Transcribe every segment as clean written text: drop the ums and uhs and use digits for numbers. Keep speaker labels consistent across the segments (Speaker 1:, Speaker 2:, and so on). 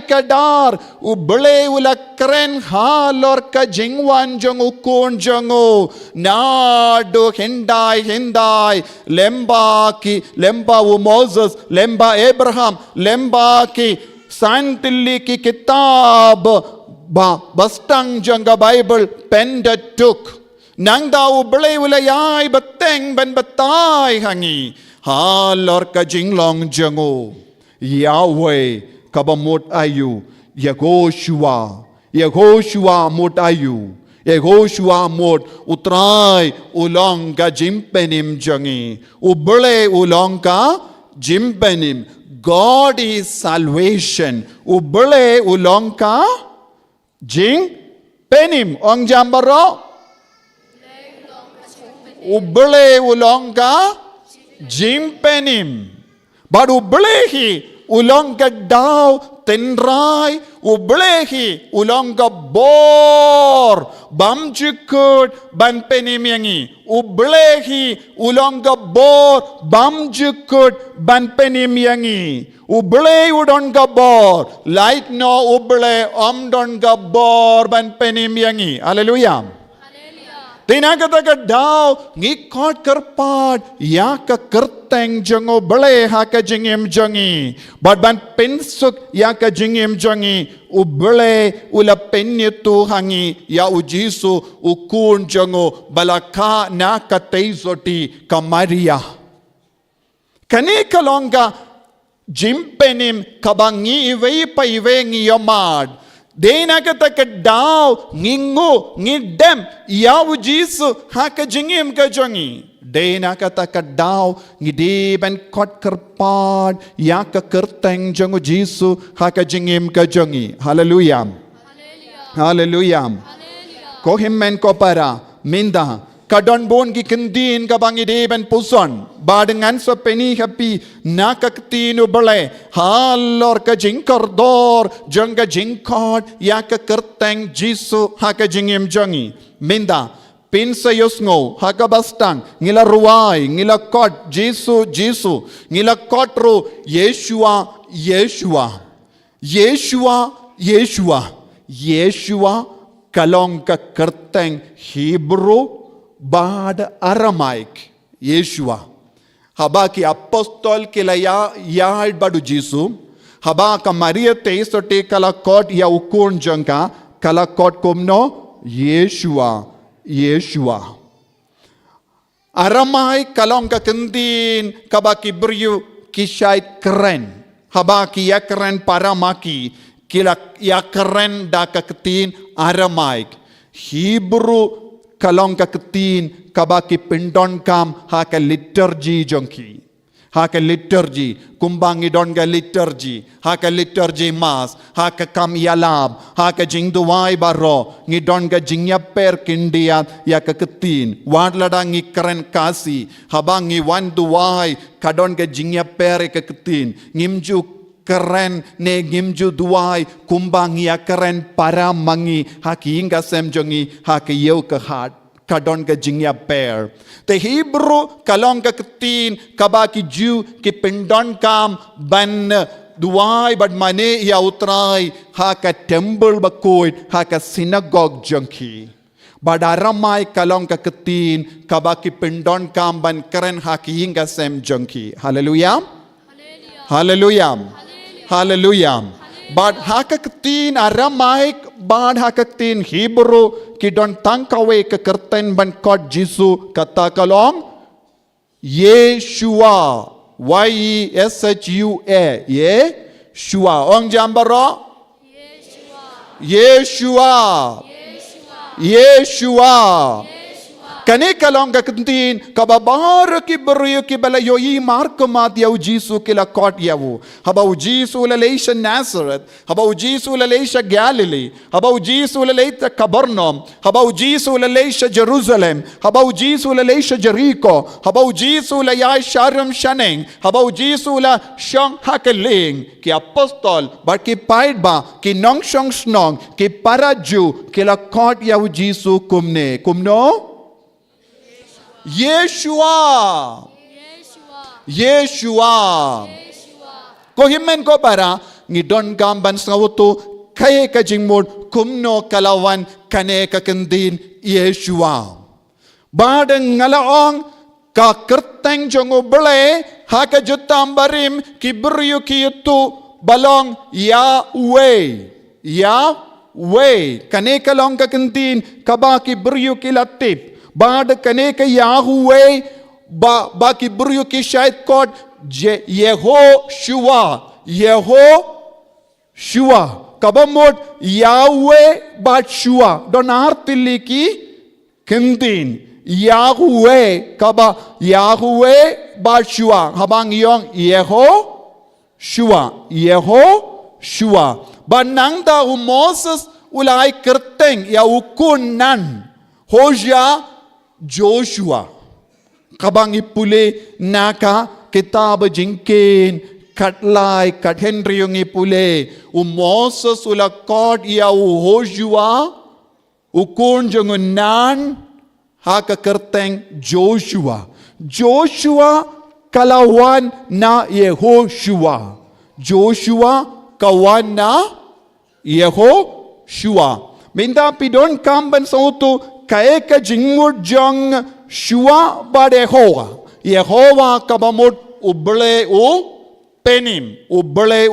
Speaker 1: kadar ubele ula kren halor ka jingwan jong ukun jongo nado hindai lemba u Moses lemba Abraham lemba ki santilli ki kitab bastang janga Bible Pentateuch nang daw ubele ula yai bateng ban batai hangi halor ka jinglong jongo Yahweh kabamot ayu Yehoshua mot ayu Yehoshua mot utrai ulong ka jimpenim jangi ubele ulong ka jimpenim God is salvation ubele ulong ka jimpenim ong jambaro ubele ulong ka jimpenim but ublehi ulong ka daw tenrai ublehi ulong ka bor bamjukut ban penim yangi ublehi ulong ka bor bamjukut ban penim yangi uble udon ka bor light no uble don ka bor ban penim yangi hallelujah Tinagata ka daw ngikot kerpat ya ka kerteng jango bele ha ka jingim jangi but ban pensuk ya ka jingim jangi ubele ula penyetu hangi ya ujisu ukun jango balaka na ka teizoti ka Maria kani kalonga jimpenim kabangi iwe pa iwe ngiyamad Denagata ka daw ngingo ngidem yaw jisu haka jingim ka jangi denagata ka daw ngidiban kot kerpad ya ka kerteng jango jisu haka jingim ka jangi hallelujah hallelujah ko himmen ko para minda kadon bon gi kendin ka bangi deben puson badengan so peni happy nakaktin ubale halor ka jingkordor janga jingkod ya ka kerteng jisu haka jingim jangi minda pinsa yosngo haka bastang ngila ruai ngila kot jisu ngila kotro Yeshua kalong ka kerteng Hebrew bad Aramaic Yeshua haba ki apostol kila ya badu jisu haba ka Maria teisote kala kot ya ukun jangka kala kot komno Yeshua Aramaic kalong ka kendin kaba ki beryu kishai keren haba ki ya keren paramaki kila ya keren da ka ketin Aramaic Hebrew kalong ka ketin kabaki pindon kam haka liturgy jongki haka liturgy kumbangi don ga liturgy haka liturgy mas haka kam yalab haka jingduwai baro ngi don ga jingya per kindia ya ka ketin wadlada ngi keren kasi habangi wanduwai kadon ga jingya per ka ketin ngimju keren ne ngimju duai kumbang ya keren para mangi haki inga semjongi haki yeu ke hat kadon ke jingya per te Hebrew kalong ke ketin kabaki Jew ki pendon kam ban duai bad mane ya utrai haka temple bakoit haka synagogue jongki badaramai kalong ke ketin kabaki pendon kam ban keren haki inga sem jongki hallelujah Hallelujah. Bad haka ketin Aramaic, bad haka ketin Hebrew, ki don tangkawe ke kerten ban kot Jisu kata kalong Yeshua, Y-E-S-H-U-A, Yeshua. Ong jambaro? Yeshua. Kani kalong ka kentin kababar ki beryo ki bala yoi markamat yaw Jisu kila kot yawu habaw Jisu lalaysha Nazareth habaw Jisu lalaysha Galilee habaw Jisu lalaysha Capernaum habaw Jisu lalaysha Jerusalem habaw Jisu lalaysha Jericho habaw Jisu layay Sharam Shaneng habaw Jisu la Shang Hakeling ki apostol bar ki paidba ki nong shong snong ki paraju kila kot yaw Jisu kumno Yeshua. Ko himmen ko para ngidon gamban snawutu kay ka jingmod kumno kalawan kane ka kendin Yeshua. Badeng ngalaong ka kerteng jongo bele haka jutambarim kibryu kiyutu balong Yahweh. Yahweh kane kalong ka kendin kaba kibryu kilatip. Bad kane ka Yahweh ba kibryu ki shait kod Yehoshua. Kabamot Yahweh Batshua don artiliki kendin Yahweh kaba Yahweh Batshua habang yong Yehoshua banang da Moses ulai kerteng ya ukunan Hosea Joshua kabang ipule naka kitab jingkin katlay kat Henry yung ipule Moses ulakod iya Hosea ukun jongunan haka kerteng Joshua kalawan na Yehoshua kawan na Yehoshua minta pidon kamban sa uto kaeka jingmur jong shua badehoa Yehowa kabamut uble penim uble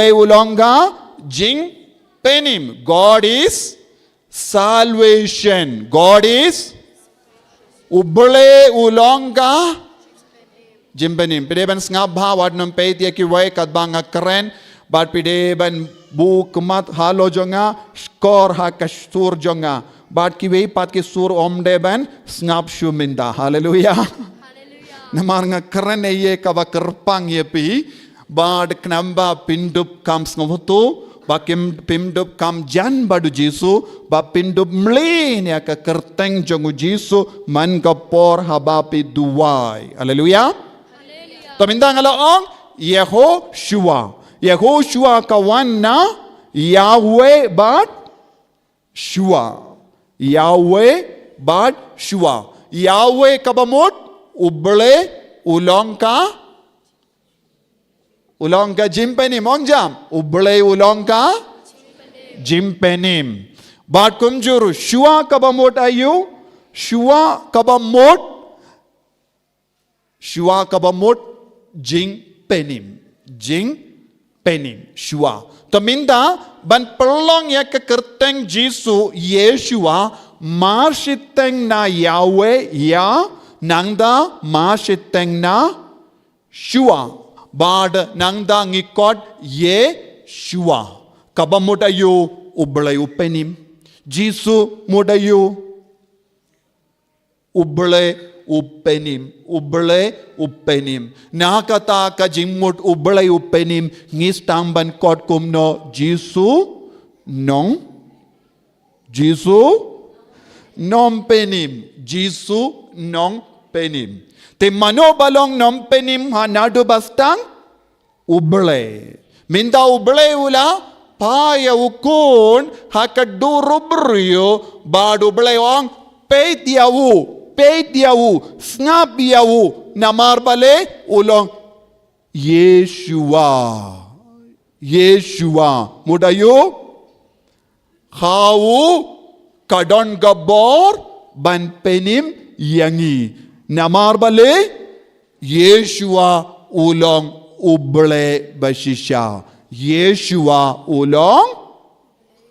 Speaker 1: ulongga jing penim. God is salvation. God is uble ulongga jing penim. Pideban ngabha wad nom peitia ki way kadbanga keren bad pideban bukmat halo jonga skor ha kastur jonga bad ki way pat ki sur omdeban ngab shuminda. Hallelujah. Namar nga keren ye kaba kerpang ye pi bad knamba pindup kam sngotu ba pindup kam jan badu Jisu ba pindup mlin ya ka kerteng jongu Jisu man kapor habapi duwai. Haleluya. Taminda ngalaong Yehoshua kawan na Yahweh bad Shua. Yahweh kabamut uble ulongka jimpenim ongjam uble ulongka jimpenim bad kumjuru shua kabamot ayu shua kabamot jingpenim shua taminda ban perlong ya kekerteng Jisu Yeshua marsiteng na Yahweh ya nangda marsiteng na Shua bad nangda ngikod Yeshua kabamudayo ublayu penim Jisu mudayo uble upenim nakata ka jingmut uble upenim ngistamban kod kumno Jisu nom penim Jisu nom penim te manobalong nom penim hanadu bastang uble minda uble ula paya ukun hakadurubrio bad uble ong peitiawu snabiawu namarbale ulong Yeshua mudayo hawu kadon gabor ban penim yangi namarbale Yeshua ulong uble bashisha Yeshua ulong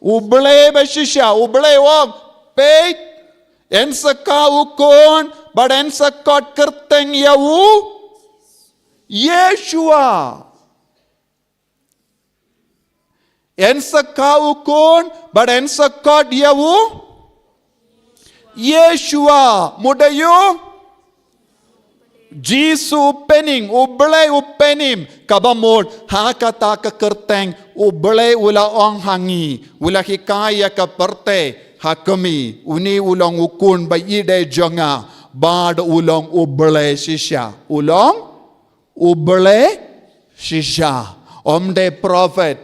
Speaker 1: uble bashisha uble wong peit ensaka ukon bad ensakot kerteng yawu Yeshua ensaka ukon bad ensakot yawu Yeshua mudayo Jisu pening uble upenim kabamod hakata ka kerteng uble ula ong hangi ula hikaya ka perte hakami uni ulong ukun bayide jonga bad ulong uble shisha omde prophet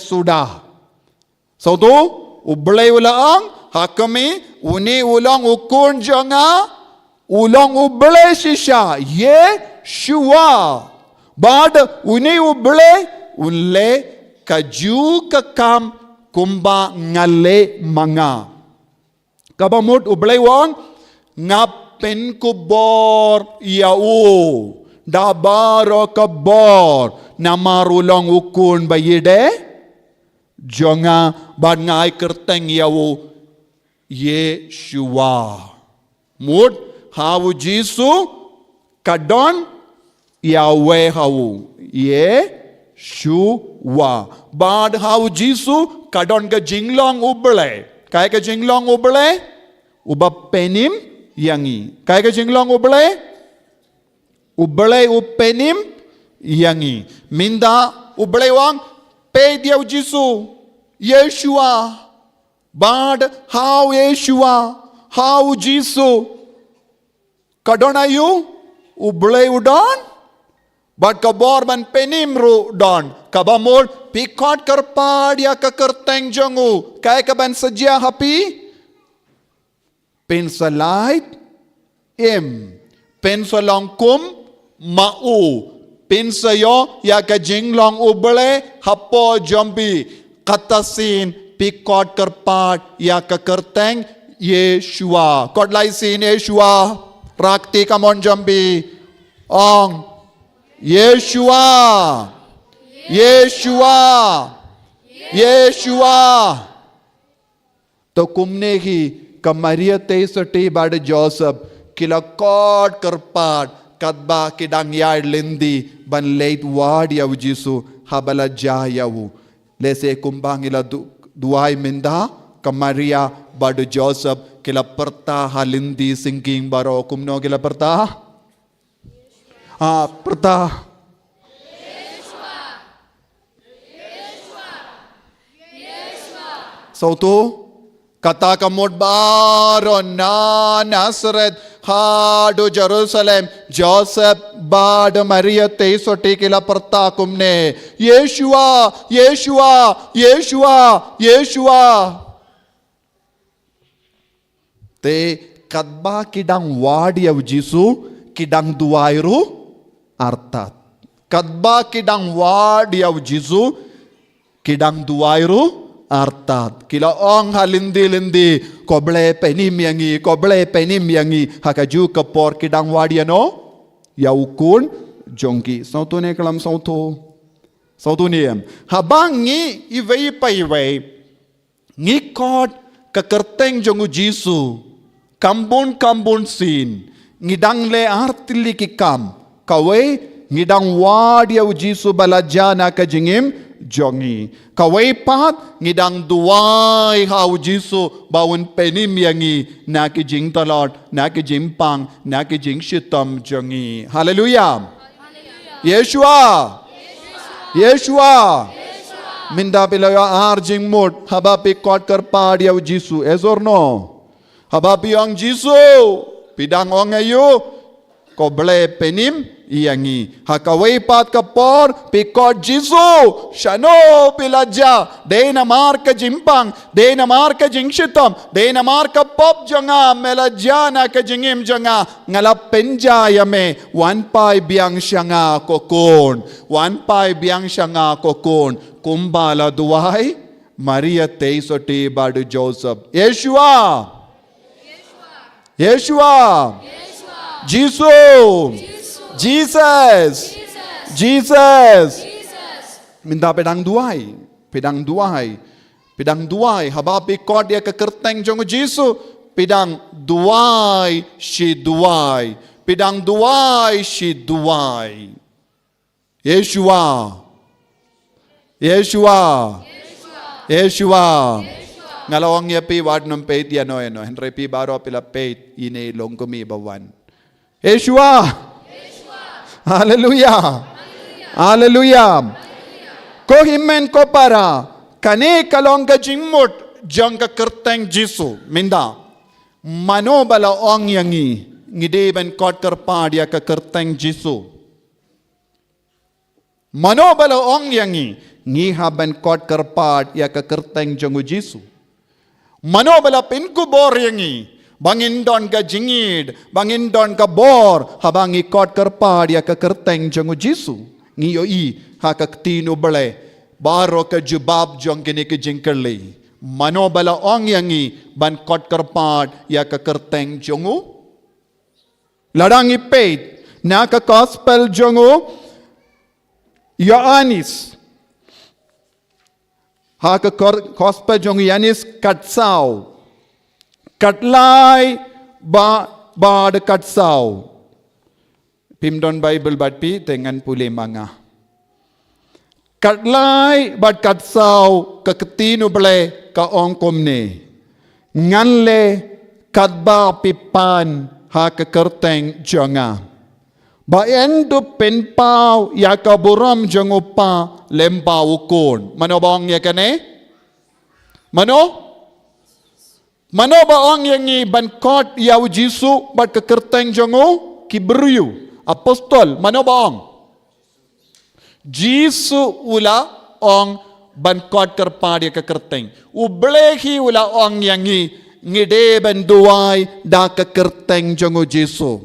Speaker 1: sudah so tu uble ula ong hakami uni ulong ukun jonga ulong uble shisha Yeshua Bad uni uble unle kaju kakam kumba ngale manga. Kabamut uble wong ngapen kubor yau. Dabaro kabor namarulong ukun bayide jonga bad ngai kerteng yau Yeshua. Mud hawu Jisu kadon Yahweh hawu Yeshua. Bad hawu Jisu kadon ke jinglong uble. Kaya ke jinglong uble uba penim yangi. Kaya ke jinglong uble uble upenim yangi. Minda uble wang pe dia Jisu Yeshua. Bad how Yeshua how Jisu kadonayu uble udon bad kabor ban penim ru don kabamol pikot kerpad ya kekerteng jongu kai kaban seja happy pensalait pensalong kum mau pensayo ya ka jinglong uble hapo jombi katasin pikot kerpad ya kekerteng Yeshua. Kot lai sin Yeshua. Rakti kamon jambi. Ong. Yeshua. Yeshua. Yeshua. To kumnehi kamaria te sati bad Joseph kila kot kerpad kadba kidang yard lindi ban late ward yaw Jisu habala jayawu. Lese kumbang ila duai minda kamaria bad Joseph kila perta halindi singking baro kumno kila perta perta sautu kata kamod baro na Nazareth hado Jerusalem Joseph bad Maria te soti kila perta kumne Yeshua Yeshua Yeshua Yeshua te kadba kidang wadi yaw Jisu kidang duwairu artat kadba kidang wadi yaw Jisu kidang duwairu artat kila ong halindi koble penim yangi hakaju kapor kidang wadi ano yaw kun jongki sautu ne kalam sautu niyam habang ngi iwei pa iwei ngi kod kakerteng jongu Jisu kambun sin ngidang le artili kikam kawai ngidang wadi yaw Jisu balajana ka jingim jongi kawai pat ngidang duwai haw Jisu bawun penim yangi na ki jing talot na ki jimpang na ki jing shitam jongi hallelujah Yeshua Yeshua minda pilayo arjing mut habapi kot kerpad yaw Jisu yes or no habapi ang Jisu pidang ong ayu koble penim iyangi hakawai pat kapor pikot Jisu shano pilaja de na marka jimpang de na marka jingshitam de na marka pop janga melajana ka jingim janga ngalap penja yame wan pai biang syanga kokon kumbala duwai Maria te soti badu Joseph Yeshua Jesus minta pedang duai habapi kod dia kekerteng jongu Jisu pedang duai shi duai Yeshua ngalawang ya pi wad nom peit ya no Henry pi baro pila peit ine longkomi bawan Yeshua hallelujah ko himen ko para kane kalong ka jingmut jang ka kerteng Jisu minda mano bala ong yangi ngide ben kot kerpad ya ka kerteng Jisu mano bala ong yangi ngi haben kot kerpad ya ka kerteng jongu Jisu mano bala pinku bor yangi bangin don ka jingid bangin don ka bor habangi kot kerpad ya ka kerteng jongu Jisu ngiyo i hakak tino bale baro ka jubab jong kini ke jingkerli mano bala ong yangi ban kot kerpad ya ka kerteng jongu ladang ipet na ka gospel jongu Yohanes haka gospel jongu Yohanes katsau katlai ba de katsau Pimdon Bible batpi dengan pulih manga katlai bat katsau kaketinu bele ka ongkom ne nganle katba pipan ha ka kerteng jonga ba endu penpau ya ka buram jongopa lempau ukon mano bang ya kane mano ba ong yangi ban kot ya Jisu bat ka kerteng jongo kibriu apostol mano bang Jisu ula ong ban kot kerpadi ka kerteng ublehi ula ong yangi ngide ban duai da ka kerteng jongo Jisu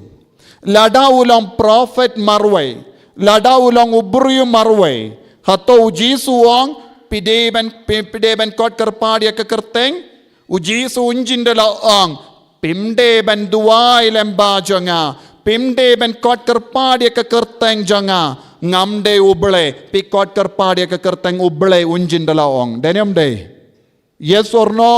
Speaker 1: lada ulang prophet marway lada ulang ubriu marway hato Jisu ong pide ban kot kerpadi ka kerteng Jisu unjindala ong pimde ban duai lemba jonga pimde ban kot kerpadi ka kerteng jonga ngamde uble pikot kerpadi ka kerteng uble unjin dalaong denyam de yes or no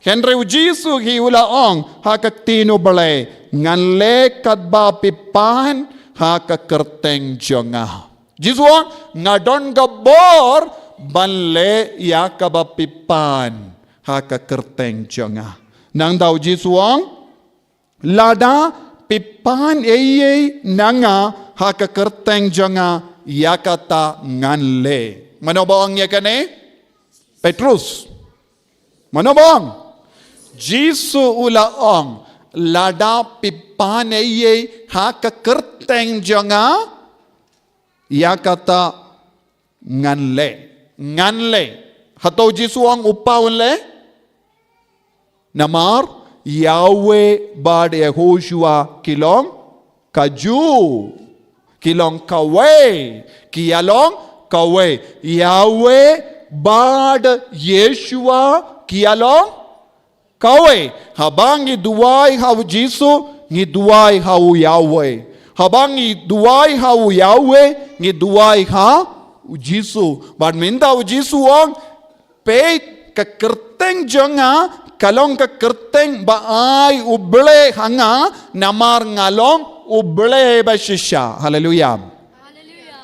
Speaker 1: Henry Jisu hi ula ong haka tino bale nganle katba pipan haka kerteng jonga Jisu ong ngadon gabor banle yakaba pipan haka kerteng jonga nang daw Jisu ong lada pipan eye nanga haka kerteng jonga yakata nganle manobong yakane Petrus manobong Jisu ulaong lada pipan eye haka kerteng jonga yakata nganle hato Jisu ang upawan le namar Yahweh bad Yehoshua kilong kaju kilong kawe kialong kawe Yahweh bad Yeshua kialong kawe habang iduay haw Jisu ngiduay haw Yahweh habang iduay haw Yahweh ngiduay ha Jisu bad minda Jisu ang peit ka kerteng jonga kalong ka kerteng baay uble hanga namar ngalong uble ba shisha hallelujah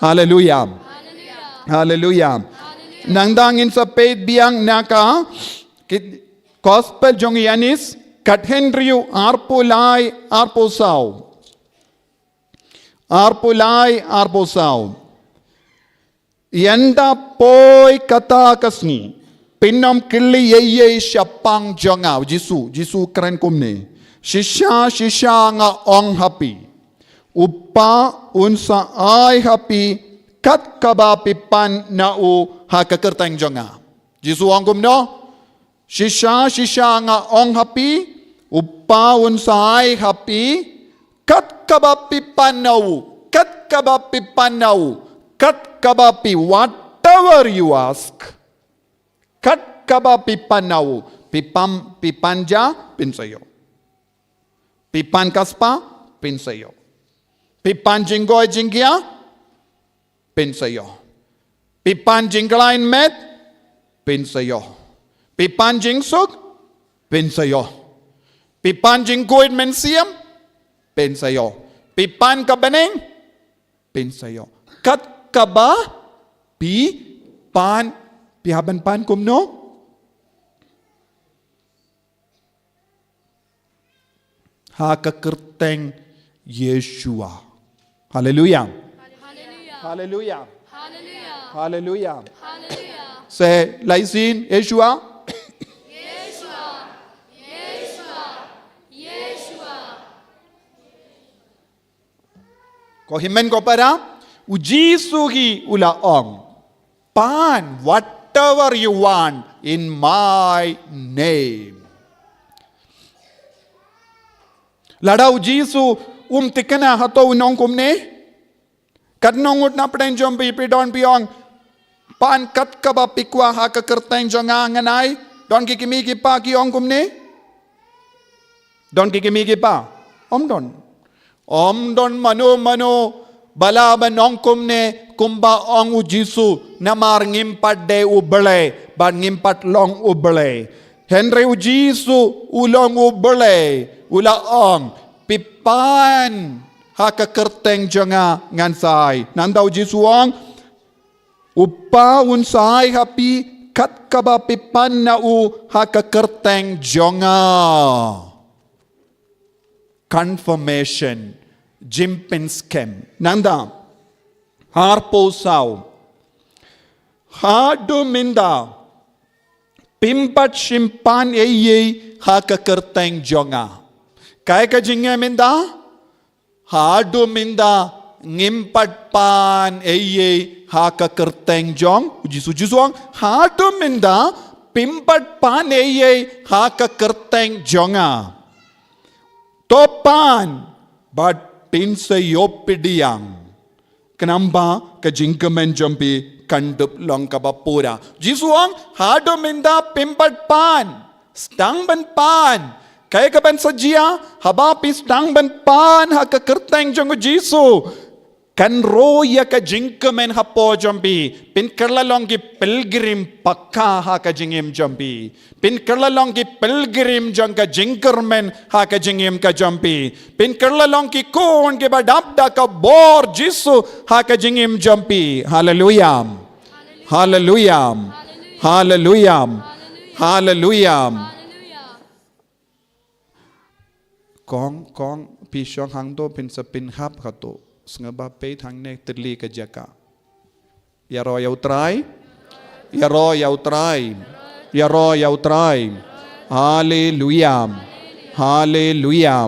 Speaker 1: hallelujah hallelujah nangdangin sa peit biang naka gospel jong Yanis kat Henryu arpulai yanda poi kata kasni Pinam kili ye syapang jangau Jisu keren kumne shisha nga ong happy upa unsa ai happy kat kaba pipan na u hakakerteng janga Jisu ang kumno shisha nga ong happy upa unsa ai happy kat kaba pipan na u kat kaba pi whatever you ask kat kaba pipanau pipanja pinsayo pipan kaspa pinsayo pipan jinggoy jinggia pinsayo pipan jinglain met pinsayo pipan jingsuk pinsayo pipan jinggoy mensiam pinsayo pipan kabeneng pinsayo kat kaba pipan pihaban pan kumno hakakerteng Yeshua hallelujah hallelujah hallelujah say laisin Yeshua ko himen ko para Jisu hi ulaong pan whatever you want in my name. Ladaw Jisu tikana hato nong kumne kat nongut na pren jombi pidon piong pan kat kaba pikwa ha ka kerteng jonga nganai don kikimi ki pa ki ong kumni don kikimi ki pa om don mano balaban ong kumne kumba ong u Jisu namar ngimpat de ubele ban ngimpat long ubele Henry u Jisu ulong ubele ula ong pipan ha ka kerteng jonga ngansai nandau Jisu ong upa unsai hapi kat kaba pipan na u ha ka kerteng jonga confirmation Jimpin scam nanda harpo sau hadu minda pimpat simpan eye ha ka kerteng jonga kai ka jinge minda hadu minda ngimpat pan eye ha ka kerteng jong Jisu hadu minda pimpat pan eye ha ka kerteng jonga topan but pinsa yopidiang kenamba ka jingkamen jompi kandup long kabapura Jisuang hado minda pimpat pan stang ban pan kaya ka ban sajia habapi stang ban pan ha ka kerteng jong Jisu kan roya ka jingkamen hapo jompi pin kerlalong ki pilgrim pakka ha ka jingim jompi pin kerlalong ki pilgrim jong ka jingkermen ha ka jingim ka jompi pin kerlalong ki kon ki badabda ka bor Jisu ha ka jingim jompi hallelujah hallelujah hallelujah hallelujah kong pisong hangdo pin sa pinhap kato sengaba pe thang ne terli ka jaka ya ro ya utrai hallelujah hallelujah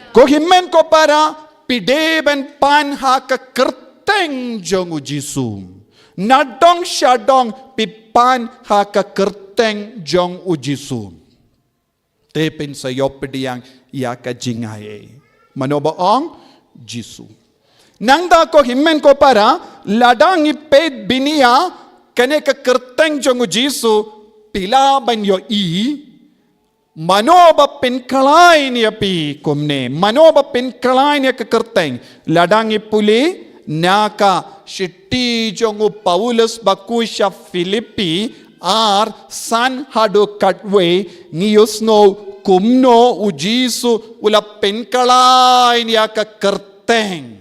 Speaker 1: ko himmen ko para pideben pan ha ka kerteng jong Jisu nadong syadong pipan ha ka kerteng jong Jisu tepin sa yopediang ya ka jingaye manobaong Jisu nangda ko himmen ko para ladang ipet binia kane ka kerteng jong Jisu pila banyo i manoba pinkalay niya pi kumne manoba pinkalay niya ka kerteng ladang ipuli naka shitti jong Paulus bakusha Filipi ar san hado katwe ngiyosno kumno u Jisu ula pinkalay niya ka kerteng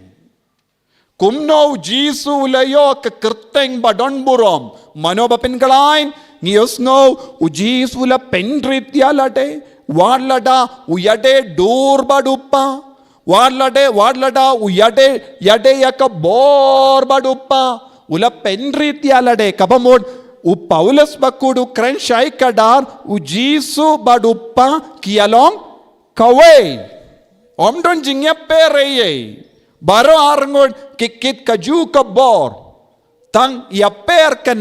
Speaker 1: kumno Jisu layo ka kerteng badon burom manoba pinkalay ngiyosno u Jisu la pendrit yalade wadlada uyade dur baduppa wadlada uyade yade yaka bor baduppa ula pendrit yalade kabamod u Paulus bakudu krenshai kadar u Jisu baduppa kialong kawe omdon jingya pereye baro arngod kikit kaju ka bor tang yaper ka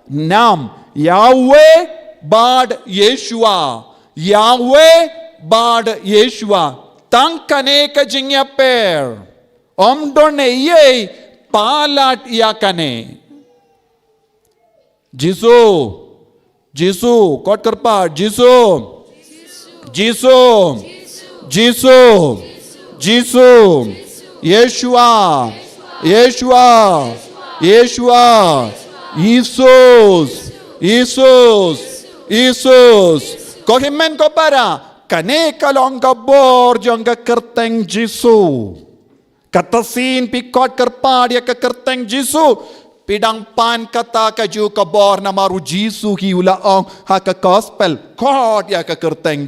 Speaker 1: nam Yahweh bad Yeshua tang kane ka jingya per omdon ye palat yakane Jisu kot karpa Jisu Yeshua Jesus ko himmen ko para kane kalong kabor jong ka kerteng Jisu katasin pikot kerpa dia ka kerteng Jisu pidang pan kata kaju kabor na maru Jisu hi ulaong ha ka gospel kod ya ka kerteng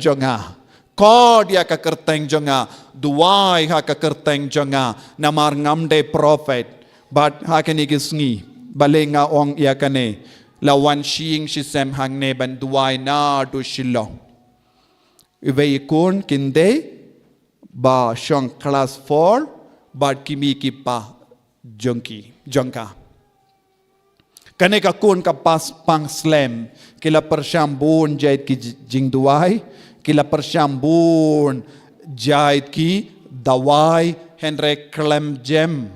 Speaker 1: jonga duai ha ka kerteng jonga namar ngamde prophet but ha kani gisngi balenga ong ya kane lawan shing shisem hangne ban duai na du shilong ive ikon kinde ba shong class 4 bad kimi ki pa jongka kane ka kun ka pas pang slam kila persyambun jait ki jingduai kila persyambun jait ki dawai Henry klem jem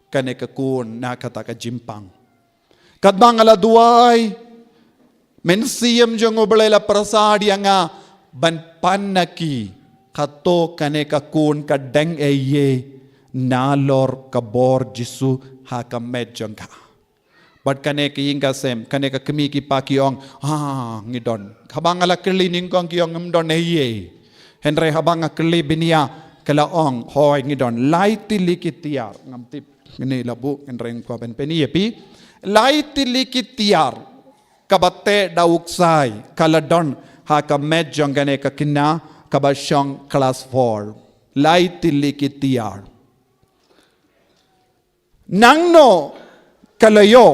Speaker 1: kane ka kun na kata ka jimpang. Kadbang ala duay mensiem jong obelela prasadi nga ban panaki kato kane ka kun ka deng eye nalor ka bor jisu ha ka medjong ka. But kane ka inga sem kane ka kemi ki pa kiong ngidon. Habang ala kilining kong kiong ngimdon eye. Henry habang akli binia kalaong hoy ngidon laiti likitiar ngamtip ngini labu ngreng ko ben peniepi laiti likitiar kabate dauksai kaladon ha ka medjong gane ka kina kabasyong class 4 laiti likitiar nangno kalayo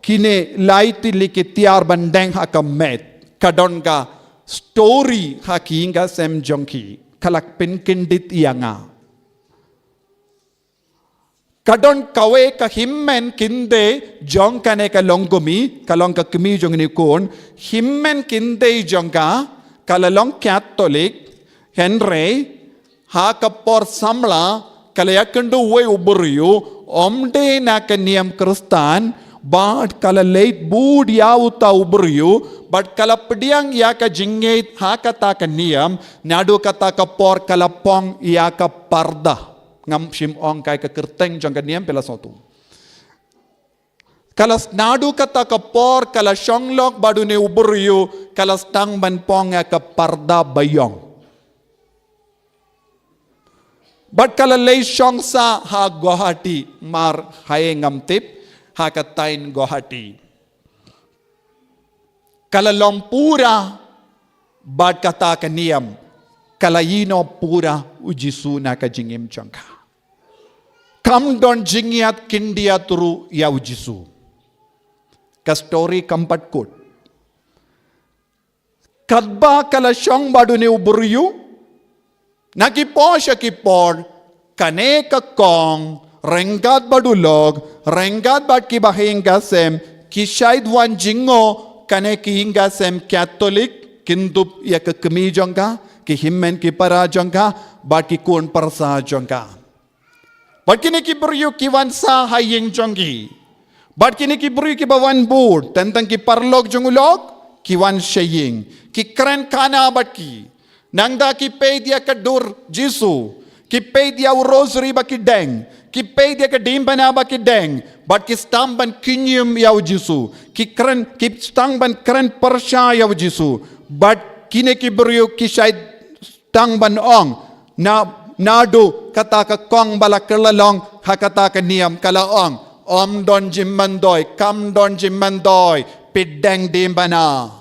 Speaker 1: kine laiti likitiar bandeng ha ka met kadon ka story ha kinga sem jongki kalak pinkindit iyanga. Kadon kawe ka himmen kinde jong kane ka longgumi kalong ka kemi jong ni kon himmen kinde jong ka kalalong Catholic Henry ha ka por samla kalayakandu we uburiyo omde na ka niyam Kristan bad kala late bood yauta uburiyo but kala pediang ya ka jingait ha kata ka niyam nadu kata ka por kala pong ya ka parda ngam shim ong kai ka kerteng jang ka niyam pela sotu kala nadu kata ka por kala shonglok badu ne uburiyo kala stang ban pong ya ka parda bayong but kala lay shong sa ha Guwahati mar haye ngam tip ha katain Guwahati. Kalalong pura bad kata kaniyam kalayino pura ujisu na ka jingim changka. Kam don jingiat kindia turu ya ujisu. Ka story kampat kut. Kadba kalasyong badu ni uburiyu nakipo siya kipor kane ka kong renggat badulog, renggat bad kibahing gasem, kishaid wan jingo, kane kihinga sem Catholic, kindup ya ke kemi jongka, ki himmen ki para jongka, bad ki kun parsa jongka. Bad kini ki beriu ki wan sa haying jongki. Bad kini ki beriu ki bawan board, tentang ki parlog jongulog, ki wan shaying. Ki keren kana bad ki. Nangda ki pay dia kadur Jisu. Ki pay dia rosary ba ki deng. Ki pay dia ke dimban ba ki deng, but ki stamban kinyum yaw Jisu. Ki stamban keren persya yaw Jisu. But kine ki beriu ki syait stamban ong na nadu kata ka kong bala kelalong ha kata ka niyam kalaong om don jimmandoy kam don jimmandoy pideng dimbana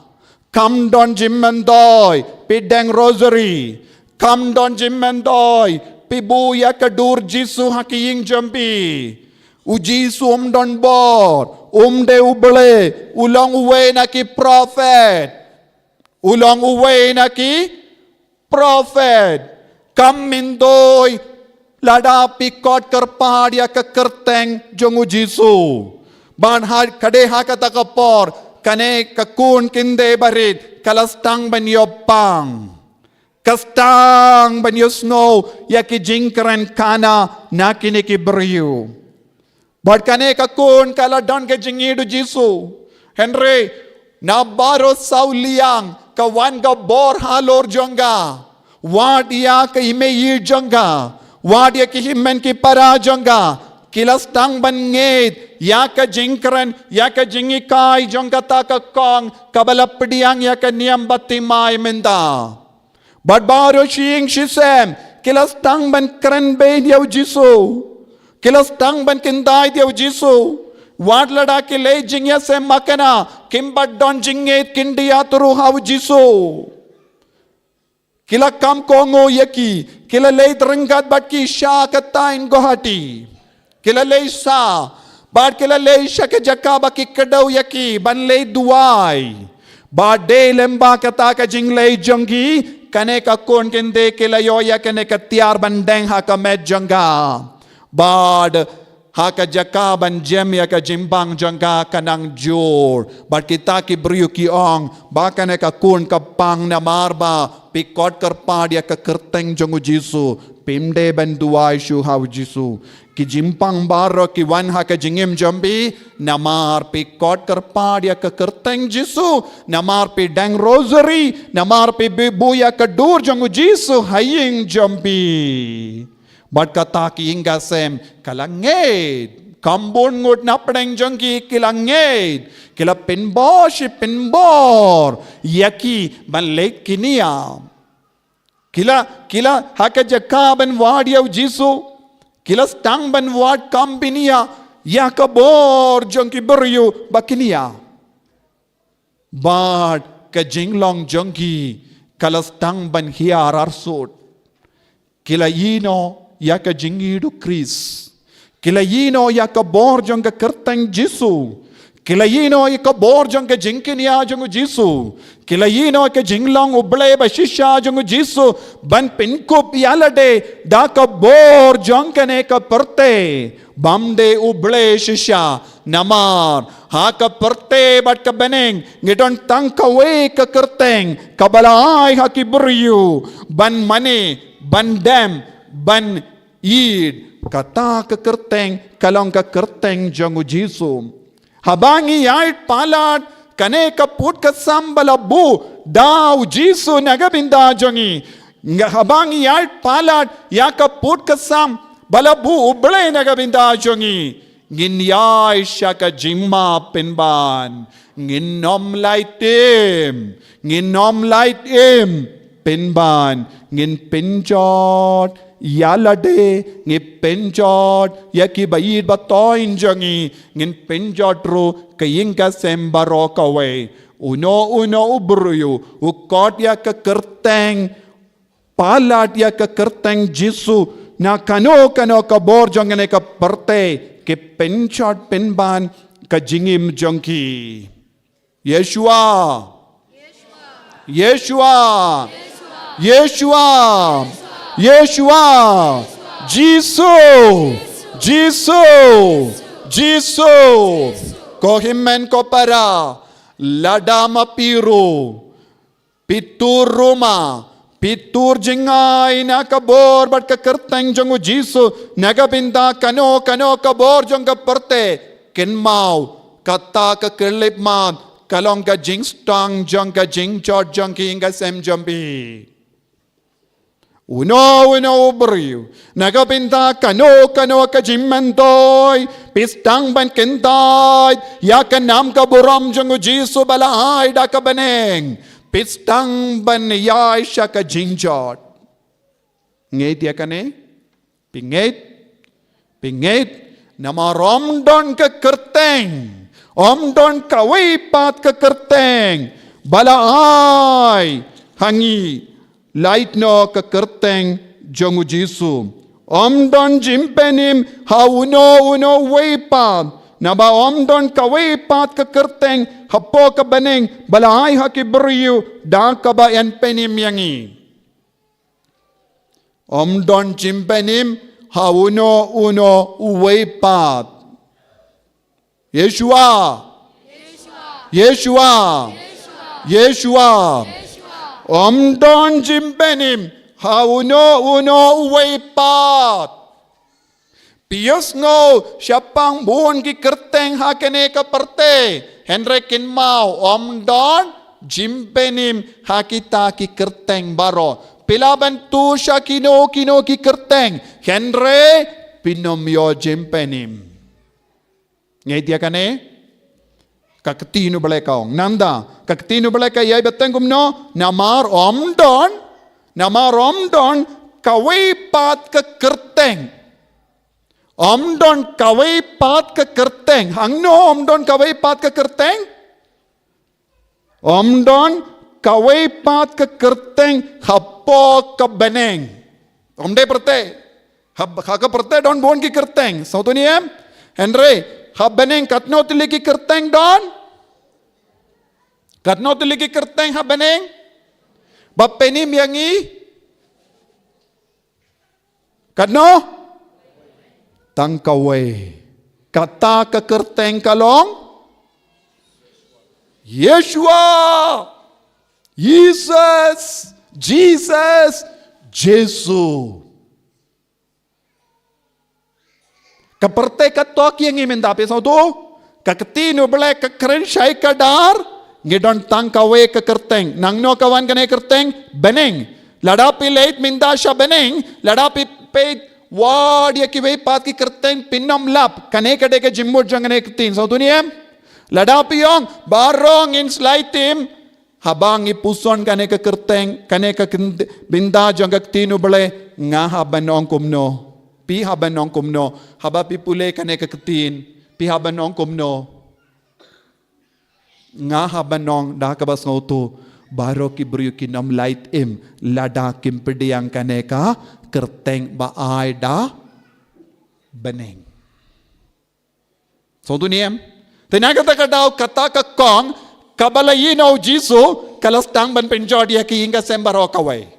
Speaker 1: kam don jimmandoy pideng rosary kam don jimmandoy pibuya kadur Jisu hakiying jambi. Ujisu don bor. De ubele. Ulang uwe na ki prophet. Ulang uwe na ki prophet. Kam mindoy. Lada pikot kerpad ya kekerteng jongu Jisu. Ban kade hakata kapor. Kane kakun kinde barit. Kalastang banyopang. Kastang banyusno yaki jingkeren kana nakiniki beriu. Bad kane kakun kaladon ke jingidu Jisu. Henry na baro sauliang kawan ga bor halor jongga. Wad ya ke imeyi jongga. Wad ya ki himmen ki para jongga. Kilastang bangit ya ka jingkeren ya ka jingikai jongga ta ka kong kabalapdiang ya ka niyam batimay menda. But baro shing shisem kilastang ban keren be diaw Jisu kilastang ban kinday diaw Jisu wad lada ki le jingya sem makana kimbad don jinget kindiya turu haw Jisu kila kam kongo yaki kila le drengat bat ki sha katain Guwahati kila le sa bad kila le sha ke jakaba ki kadaw yaki ban le duway bad de lemba kata ka jingle jongi kane ka kon kende kilayoya kane ka tiar bandeng ha ka med janga bad ha ka jaka ban jem ya ka jimbang janga kanang jur bad kita ki briu ki ong ba kane ka kun ka pang na marba pikot kerpad ya ka kerteng jongu Jisu pimde banduai shu hau Jisu. Ki jimpang baro ki wan ha ka jingim jambi. Namar pi kot kerpadia ke kerteng Jisu. Namar pi dang rosary. Namar pi buya ke dur jangu Jisu haying jambi. Bat kata ki inga sem kalangit. Kambun ngut napdeng jangki kilangit. Kila pinbor si pinbor. Yaki ban lek kinia. Kila haka jaka ban wadiyaw Jisu. Kila stang ban wad kampinia. Yaka bor jangki beryu bakinia. Bad ka jinglong jangki. Kala stang ban hiar arsut. Kila yino yaka jingidu Kris. Kila yino yaka bor jangka kerteng Jisu. Kila yino yaka bor jangka jinkinia jangu Jisu. Kila yino yaka jinglong uble bashisha jangu Jisu. Ban pinkup yalade daka bor jangka neka perte. Bamde uble shisha namar. Haka perte bat ka beneng. Ngidon tangka we ka kerteng. Kabalay haki buryu. Ban mane, ban dem, ban id. Kata ka kerteng, kalong ka kerteng jangu Jisu. Habangi yait palat, kane kaput ka sambalabu, daw Jisu nagabinda jangi. Habangi yait palat, ya kaput ka balabu uble nagabinda jangi. Ginyay siya ka jima pinban. Ginom laitim, pinban. Gin pinjot, yalade ngi penjot yaki bayid batoin jangi ngin penjot ro kayinga sembaro kawe uno ubruyu ukot ya ka kerteng palat ya ka kerteng Jisu na kano ka bor jangane ka perte ke penjot penban ka jingim jangki Yeshua Jisu kohimen ko para ladama piru pitur ruma pitur jingay nakabor bat ka kerteng jangu Jisu nagabinda kano kabor jang ka perte kenmau kata ka kelip mat kalong ka jingstang jang ka jingchot jang ki inga sem jambi Uno beriu. Nagapinta kano ka jimentoy. Pistang ban kentay. Ya kanam ka buram jangu Jisu balay da ka baneng. Pistang ban yay siya ka jingjot. Ngait ya kane? Pingait. Namaromdon ka kerteng. Omdon ka wipat ka kerteng. Balay. Hangi. Light no ka kerteng jangu Jisu. Omdon jimpenim ha uno weipat. Naba omdon ka weipat ka kerteng hapo ka baneng balay ha kibriyu da ka ba yan penim yangi. Omdon jimpenim ha uno weipat. Yeshua. Omdon jimbenim ha uno weipat. Pius ngo siapang buon ki kerteng ha kene ka perte. Henry kinmau omdon jimbenim ha kita ki kerteng baro. Pilaban tu siya kino ki kerteng. Henry pinomyo jimbenim. Ngay dia kane? Kakatino balay kaong. Nanda, kakatino balay kayay batengkum no? Namar omdon, kawipat ka kerteng. Omdon kawipat ka kerteng. Hangno omdon kawipat ka kerteng? Omdon kawipat ka kerteng hapo ka beneng. Omde perte. Haka perte don buon ki kerteng. Sauto niyem? Henry, habeneng katno tili ki kerteng don? Katno tili ki kerteng habeneng? Bapenim yangi? Katno? Tangkawe. Kata ka kerteng kalong? Yeshua! Jesus! Jesu! Kaperte katok yang minda pe sautu. Kaketinu bele kekeren syai kadar. Ngidon tang kawe ke kerteng. Nangno kawan kene kerteng beneng. Ladapi leit minda sya beneng. Ladapi peit wad ya kiwe pat ki kerteng pinom lap. Kane kade ke jimmut jangane ketin sautu ni em. Ladapi yong barong in slaitim. Habang ipuson kane ke kerteng. Kane ke binda jang kektinu bele. Ngaha banong kumno. Pi habanong kumno. Haba pi pule kane ke ketin. Pi habanong kumno. Ngaha banong dah kabas ngautu. Baro ki beriu ki nam light im. Lada kim pediang kane ka. Kerteng baai dah. Beneng. Sautu ni em. Tenaga kata daw kata ka kong. Kabalayin au jisu. Kalas tang ban penjod ya ki inga sembaro kawai.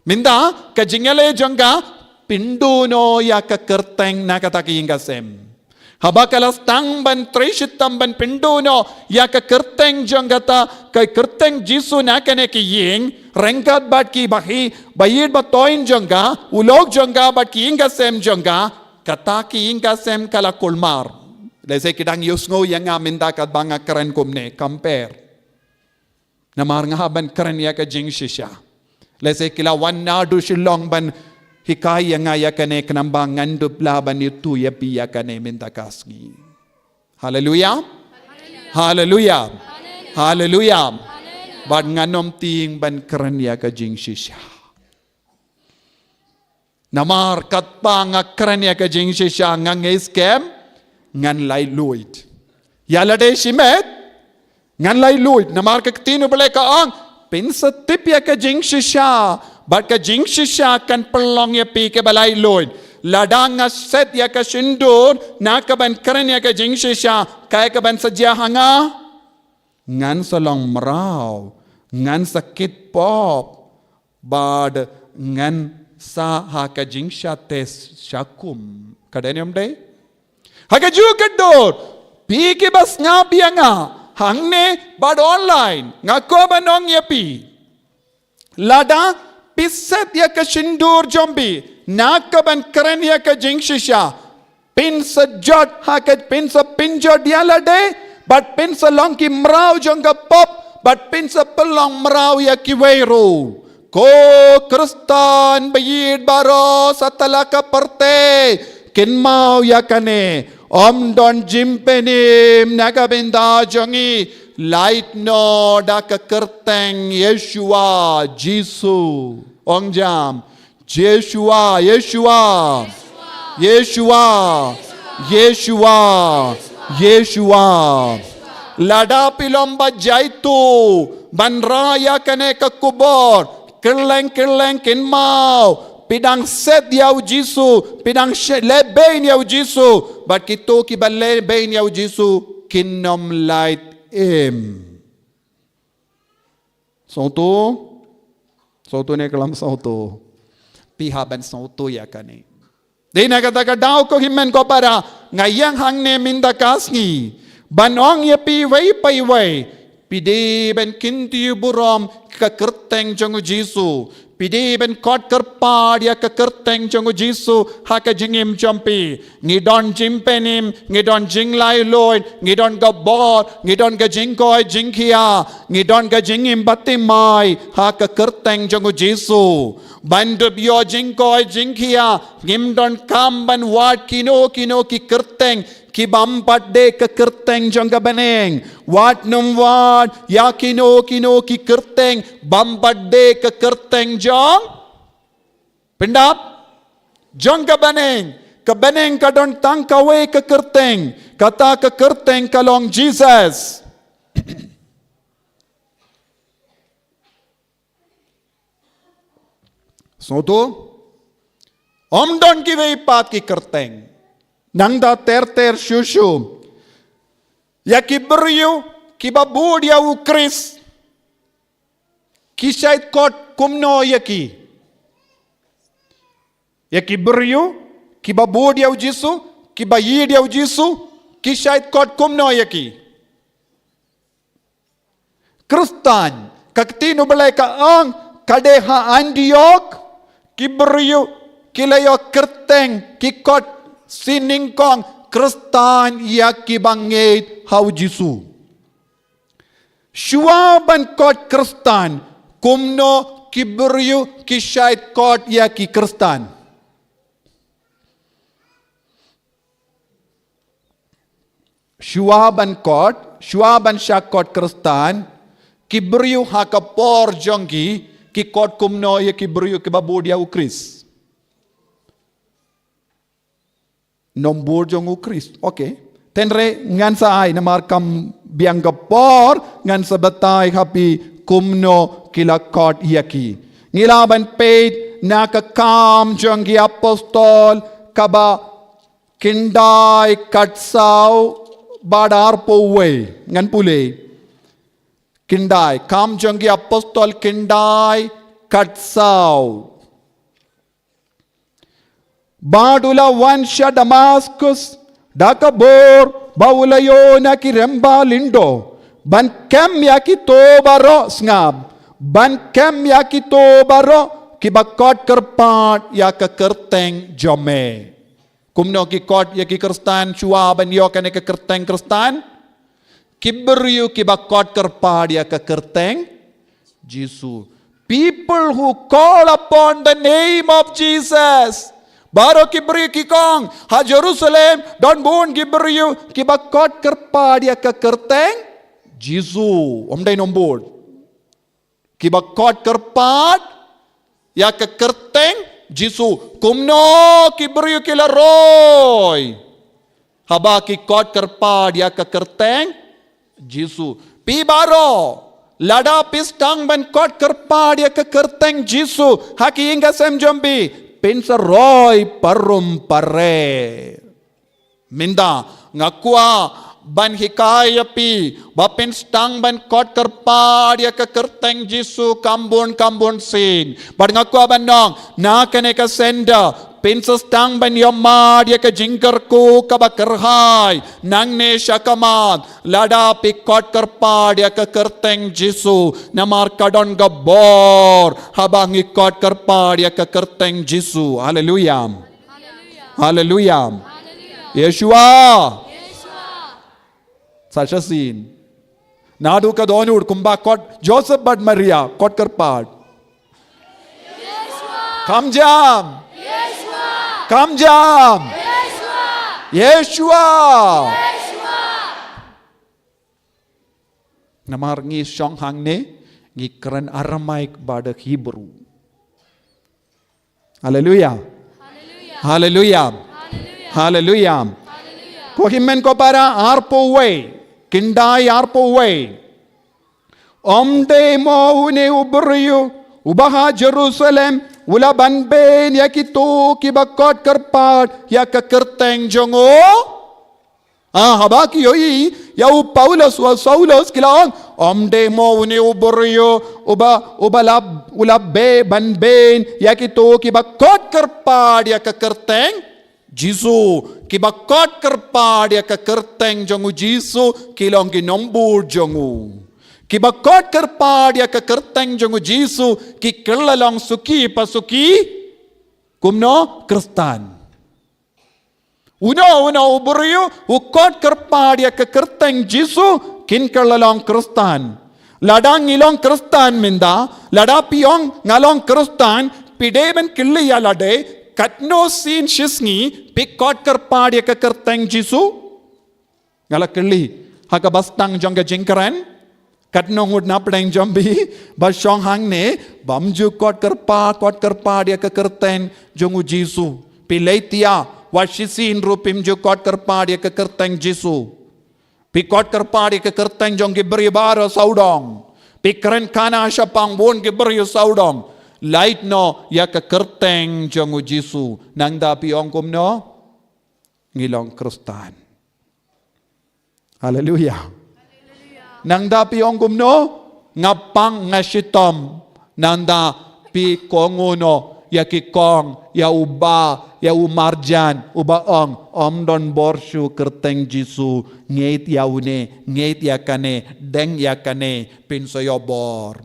Speaker 1: Minda ka jingale jangga. Pinduno ya ka kerteng na kata ki inga sem. Haba kalas tang ban trishitam ban pinduno ya ka kerteng janggata kay kerteng jisu na kane ki ying rengkat bat ki bahi bayid batoin jangga ulog jangga bat ki inga sem jangga kata ki inga sem kala kulmar lese kidang yusngo yang aminda kat banga keren kumne compare namar ngaban keren ya ka jing shisha lese kila wanadu shilong ban hikaya nga ya kane kanambang ngandup laban itu ya pi ya kane minta kasgi. Haleluya. Haleluya. Haleluya. Bad nganom ting ban keren ya ka jing shisha. Namar kat pa nga keren ya ka jing shisha ngang scam ngan lai luid. Ya lade shimet ngan lai luid. Namar ka ktinu bale ka ang pinsatip ya ka jing shisha. But ka jing shisha kan pelong ya pi ke balai loid. Ladang set ya ka sindur. Na ka ban keren ya ka jing shisha. Kaya ka ban saja hanga. Ngan salong meraw. Ngan sakit pop. Bad ngan sa ha ka jing sha tes syakum. Kadanyam day? Haka juga dor. Pi ke bas nga biya nga. Hangne bad online. Ngako banong ya pi. Ladang Piset ya ka sindur jombi. Nakaban keren ya ka jing shisha. Pin sa jod hakat pin sa pinjod ya lade. But pin sa long ki mraw jangga pop. But pin sa pelong mraw ya ki wero. Ko kristan bayid baro sa talaka parte. Kinmaw ya kane. Om don jimpenim nagabinda jangi. Light no da ka kerteng Yeshua Jisu ong jam Yeshua Yeshua Yeshua Yeshua Yeshua lada pilomba jaitu banraya kane ka kubor kirleng kinmau pidang set yaw Jisu pidang lebein yaw Jisu bat kito ki lebein yaw Jisu kinom light Sautu ne kalam sautu. Pihaban sautu ya kane. Di nagataga daw ko himen ko para ngayang hang ne minda kasngi. Banong ya pi way pay way. Pidi ben kinti burom ka kerteng jangu Jisu. Pidi ben kot kerpad ya ka kerteng jangu Jisu ha ka jingim jampi. Ngidon jimpenim, ngidon jinglai loid, ngidon gabor, ngidon ga jingkoy jingkia, ngidon ga jingim batimai ha ka kerteng jangu Jisu. Bandup yo jingkoy jingkia, ngimdon kamban wat kino ki kerteng ki bampat de ke kerteng jangga beneng. Wat num wat ya kino ki kerteng bampat de ke kerteng jang. Pendap jangga beneng. Ke beneng kadon tangkawe ke kerteng. Kata ke kerteng kalong Jesus. So tu om don ki veipat ki kerteng. Nangda ter shushu. Ya kibriu kibabud ya ukris. Kisait kot kumno yaki. Ya kibriu kibabud ya ujisu, kibayid ya ujisu, kisait kot kumno yaki. Kristan kaktino balay ka ang kadeha Antiok kibriu kilayo kerteng kikot sining kong Kristan ya kibangit hau Jisu. Shua ban kot Kristan kumno kiberyu kisyait kot ya ki Kristan. Shua ban syakot Kristan kiberyu hakapor jonggi ki kot kumno ya kiberyu kibabo dia ukris. Nombor jong ukris. Okay. Tenre ngan saay na markam biang gapor ngan sabatay hapi kumno kila kot yaki. Ngilaban paid nakakam jong gi apostol kaba kinday katsaw badar po way ngan pulay. Kinday, kam jonggi apostol kinday katsaw. Badula wansha Damascus, dakabor, baulayo na kiremba lindo. Ban kem yaki tobaro snab. Ban kem yaki tobaro, kibakot kerpat yaka kerteng jome. Kumno kikot yaki kerstan, chua ban yokan yaka kerteng kerstan. Kiberyu kibakot kerpadia ke kerteng Jisu. People who call upon the name of Jesus. Baro kiberyu kikong ha Jerusalem don bun kiberyu kibakot kerpadia ke kerteng Jisu. Omday nombor. Kibakot kerpat ya ke kerteng Jisu. Kumno kiberyu kilaroy. Haba kikot kerpadia ke kerteng Jisu. Pi baro lada pistang ban kot kerpa dia ke kerteng Jisu. Haki inga sem jombi pinsa roy parum pare. Minda ngakua ban hikaya pi bapin stang ban kot kerpa dia ke kerteng Jisu kambun sin. Bad ngakua ban nong nakane ka senda Pinsa stang ban yomma dia ke jingkarku kabakerhai nang ne syakamat lada pikot kerpa dia ke kerteng Jisu namar kadon gabor habang ikot kerpa dia ke kerteng Jisu. Haleluya. Haleluya. Yeshua. Sasha sin. Nadu ka donur kumba kot Joseph bad Maria kot kerpa. Kam jam. Kam jam. Yeshua. Namar ngi syong hang ne ngi keren Aramaik badak Hebrew. Haleluya. Haleluya. Haleluya. Ko himmen ko para arpo way. Kindai arpo way. Omde mo une ubriyu ubaha Jerusalem Ula banben ya kitu kibakot kerpat ya ke kerteng jongo. Habaki yoi ya u Paulus wa Saulus kilaong omde mo uni uburyo ula be banben ya kitu kibakot kerpat ya ke kerteng Jisu. Kibakot kerpat ya ke kerteng jongo Jisu kilong kinombur jongo. Kibakot kerpa dia ke kerteng jongu Jisu ki kelalong suki pasuki kumno Kristan. Uno uburiyu ukot kerpa dia ke kerteng Jisu kin kelalong Kristan. Ladang ngilong Kristan minda, lada piong ngalong Kristan pideben killi ya lade katno sin shisngi pikot kerpa dia ke kerteng Jisu. Ngala killi haka bastang jongga jingkaren. Katnong ud na plang jombi basyong hang ne bamju kot kerpa dia ke kerteng jongu Jisu pilaitia washisin rupim ju kot kerpa dia ke kerteng Jisu pi kot kerpa dia ke kerteng jong gibri bara saudong pi keren kana syapang bon gibri saudong light no ya ke kerteng jongu Jisu nang da pi ongkum no ngilong Kristan. Haleluya. Nang da pi ong gumno ngapang ngasitom nang da pi konguno ya kikong ya uba ya umarjan uba ong omdon borshu kerteng Jisu ngeit yaune ngeit yakane deng yakane pinsoyobor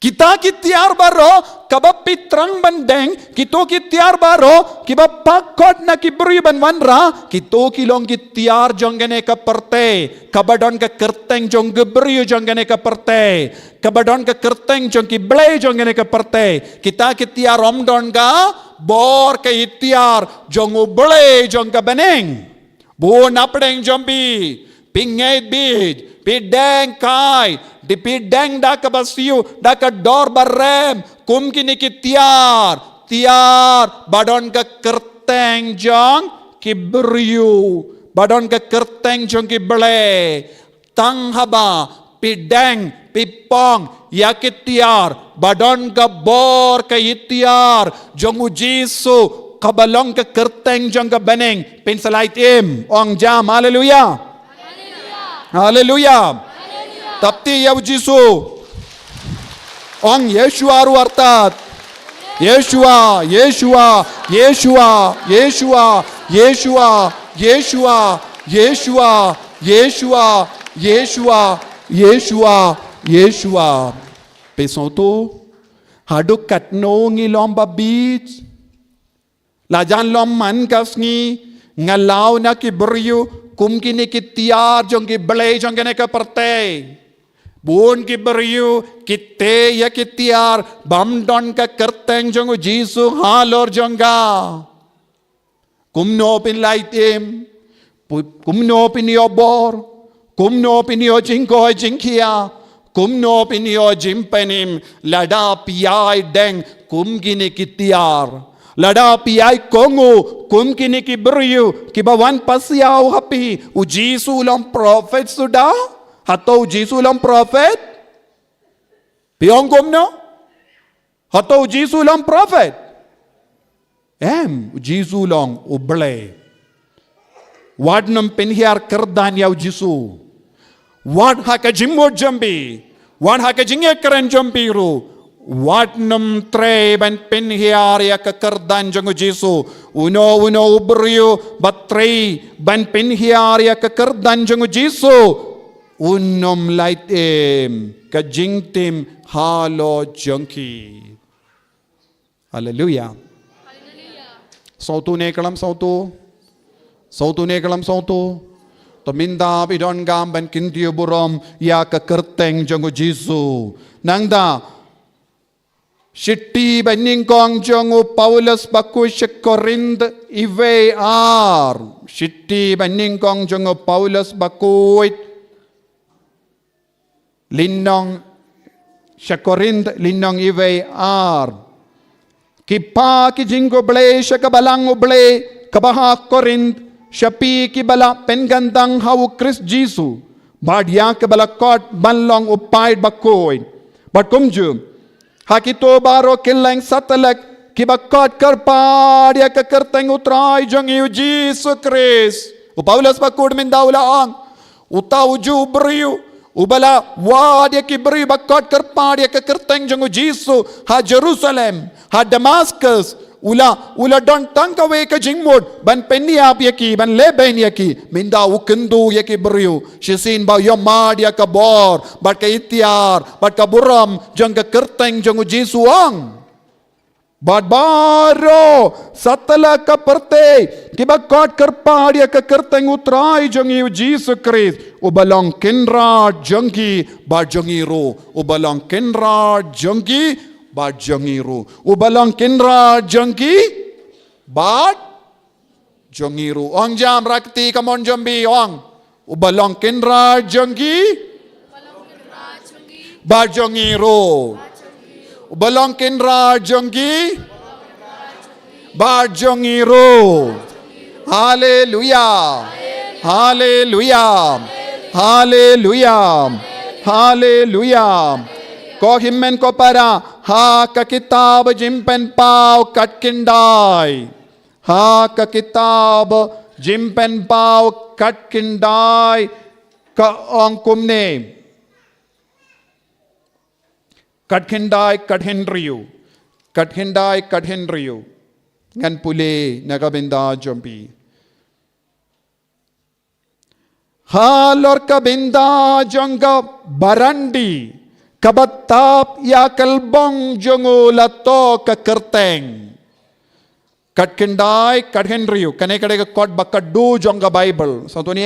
Speaker 1: Kita kitiar baro kabap pitrang bandeng, kito kitiar baro kibap pakot na kibri ban wanra, kito kilong kitiar jonggane kaperte, kabadon ka kerteng jong gebri jonggane kaperte, kabadon ka kerteng jong kiblay jonggane kaperte, kita kitiar omdon ka bor ka itiar jong ublay jong ka beneng, bu napdeng jombi, pingait bid, pideng kai, di pideng da ka basiu, da ka dor barem, kum kini kitiar, tiar, badon ka kerteng jong kibriu, badon ka kerteng jong kible, tang haba, pideng, pipong, ya kitiar, badon ka bor ka itiar, jong ujisu, kabalong ka kerteng jong ka beneng, pinsalait im, ong jam, haleluya, haleluya. Tapti yaw Jisu. Ong Yeshua ru artat. Yeshua, Yeshua, Yeshua, Yeshua, Yeshua, Yeshua, Yeshua, Yeshua, Yeshua, Yeshua, Yeshua. Pessoal tu, haduk katno ngi lomba beach. Lajan lom man kasngi ngalaw na kibriu kum kini kitiar jong ki blay jong kene ka partay. Bun ki beriu kitte ya kitiar bam don ka kerteng jong Jisu halor jongga. Kumno pin laitim, kumno pin yobor, kumno pin yo jingko jingkia, kumno pin yo jimpenim lada piai deng kum gini kitiar. Lada piai kongu kum kini ki beriu ki bawan pasiau hapi u Jisu lam prophet sudah. Hatau Jisu lam prophet? Piong kumno? Hatau Jisu lam prophet? Jisu lang uble. Wad nam penhiar kerdan yaw Jisu. Wad haka jimod jambi. Wad haka jingye keren jambiru. Wad nam tre ban penhiar ya ka kerdan jangu Jisu. Uno ubriyo batrei ban penhiar ya ka kerdan jangu Jisu. Unom laitim kajingtim halo jongki. Haleluya. Sautu nekalam sautu. Sautu nekalam sautu. Tominda bidon gamban kintiyo burom ya kekerteng jongo Jisu. Nangda Shitti baning kong jongo Paulus baku Korint iwe ar. Shitti baning kong jongo Paulus bakuit Linong Korint linong iwe ar. Kipa ki jinggo ble kabalang uble kabaha Korint shapi ki bala pengandang hau Chris Jisu. Badya ke bala kot banlong upay bakoy. But kumju hakito baro kilang satalak kibakot karpad ya kakerteng utray jong iu Jisu Chris. Upaulas bakod min daulaang utaw jubriu. Ubala wad ya kibri bakot kerpad ya kekerteng jong Jisu ha Jerusalem ha Damascus ula don tangkawe ka jingmod ban peniap yaki ban leben yaki minda ukendu yaki beriu shisin ba yomad ya kabor bat ka itiar bat ka buram jong kekerteng jong Jisu ang bat baro satala ka perte kibakot kerpad ya kekerteng utrai jong iu Jisu Christ ubalong kenra jongki ba jongiru ubalong kenra jongki ba jongiru ubalong kenra jongki ba jongiru ong jam rakti kamon jombi ong ubalong kenra jongki ba jongiru ubalong kenra jongki ba jongiru. Haleluya, haleluya, haleluya, haleluya. Ko himmen ko para ha ka kitab jimpen pau katkindai. Ha ka kitab jimpen pau katkindai ka ong kumne. Katkindai kadhenriyu. Katkindai kadhenriyu. Ngan pule nagabenda jompi. Halor ka binda jongga barandi kabatap ya kalbong jongo lato ka kerteng. Kat kendai, kat henriu, kanai kadai ka kot bakadu jong ka Bible. Satu ni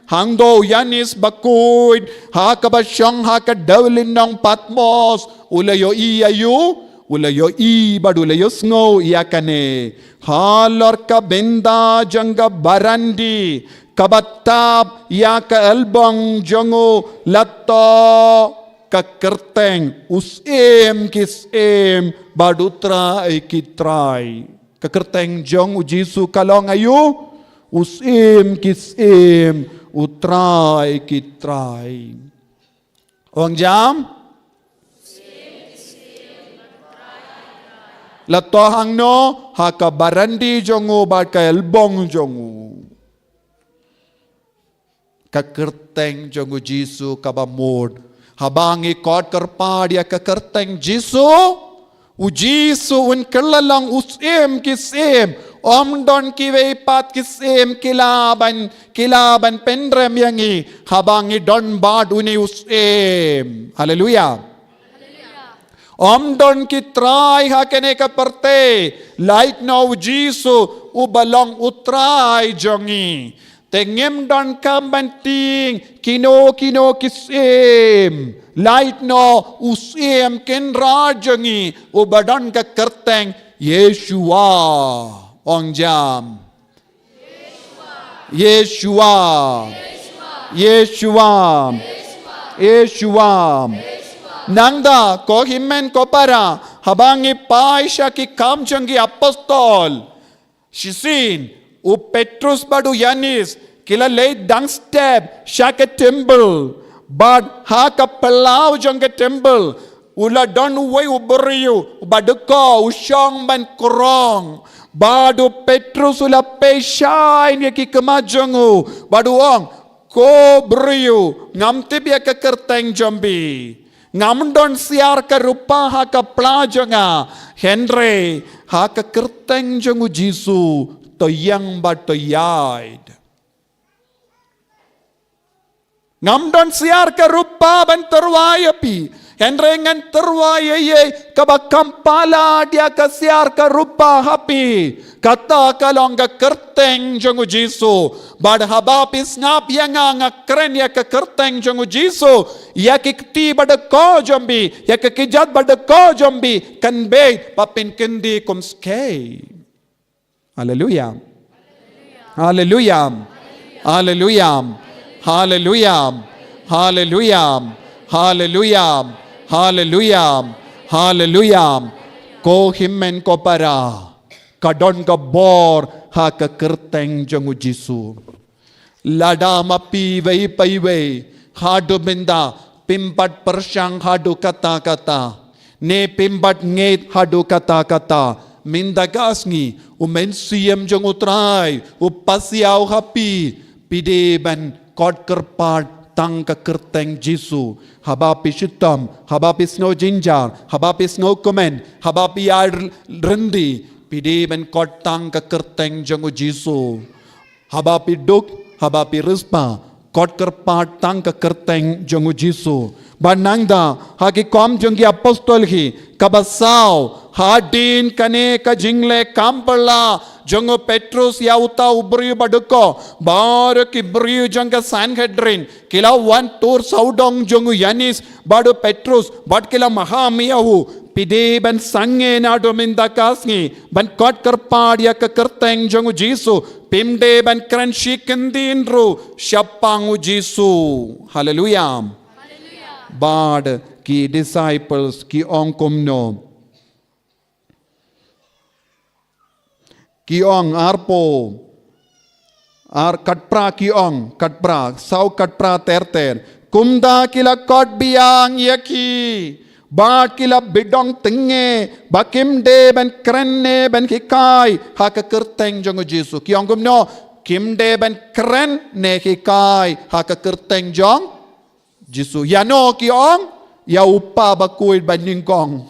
Speaker 1: hangdo yanis bakuid, ha ka basyang ha ka dawlin ng Patmos, ulayo iyayu, ulayo i badulayo sngo iya kane. Halor ka benda jong ka barandi, kabatap ya ka albong jongo lato kakerteng usim kisim badutra ikitrai kakerteng jong ujisu kalong ayu usim kisim utrai ikitrai orang jam latohang no haka barandi jongu bad ka elbong jongu kakerteng jongu jisu kabamod habangi kot kerpa dia kekerteng Jisu ujisu un kelalang usim kisim omdon kiweipat kisim kilaban pendrem yangi habangi don bad uni usim haleluya omdon kitrai hakene kaperte light no Jisu ubalong utrai jongi tengem don kambanting kino kisim light no usim ken rajangi ubadon ka kerteng Yeshua ong jam Yeshua nangda ko himmen ko para habangi paisha ki kamjangi apostol shisin u Petrus badu Yanis kila lay dang step shaka temple but ha ka pelau jong ka temple ula don way uberiu badeko usyong ban korong badu Petrus ula peshain ki kemajongu badu ong ko beriu ngamtip ya ka kerteng jombi ngamdon siar ka rupa ha ka plajonga Henry ha ka kerteng jongu Jisu toyang ba toyaid ngamdon siar ka rupa ban terwaya pi henrengan terwaya ye kabakampala dia ka siar ka rupa hapi kata kalong ka kerteng jongu Jisu bad habapis ngap yang ngakren ya ka kerteng jongu Jisu ya kikti bad ko jombi ya kijat bad ko jombi kan be papin kendi kumskei haleluya haleluya haleluya haleluya haleluya haleluya haleluya haleluya ko himmen ko para kadon ka bor ha ka kerteng jongu Jisu lada mapi wei pai wei hadu benda pimpat persyang hadu kata-kata ne pimpat ngeit hadu kata-kata mindagasngi umensiam jong utrai upasiau hapi pideban kot kerpat tang ka kerteng Jisu habapi shitam habapi snow jinjar habapi snow komen habapi ar rendi pideban kot tang ka kerteng jong Jisu habapi duk habapi rispa kot kerpat tang ka kerteng jong Jisu banangda haki kom jong apostol hi kabasau hadin kane ka jingle kampala jongo Petrus ya uta ubri baduko bar ki bri janga Sanhedrin kila one tour saudong jongo Yanis badu Petrus bad kila mahamiyahu pide ban sange na dominda kasngi ban kot kerpad ya ka kerteng jongo Jisu pimde ban kran shikendinru shapangu Jisu haleluya bad ki disciples ki ongkomno kiong arpo ar katpra kiong katpra sau katpra terter kumda kila kot biang yaki bat kila bidong tenge bakim de ben krenne ben hikai ha ka kerteng jong Jisu kiong kumno kim de ben kren ne hikai ha ka kerteng jong Jisu yano kiong ya upa bakuid ban ningkong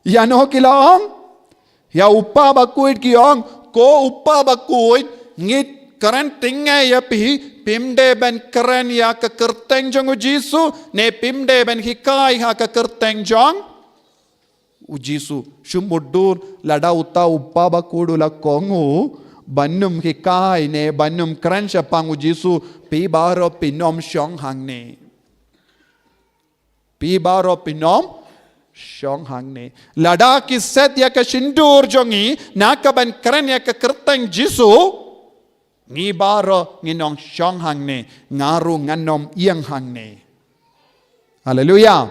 Speaker 1: yano kilaong ya upa bakuid kiong ko upa bakuid ngit karen tingai ya pi pimde ben keren ya ka kerteng jong u Jisu ne pimde ben hikai ha ka kerteng jong u Jisu shumudur lada uta uppa ba kudu la kongu bannum hikai ne bannum keren shapang u Jisu pi baro pinom shong hang ne pi baro pinom shong hang ne lada ki set ya ka shindur jongi na ka ban keren ya ka kerteng Jisu ngi baro nginong shong hang ne ngaru nganom yang hang ne. Hallelujah,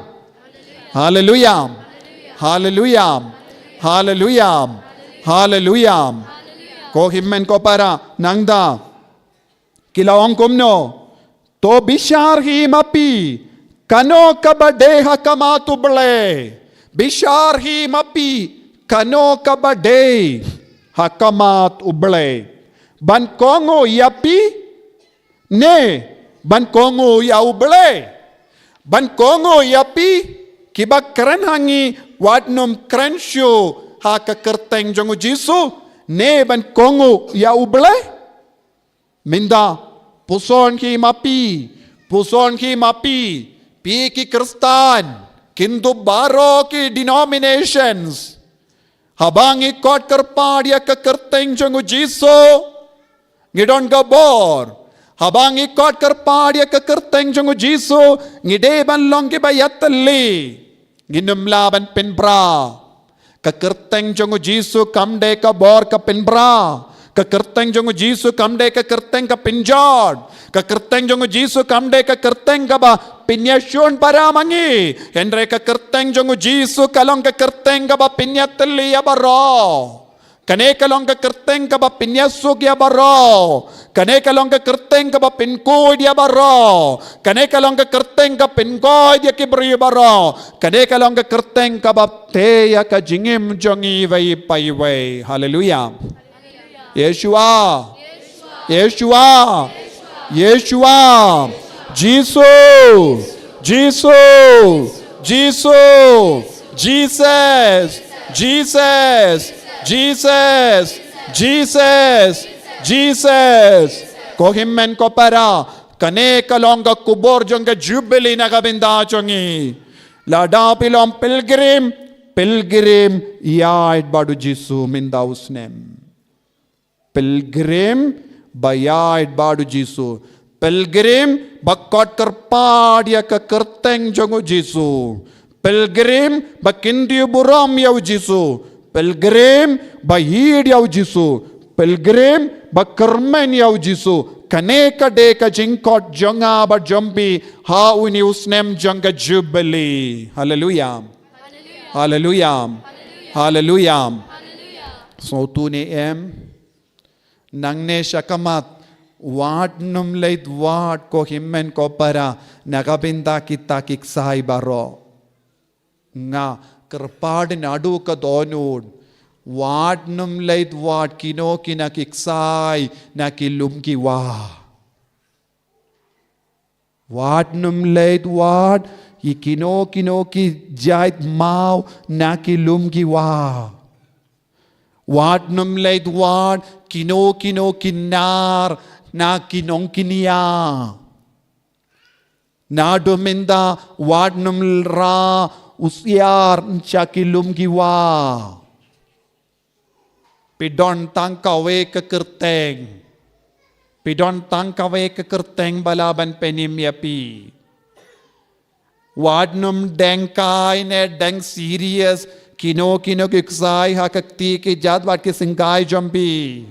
Speaker 1: hallelujah, hallelujah, hallelujah, hallelujah. Ko himmen ko para nangda kilawang kumno to bishar hi mapi kano kabadeha kamatu ble bishar hi mapi kano kabade hakamat uble ban kongo yapi ne ban kongo ya uble ban kongo yapi kibak keren hangi wadnum keren shu ha ka kerteng jongu Jisu ne ban kongo ya uble minda puson ki mapi pi ki Kristan kintu baro ki denominations habang ikot kerpadia ka kerteng jongu Jisu ngidon gabor habang ikot kerpadia ka kerteng jongu Jisu ngide ban long ki bayatalli nginum laban penbra ka kerteng jongu Jisu kamde ka bor ka penbra ka kerteng jongu Jisu kamde ka kerteng ka pinjod ka kerteng jongu Jisu kamde ka kerteng ka ba pinyashon paramangi endre ka kerteng jongu Jisu kalong ka kerteng ka ba pinyatalli ya baro kane kalong ka kerteng ka ba pinyasuk ya baro kane kalong ka kerteng ka ba pinkoy ya baro kane kalong ka kerteng ka pinkoy ya kibri baro kane kalong ka kerteng ka ba te ya ka jingim jongi vai pai vai. Hallelujah, Yeshua, Yeshua, Yeshua, Jesus, Jesus, Jesus, Jesus, Jesus, Jesus, Jesus, Jesus. Ko himmen ko para kane kalonga kubor jonga jubilee na kabinda chongi lada pilom pilgrim yaid badu Jisu minda usnem pilgrim bayad badu Jisu pilgrim bakot kerpadia ka kerteng jongu Jisu pilgrim bakindi buram yau Jisu pilgrim bahid yau Jisu pilgrim bakermen yau Jisu kane ka de ka jingkot jonga ba jombi ha uni usnem jonga jubilee. Hallelujah, hallelujah, hallelujah. So tu ne em nangne shakamat wad num leit wad ko himmen ko para nagabinda kita kiksai baro nga kerpadin adu ka donud wad num leit wad kino kina kiksai na kilum ki wa wad num leit wad ikino ki jait mau na kilum ki wa wad num leit wad kino kinar na kinong kinia na dominda wad num ra usyar chakilum giwa pidon tangkawe ke kerteng pidon tangkawe ke kerteng balaban penim yapi wad num dengkai ne deng serious kino kiksai hakakti ki jadwat ki singkai jombi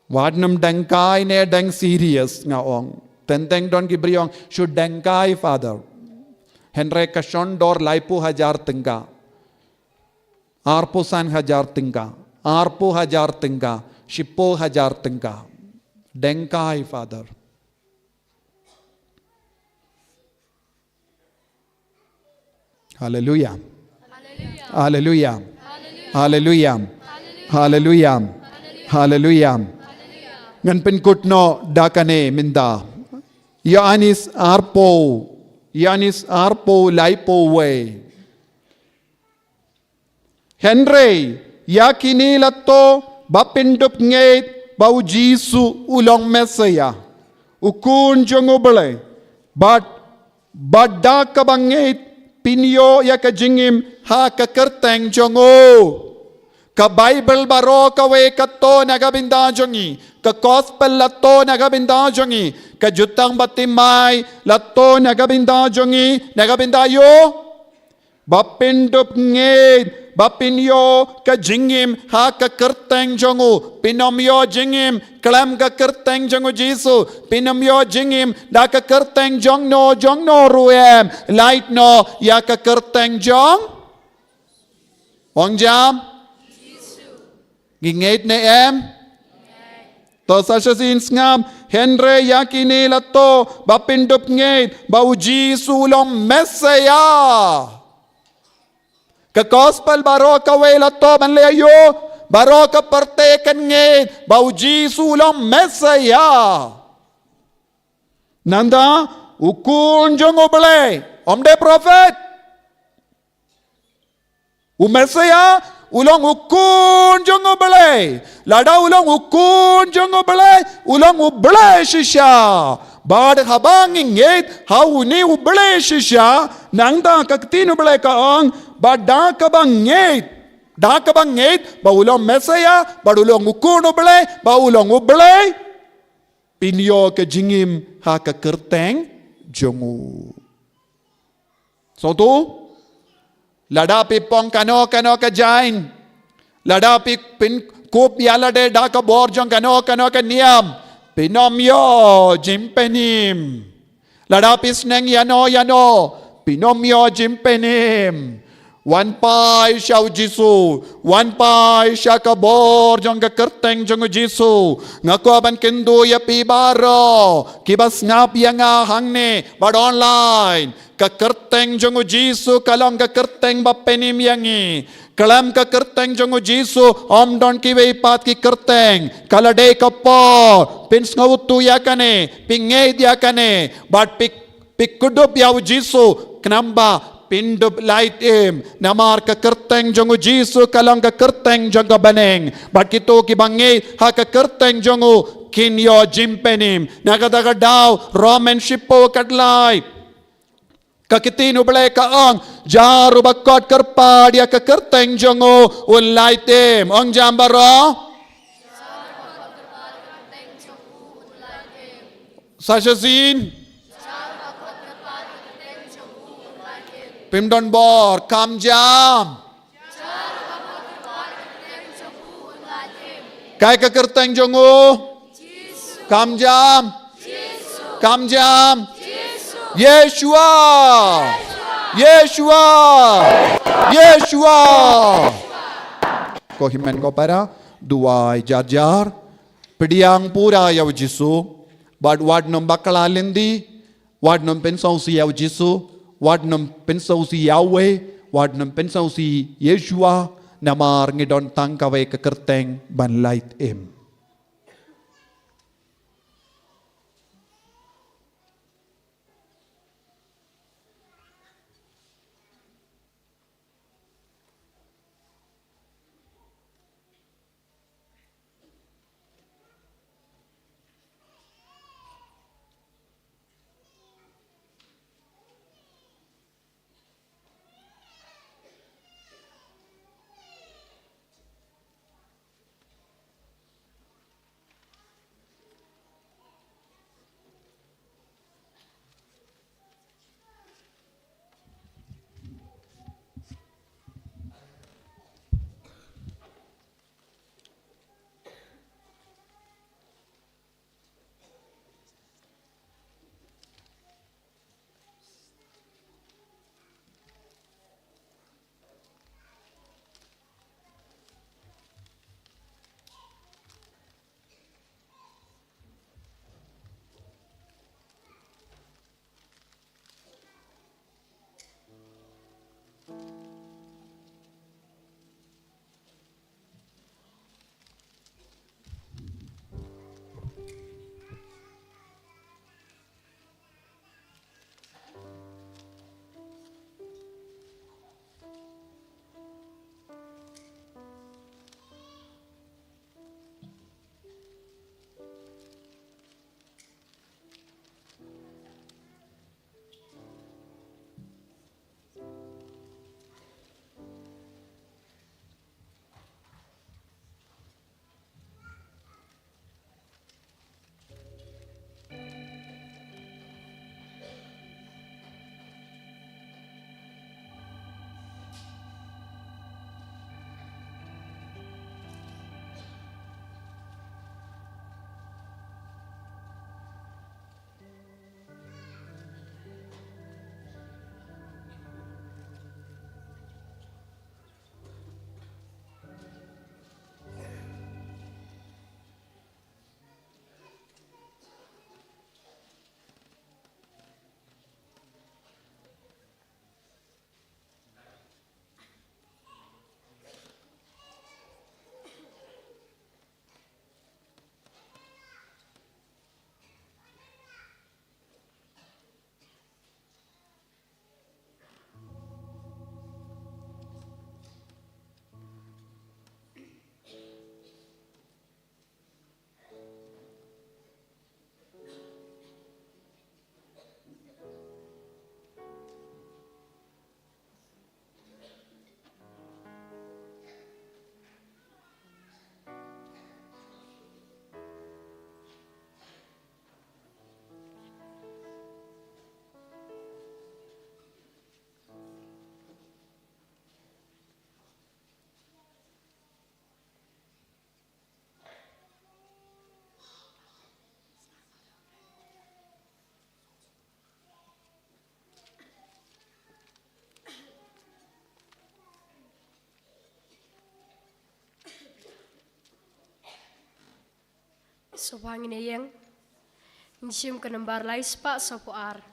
Speaker 1: wadnum dengkai ne deng serious nga ong tenteng don ki briong should dengkai father henre kashon dor laipu hajar tengga arpu san hajar tengga arpu hajar tengga shippo hajar tengga dengkai father. Hallelujah, hallelujah, hallelujah, hallelujah, hallelujah. Ngan penkutno dakane minda Yanis arpo laipo we Henry yakini latto bapindup ngait bau Jisu ulong mesaya ukun jongo belai. Badak kabangit pinyo ya ka jingim ha ka kerteng jongo. Ka Bible baro ka we ka to nagabinda jongi. Ka gospel lato nagabinda jongi. Ka jutang batimay lato nagabinda jongi. Nagabinda yo. Bapindup ngit, bapinyo ka jingim ha ka kerteng jongu, pinomyo jingim klam ka kerteng jongu Jisu, pinomyo jingim da ka kerteng jongno ruem, light no ya ka kerteng jong, ong jam, gingit ne em, to sa sin ngam, Henry yakini lato, bapindup ngit, bau Jisu lom Mesaya. Ka gospel baro ka wela to man leyo baro ka pertekan nge bau Jisu lam Mesaya nanda ukun jong oble omde prophet u Mesaya ulang ukun jong oble lada ulang ukun jong oble ulang uble shisha bad habang inget hau ni uble shisha nanda kaktin uble kaang Ba dakabang ngit, baulong Mesaya, badulong ukuno belay, baulong ubelay, pinyo ke jingim ha ke kerteng jongu. So tu, ladapi pong kano ke jain, ladapi pin kup yalade daka borjong kano ke niam, pinomyo jimpenim, ladapi sneng yano, pinomyo jimpenim. Wan pai syau Jisu, wan pai syakabor jong ka kerteng jong Jisu. Ngaku aban kendo ya pi baro, kibas ngap yang hang ne bad online. Ka kerteng jong Jisu kalong ka kerteng bapenim yangi. Kalam ka kerteng jong Jisu om don ki pat ki kerteng. Kalade ka po, pins ngautu ya kane, pingait ya kane, bad pik kudup ya Jisu kenamba Pindup light im namar ka kerteng jongu Jisu kalang ka kerteng jongu baneng bat kito ki bangit ha ka kerteng jongu kinyo jimpenim nagadaga daw Roman shipo kadlay kakitino balay kaang jaru bakot kerpad ya ka kerteng jongu un light im ong jambaro Sashazin Pimdon bor, kam jam. Kai ka kerteng jongu? Kam jam. Kam jam. Yeshua. Yeshua. Yeshua. Ko himen ko para duai jar pediang pura yaw Jisu bad wad nom bakala lindi wad nom pensau si yaw Jisu wad nam pensau si Yahweh, wad nam pensau si Yeshua, namar ngidon tangkawe ke kerteng ban light im.
Speaker 2: Sopangin yang Nisium kenembar lais pak sopoar.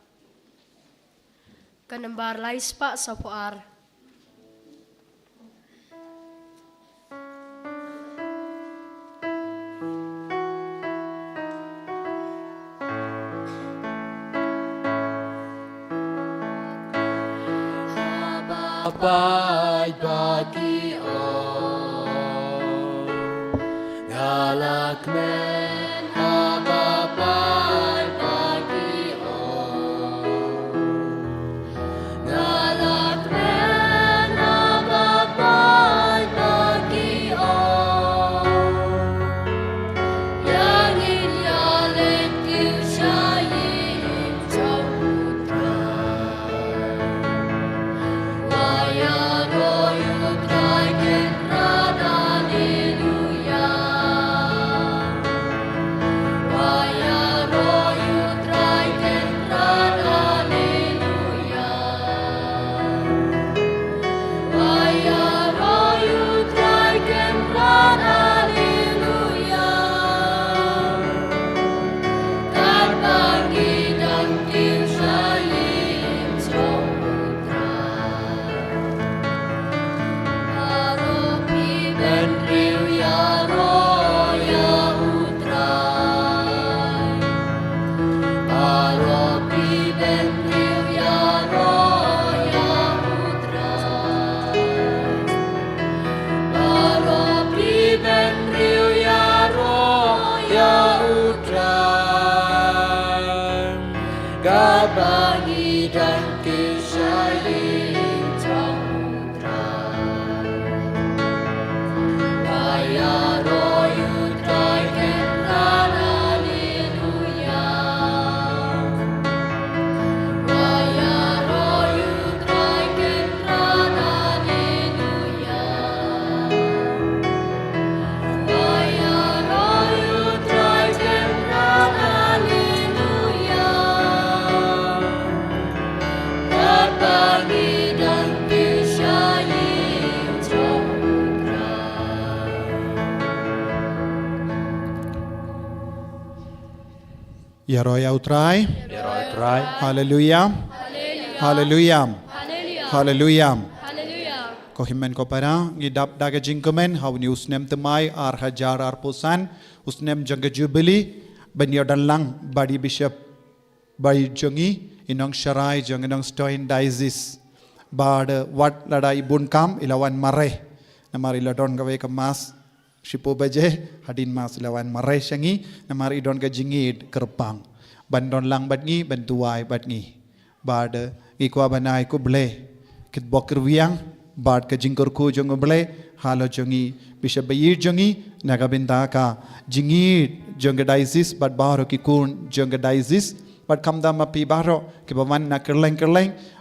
Speaker 2: Kenembar lais pak sopoar.
Speaker 3: Baik bagi galak men baik bagi galak men baik bagi yang inyalet kiu shayin chamutra Gabani dan kesyalin samudra Baya royu traiken ran haleluya Baya royu traiken ran haleluya Baya royu traiken ran haleluya Bagi dan kesyalin samudra
Speaker 1: Ya roya utrai.
Speaker 3: Try.
Speaker 1: Haleluya. Haleluya. Haleluya.
Speaker 2: Haleluya.
Speaker 1: Ko himen ko para ngidap daga jingkumen hawni usnem temai ar hajar ar pusan usnem jangga jubili banyo dalang badi bishop badi jongi inong sharai jong inong stoin diocese bad wat lada ibun kam ilawan mare namari ladon gawe kemas shipo baje hadin mas ilawan mare shangi namari don ga jingid kerpang bandon lang badngi bantuai badngi bad ikwa banai ku ble kit bokir wiang bad ka jingkor ku jong ble halo jongi bishop bayir jongi nagabinda ka jingid jong ga diocese bad baro ki kun jong ga diocese But kam dama pi baro ke baman na kerleng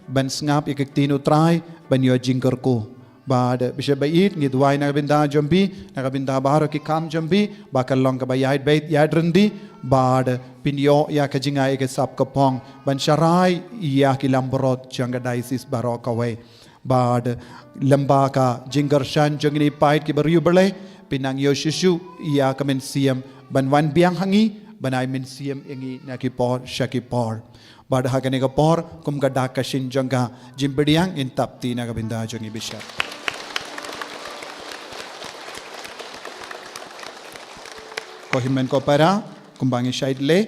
Speaker 1: ban ngap ikik tinu try ban yo jingker ko bad bisa bait ngid wai na binda jombi na binda baro ki kam jombi bakal long ka bayait bait yadrendi bad pinyo ya ka jinga ik sap ka pong ban sharai ya ki lambrot janga diocese baro ka we bad lamba ka jingger shan jongni pait ki bariu bele pinang yo shishu ya ka men siam ban wan biang hangi banai min siam ingi nakipor shakipor bad hagane ka por kum gada kashin janga jimbediang in tapti na kabinda jongi bishap ko himen ko para kumbangi shaidle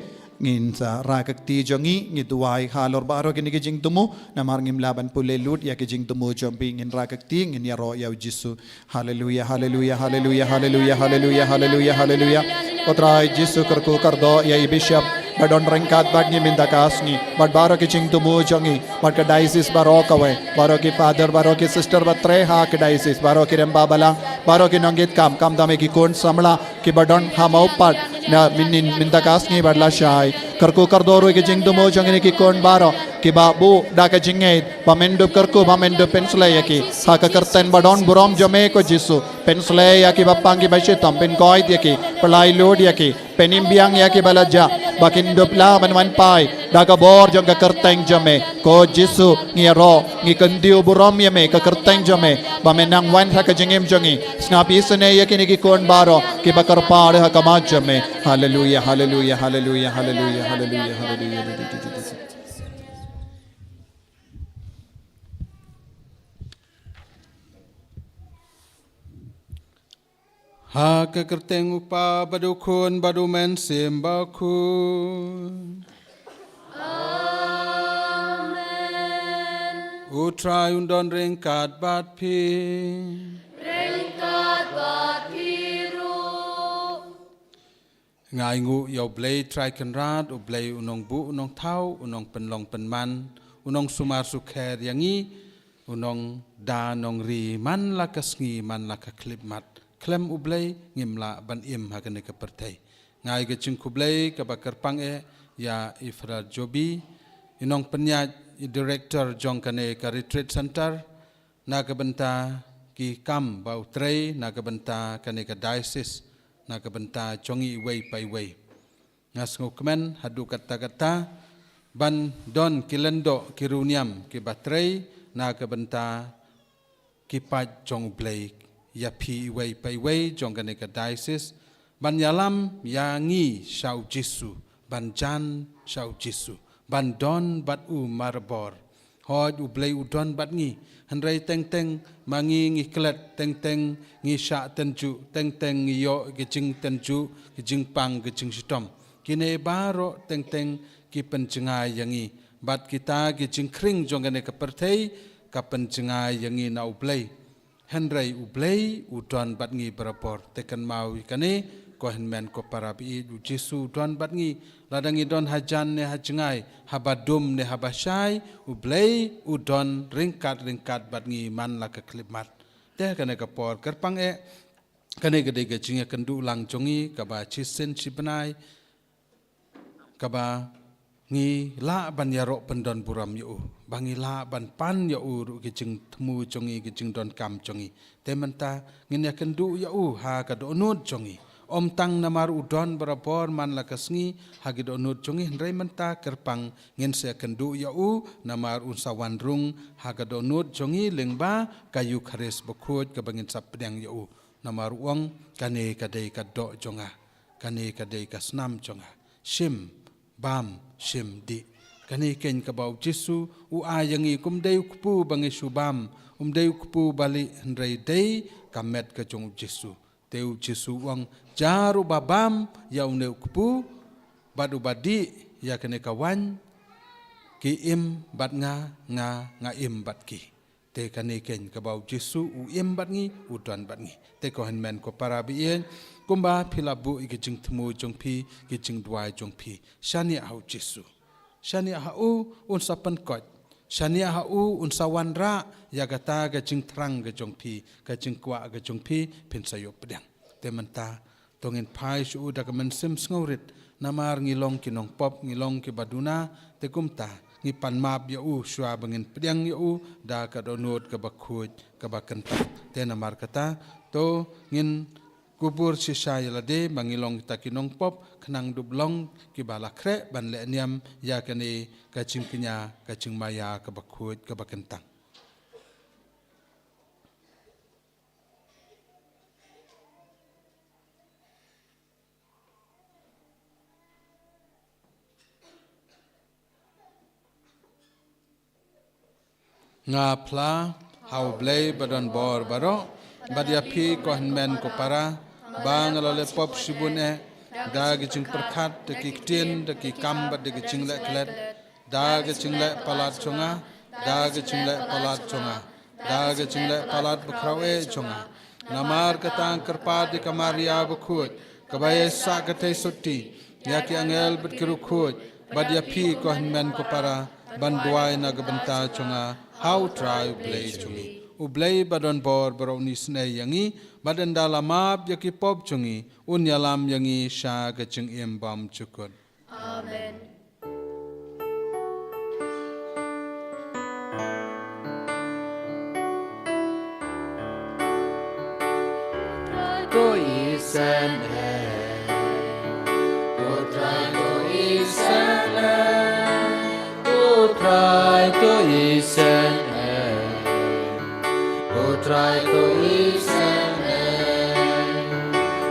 Speaker 1: ngin sa rakakti jongi ngiduai halor baro kini kijing tumu namar ngim laban pule lut ya kijing tumu jompi ngin rakakti ngin yaro yaw jisu haleluya haleluya haleluya haleluya haleluya haleluya haleluya Potrai Jisu kerku kardo ya bishop badon rengkat badni minta kasni bad baro ki ching tumu jongi bad ka diocese baro kawe baro ki father baro ki sister batre ha ki diocese baro ki remba bala baro ki nongit kam dame ki kon samla ki badon hamau pat na minin minta kasni badla shai kerku kardo ro ki ching tumu jongi ki kon baro ki babu da ka jingait pamendup kerku pamendup pensle ya ki ha ka kerten badon burom jome ko Jisu pensle ya ki bapangi bashitam pen koit ya ki pelai lod ya ki penimbiang ya ki balaja bakin dupla manwan pai daga bor jong ka kerteng jame ko Jisu ngiro ngi kendiu burom ya me ka kerteng jame bamenang wan ha kajengim jongi snapi sene yakini ki kon baro ki bakar par ha kamajame hallelujah hallelujah hallelujah hallelujah hallelujah hallelujah
Speaker 4: Ha kekerteng upa badu kun badu men simba kun.
Speaker 3: Amen.
Speaker 4: Utrai undon ringkat bat pi.
Speaker 3: Ringkat bat biru.
Speaker 4: Ngai ngu yau blay trai kenrat u blay unong bu unong tau unong penlong penman unong sumar sukher yangi unong da nong ri man lakasngi man lakaklip mat. Klem ublay ngimla ban im hagane ke pertai. Ngai ke cing kublay ke bakar pang ya Ifra Jobi inong penyat director jong kane ke retreat center na ke benta ki kam bau trei na ke benta kane ke diocese na ke benta jongi way pai way. Ngas ngukmen hadu kata-kata ban don kilendo kiruniam ki batrei na ke benta ki pat jong ublay ya pi way pai way jong kane ke diocese ban yalam yangi shau jisu ban jan shau jisu ban don bat u marbor hoj u blay u don bat ngi hanrai teng teng mangi ngi klet teng teng ngi sha tenju teng teng ngi yo ge jing tenju ge jing pang ge jing sitom kine baro teng teng ki pencengai yangi bat kita ge jing kring jong kane ke perthei ka pencengai yangi na u blay Henry ublay udon bat ngi berapor tekan mau ikane ko henmen ko parabi u Jesu udon bat ngi ladangi don hajan ne hajengai habadum ne habashai ublay udon ringkat bat ngi man la ke klimat te kane ka por kerpang kane gede ge jinga kendu lang jongi ka ba chisen chibenai ka ba ngi la ban yarok pendon buram yu bangi la ban pan ya uru ke jing temu jongi ke jing don kam jongi tementa ngin ya kendu ya ha ka do nut jongi om tang namar udon berapor man la kasngi ha ge do nut jongi hendrai menta kerpang ngin se kendu ya namar unsawan rung ha ka do nut jongi lengba kayu khares bokut ka bangin sapdang ya namar uang kane kadai ka do jonga kane kadai ka snam jonga shim bam shim di kani ken kabau Jesu u ayangi kumdei kupu bangi subam umdei kupu bali hendrai dei kamet ka jong Jesu teu Jesu wang jaru babam ya une kupu badu badi ya kene kawan ki im bat nga im bat ki te kani ken kabau Jesu u im bat ngi u don bat ngi te ko henmen ko parabi kumba philabu ikijing temu jong pi kijing duai jong pi shani au Jesu shani hau un sapan kot shani hau un sawanra ya gata ga jing trang ga jong pi ga jing kwa ga jong pi pin sayop pedang tementa tongin pai shu da ga men sim sngorit namar ngilong kinong pop ngilong ki baduna te kumta ngi pan map ya shwa bangin pedang ya da ka donot ka bakhuj ka bakanta te namar kata to ngin kubur sisa yalade mangilong takinong pop kenang dublong kibala kre ban le niam ya kane kacing kinya kacing maya kabakut kabakentang nga pla hau blay badon bor baro badia pi ko men ko para bang lale pop sibune da gi jing perkhat de ki tin de ki kam ba de gi jing le klet da gi jing le palat chonga da gi jing le palat chonga da gi jing le palat bakrawe chonga namar katang karpa de kamaria bukhut kabaye sa kate sutti ya ki angel bet kiru khut badia pi ko men ko para banduai na gabanta chonga how try play chungi ublay badon bor baroni snai yangi badan dalamab yaki pop chungi unyalam yangi sha gaching embam chukut
Speaker 2: Amen.
Speaker 3: To isen to try to isen to try to isen to trai ko isanen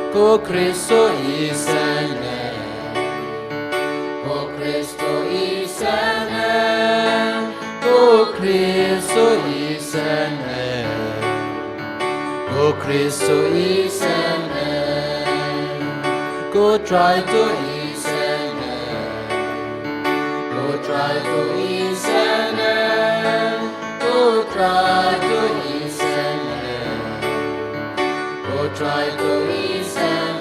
Speaker 3: ko Kristo isanen ko Kristo isanen ko Kristo isanen ko Kristo isanen ko try to isanen ko try to isanen ko try to isanen ko try to isanen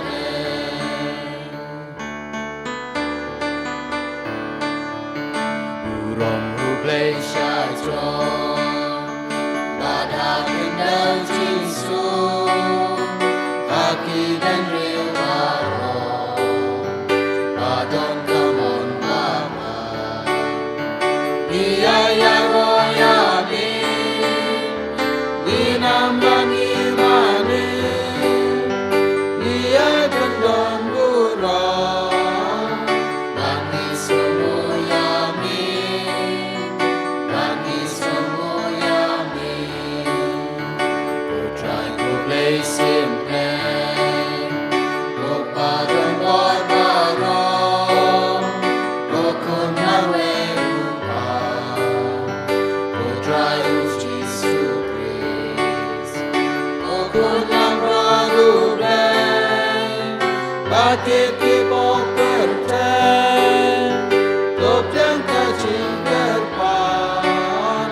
Speaker 3: urom hu play sha strong but how can know Jesus Aki dan real baro Badon come on mama Iya ya roya mi Dinamani mani Iya gendon burong Bani semuya mi Bani semuya mi Go try to play simple Go pardon what wrong Go come away Go try use Jesus Christ Go kunang raruben Bakit kipok berten Top yang kacing berpan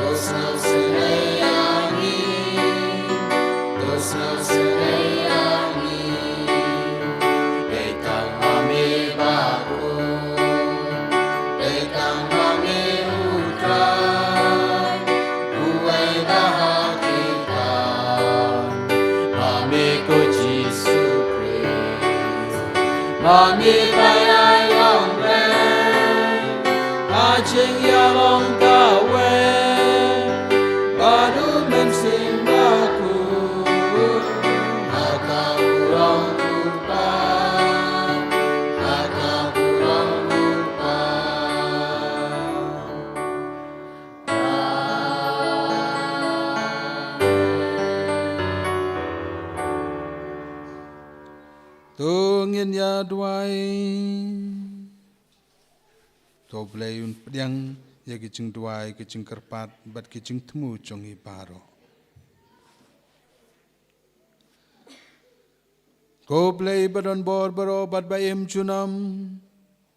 Speaker 3: Dos no senayangi Dos no senayangi Bekang mami baku Bekang mami utrai Buai dahakikan Mami ko Jisu Christ Mami kaya yang ren Ajing yang kawe Baru mensimbaku Maka urang lupa Maka urang lupa
Speaker 4: Tungin ya duai To blayun pedang ya kicing duai kicing kerpat bat kicing temu cong iparo Ko blay badon bor baro bat bayem chunam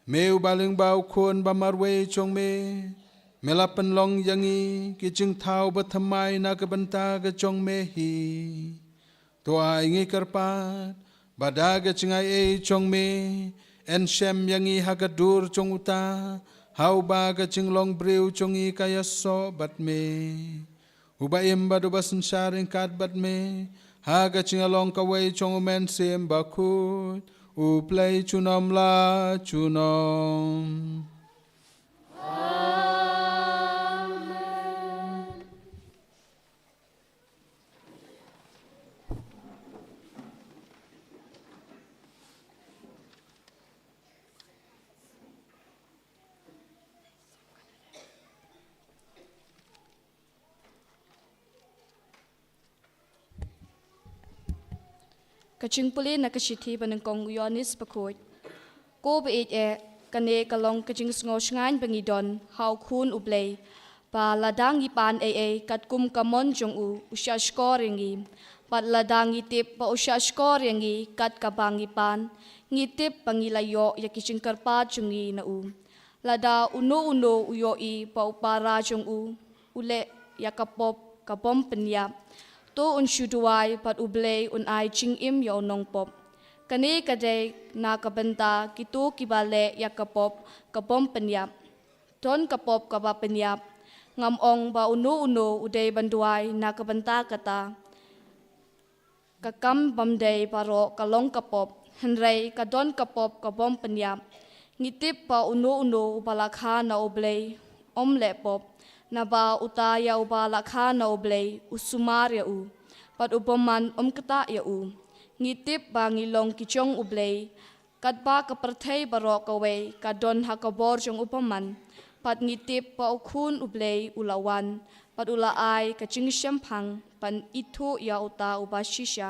Speaker 4: Meu baling bau kon bamarwe cong me Melapan long yangi kicing tau batamai na kebenta ke cong mehi To aingi kerpat Badaga cingai e cong me En shem yangi hagadur cong uta Hau baga cing long breu cong i kaya so bat me Ubaim badu basen sharing kat bat me Haga cing along kawai cong umen sem bakut Uplay cunom la cunom
Speaker 5: Kaching puli na kashiti banengkong Yonis bakut. Ko be kane kalong kaching sngo shngan bangidon hau khun ublay. Pa ladang ipan kat kum kamon jong usya scoringi. Pat ladang itip pa usya scoringi kat kabang ipan. Ngitip pangilayo ya kaching karpa jungi na Lada uno uyo pa upara jong ule yakapop kabom penyap. To unshuduai pat ublay unai ching im yaw nong pop. Kani kadai na kabenta kitu kibale yakapop kabom penyap. Ton kapop kaba penyap. Ngam ong ba uno uday banduai na kabenta kata. Kakam bamday paro kalong kapop. Henray kadon kapop kabom penyap. Ngitip pa uno upalakha na ublay omle pop. Naba utaya ubalakha na ublay usumar ya Pat upaman kata ya Ngitip ba ngilong kichong ublay. Kadba kapertay barok away kadon hakabor jong upaman. Pat ngitip pa ukun ublay ulawan. ปัดอุลาไอกะจิงเชียมพังปันอิทุยาอุตาอุบาชิชา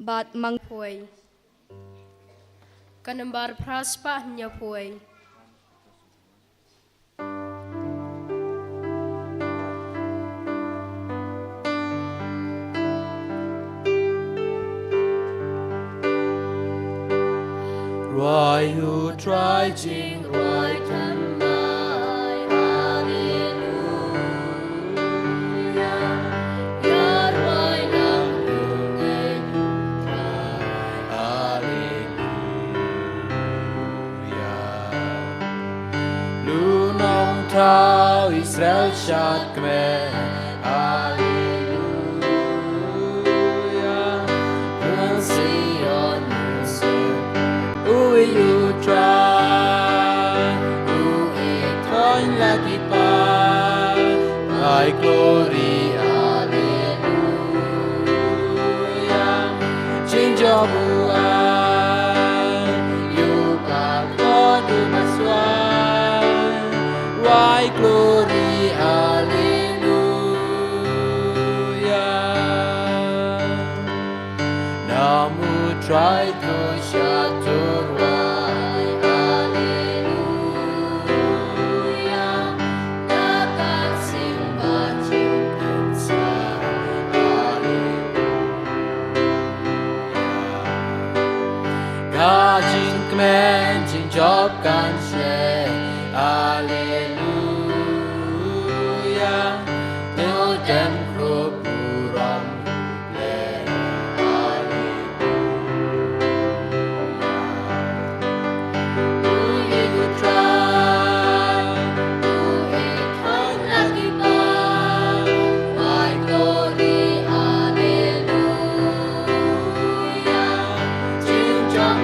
Speaker 5: บาดมัง
Speaker 2: Poi. Kanembar praspa nya poi.
Speaker 3: Roi hu try jing roi tan mai hallelujah ya roi nam hu ne hu try hallelujah lu nong thao Israel chat khmer hallelujah Run Sion you try, who it on lucky my glory, hallelujah. Change your you got God who must why glory, hallelujah. Namu try to shatter. Man, job can share, hallelujah. No them group wrong, hallelujah. Do you try? Do it on lucky bar, my glory, hallelujah. Change your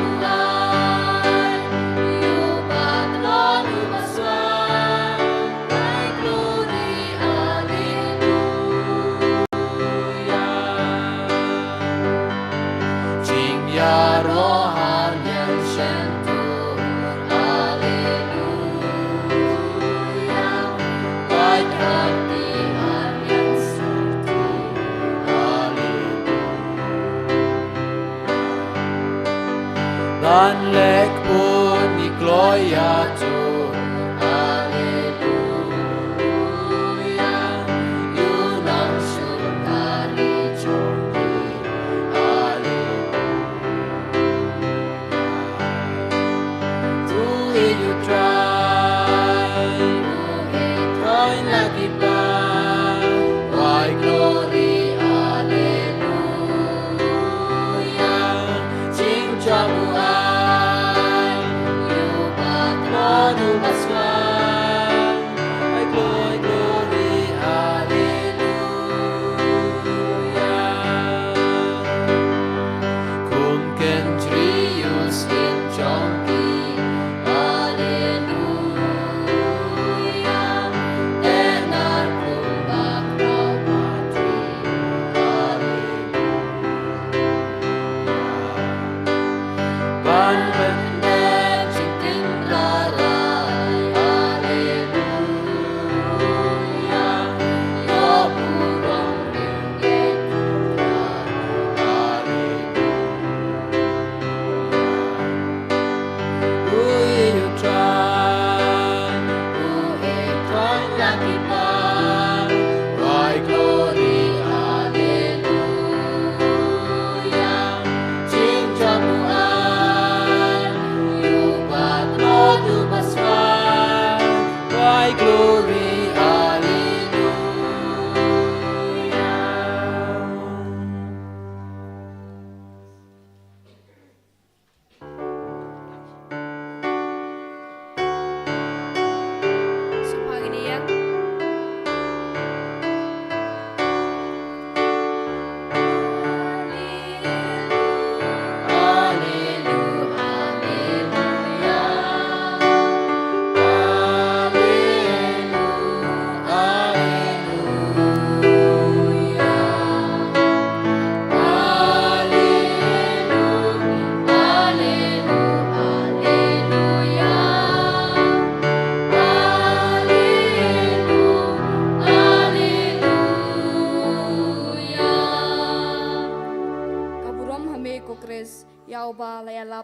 Speaker 3: Ban lek pun ni gloria tu, hallelujah. You nam shul kali chongi, hallelujah. Do you try? Try lucky bar, why glory, hallelujah. Ching chamu.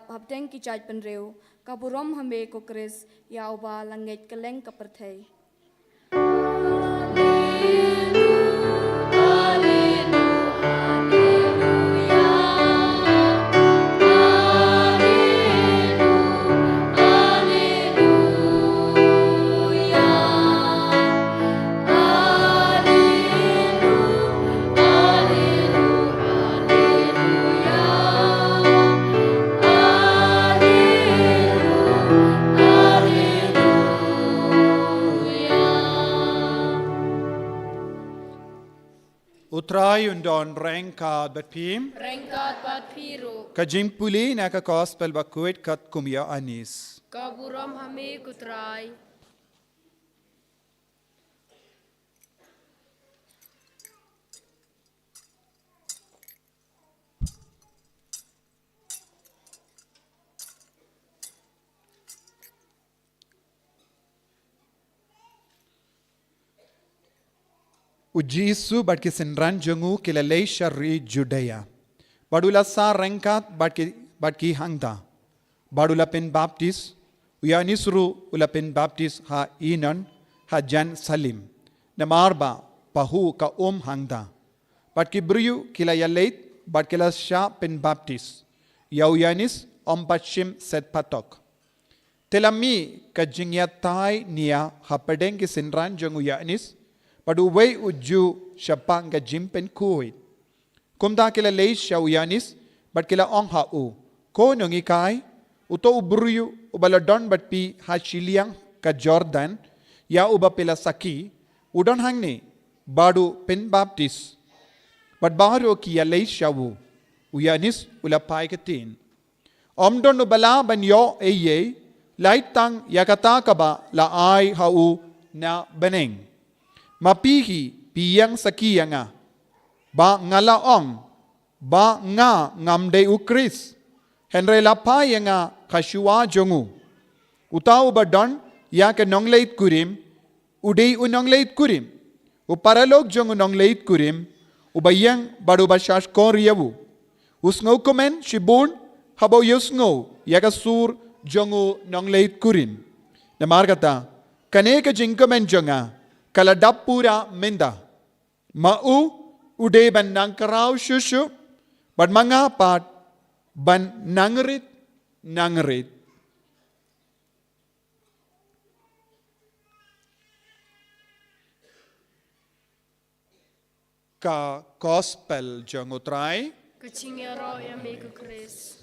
Speaker 5: dap habdeng ki jaj penreu kaburom hame ko kris ya uba langit keleng kaperthei.
Speaker 1: Utrai undon rengka betpim.
Speaker 2: Rengkat bat piru.
Speaker 1: Kajimpuli naka gospel bakuit kat kumya anis.
Speaker 2: Kaburam hame kutrai.
Speaker 1: Ujisu bat kisinran jungu kilalay syari Judea. Badula sa rengkat bat ki hangda. Badula pen baptis. Uyanisru ulapin baptis ha inan ha jan salim. Namarba pahu ka hangda. Bat ki briyu kila yalait bat kila sya pen baptis. Ya uyanis pachim set patok. Telami ka jingyatay niya ha padeng kisinran jungu yanis. Padu way uju syapang ka jimpen kuit. Kumda kila lay siya uyanis, bat kila ong hau. Ko nung ikay, uto ubruyu ubaladon bat pi hachiliang ka Jordan, ya uba pila saki, udon hangni, badu pen baptis. Bat baru kiya lay siya uyanis ulapay katin. Omdon ubala banyo eye, laitang yakata kaba la ay hau na beneng. Mapihi piyang sakiya nga. Ba ngalaong. Ba nga ngamde ukris. Henry lapay nga kasyua jongu. Utaw ba don ya ka nongleit kurim. Udey unongleit kurim. Uparalog jongu nongleit kurim. Ubayang baru basyash koriyawu. Usngaw komen shibun habaw yusngaw. Ya ka sur jongu nongleit kurim. Namargata. Kane ka jingkomen jonga. Kala dapura menda. Mau ude ban nangkarau shushu. Ban mangapat ban nangrit. Ka gospel jang utray.
Speaker 2: Kachingero yame ko Chris.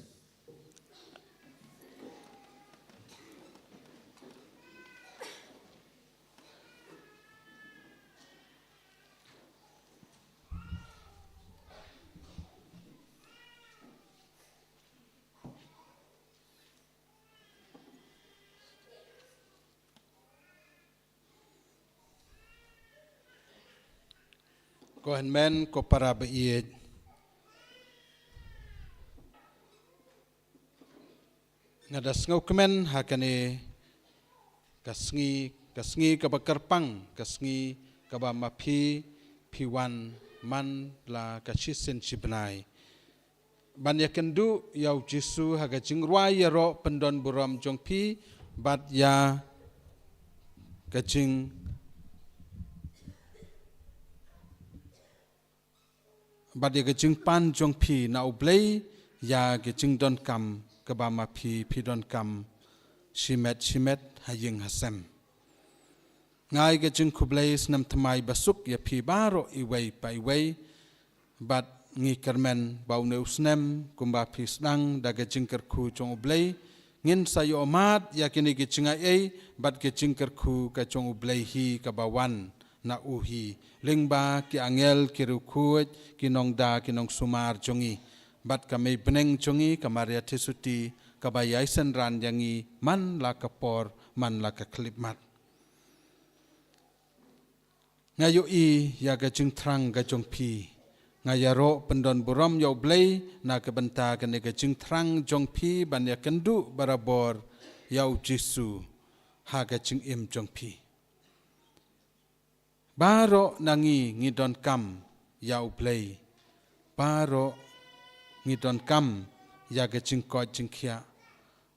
Speaker 4: Ko men ko para baiid. Ngadas ngau kemen hakane kasngi kabakarpang kasngi kabamapi piwan man la kasisen sibnai. Banyakendu yau Jesu haga jingruai yaro pendon buram jongpi bat ya kajing bat ya kajing pan jongpi na ublay ya kajing don kam kabama pi don kam shimet haying hasem. Ngai kajing kublay snam tamay basuk ya pi baro iway pa iway bat ngi kermen bau neusnem kumba pisnang daga jingker ku jong ublay ngin sayo omat yakini ki cingai bat ki jingker ku ka jong ublay hi ka bawan na uhi lingba ki angel ki rukuj ki nong da ki nong sumar jongi bat kami beneng jongi kamaria tisuti kabayai senran yangi man la kapor man la ka klipmat ngayo i ya ga jing trang ga jong pi ngayaro pendon buram yau blay na kebenta kene ke jing trang jong pi ban ya kendu barabor yau Jesu ha ke jing im jong pi baro nangi ngidon kam yau blay baro ngidon kam ya ke jing ko jing kia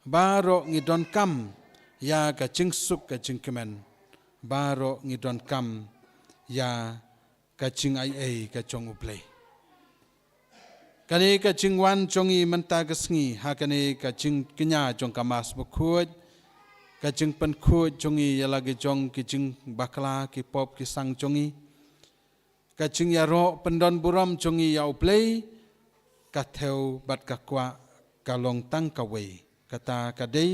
Speaker 4: baro ngidon kam ya ka ching suk ka ching kemen baro ngidon kam ya ka ching ai ka chong uplay kani ka ching wan chongi menta ka sngi ha kani ka ching kenya chong kamas bukhut ka ching pen khut chongi ya lagi chong ki ching bakla ki pop ki sang chongi ka ching ya ro pendon buram chongi ya uplay ka theo bat ka kwa ka long tang ka wei kata kadai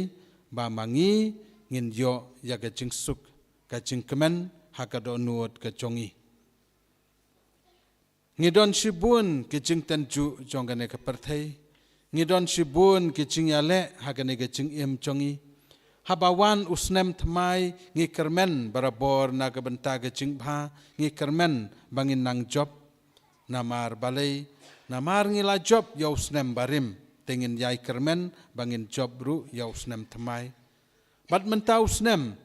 Speaker 4: ba mangi ngin yo ya ka ching suk ka ching kemen ha ka do nuot ka chongi ngidon shibun ki ching tenju jongane ka perthei ngidon shibun ki ching yale ha ka ne ka ching im chongi habawan usnem thamai ngi kermen barabor na ka benta ka ching bha ngi kermen bangin nang job namar balai namar ngi la job yo usnem barim tengin yai kermen bangin job ru ya usnem thamai bat menta usnem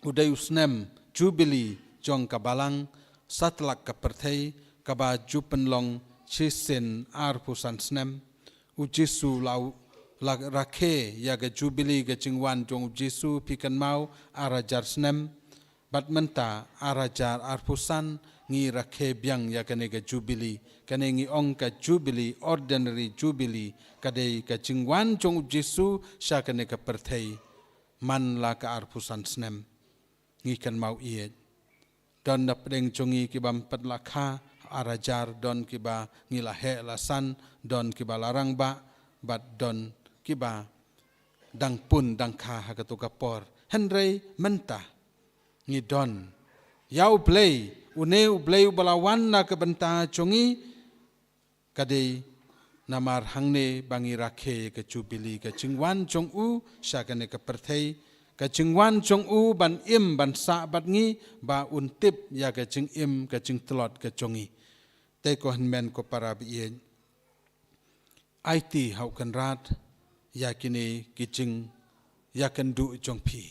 Speaker 4: udai usnem jubilee jong kabalang satlak ka perthei kaba jupenlong chisen arpusan snem ujisu lau lag rakhe ya ga jubilee ga chingwan jong jisu pikan mau arajar snem bat menta arajar arpusan ngi rakhe byang ya kane ga jubilee kane ngi ong ka jubilee ordinary jubilee kadai ka chingwan jong jisu sha kane ka perthei man la ka arpusan snem ngi kan mau ie don na pedeng chongi ki bam pat lakha arajar don ki ba ngi la he la san don ki ba larang ba bat don ki ba dang pun dang kha ha ka to ka por henrei menta ngi don yau play une ublei balawan na ka benta chongi kadai namar hangne bangi rakhe ka jubilee ka chingwan chong u sha ka ne ka perthei ka chingwan chong u ban im ban sa bat ngi ba un tip ya ka ching im ka ching tlot ka chongi te ko men ko para bi IT hau kan rat ya kini kiching ya kan du chong phi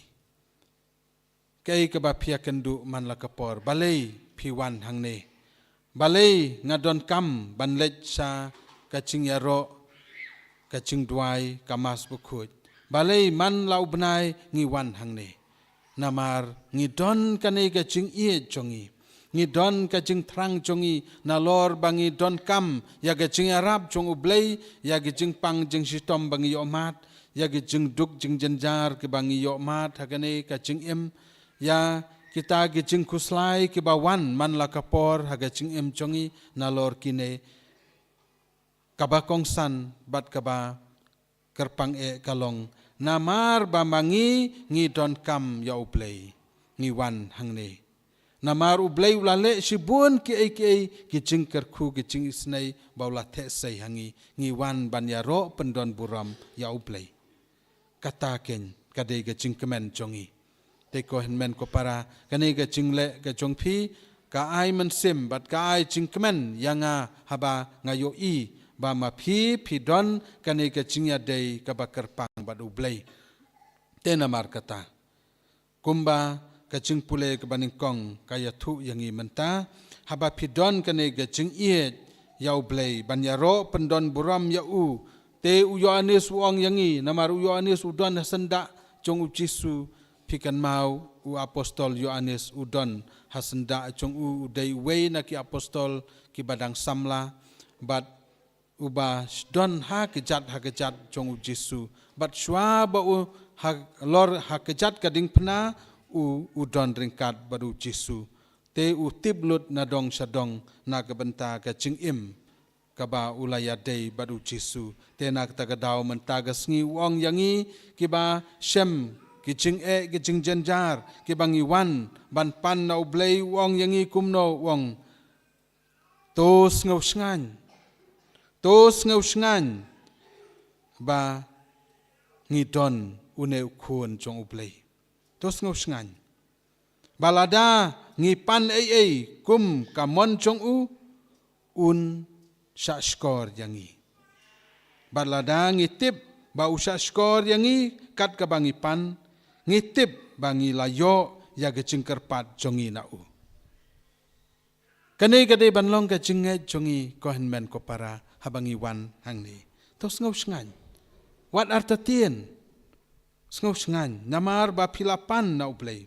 Speaker 4: kai ka ba phia kan du man la ka por balei phi wan hang ne balei ngadon kam ban lech sa ka ching ya ro ka ching duai ka mas bu khut balei man lau bnai ngi wan hang ne namar ngi don kanei ka ching ie chongi ngi don ka ching thrang chongi na lor bangi don kam ya ga ching arab chong ublei ya ga ching pang jing sitom bangi yo mat ya ga ching duk jing janjar ke bangi yo mat hagane ka ching im ya kita ga ching kuslai ke bawan man la kapor haga ching im chongi na lor kine kaba kongsan bat kaba kerpang kalong namar bamangi ngi don kam ya ublei ngi wan hangne namar ublei ulale shibun ki chingker khu ki ching isnai baula the sai hangi ngi wan ban ya ro pendon buram ya ublei kata ken kadai ga chingkemen chongi te ko men ko para kane ga chingle ga chongphi ka ai man sim bat ka ai chingkemen yanga haba ngayo i ba ma phi don kane ga chingya dei ka bakar pang bad ublei te namar kata kumba kaching pule ke baning kong kaya thu yangi menta haba pidon kane kaching iet yau blei banyaro pendon buram ya u te u Yohanes uang yangi namar u Yohanes udon hasenda jong u Jisu pikan mau u apostol Yohanes udon hasenda jong u dei wei na ki apostol ki badang samla bat uba don ha kejat jong u Jisu bat shwa ba u lor ha kejat kading pna udon ringkat baru Jisu te tiblut na dong sadong na kabenta ka ching im kaba ulaya dei baru Jisu te na ta daw menta ga sngi wong yangi kiba shem kiching kiching janjar kibangi wan ban pan na ublei wong yangi kumno wong tos ngau sngan ba ngidon une khun jong ublei tos ngau sngan balada ngipan kum kamon chong u un shashkor yangi balada ngitip ba ushashkor yangi kat ka bangi pan ngitip bangi layo ya ge chingkerpat chongi na u kane gade banlong ka chinge chongi ko men ko para habangi wan hangni tos ngau sngan wat artatien Sngau sengan, namar ba pilapan na ublay.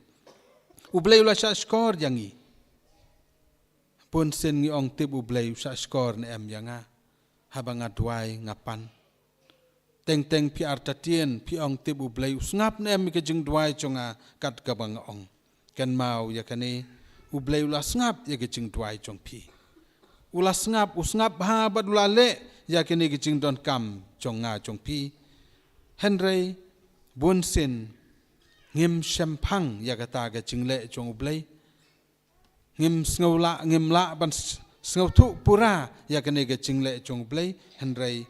Speaker 4: Ublay ula sa skor yangi. Pun sen ngi ong tip ublay sa skor na em yanga. Habang adway ngapan. Teng pi artatien pi ong tip ublay usngap na em ikajing dway chonga kat kabang ong. Kan mau yakane ublay ula sngap yakajing dway chong pi. Ula sngap usngap ha badula le yakane ikajing don kam chonga chong pi. Henry bun sin ngim shampang yakata ga jingle chong ublay ngim la ban sngaw tu pura yakane ga jingle chong ublay henry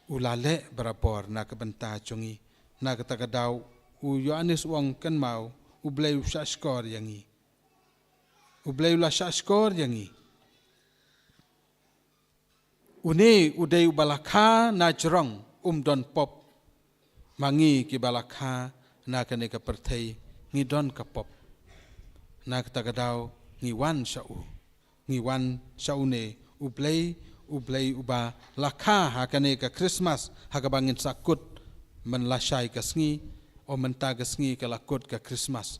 Speaker 4: ulale berapor na kabanta chongi na kata kadaw u Yohanes wong kan mau ublay sa skor yangi ublay la sa skor yangi une uday balakha na jrong don pop mangi ki balakha na kane ka perthai ngi don ka pop na ka tagadaw ngi wan shau ne ublay uba lakha ha kane ka Christmas ha ka bangin sakut man lashay ka sngi o man ta ka sngi ka lakut ka Christmas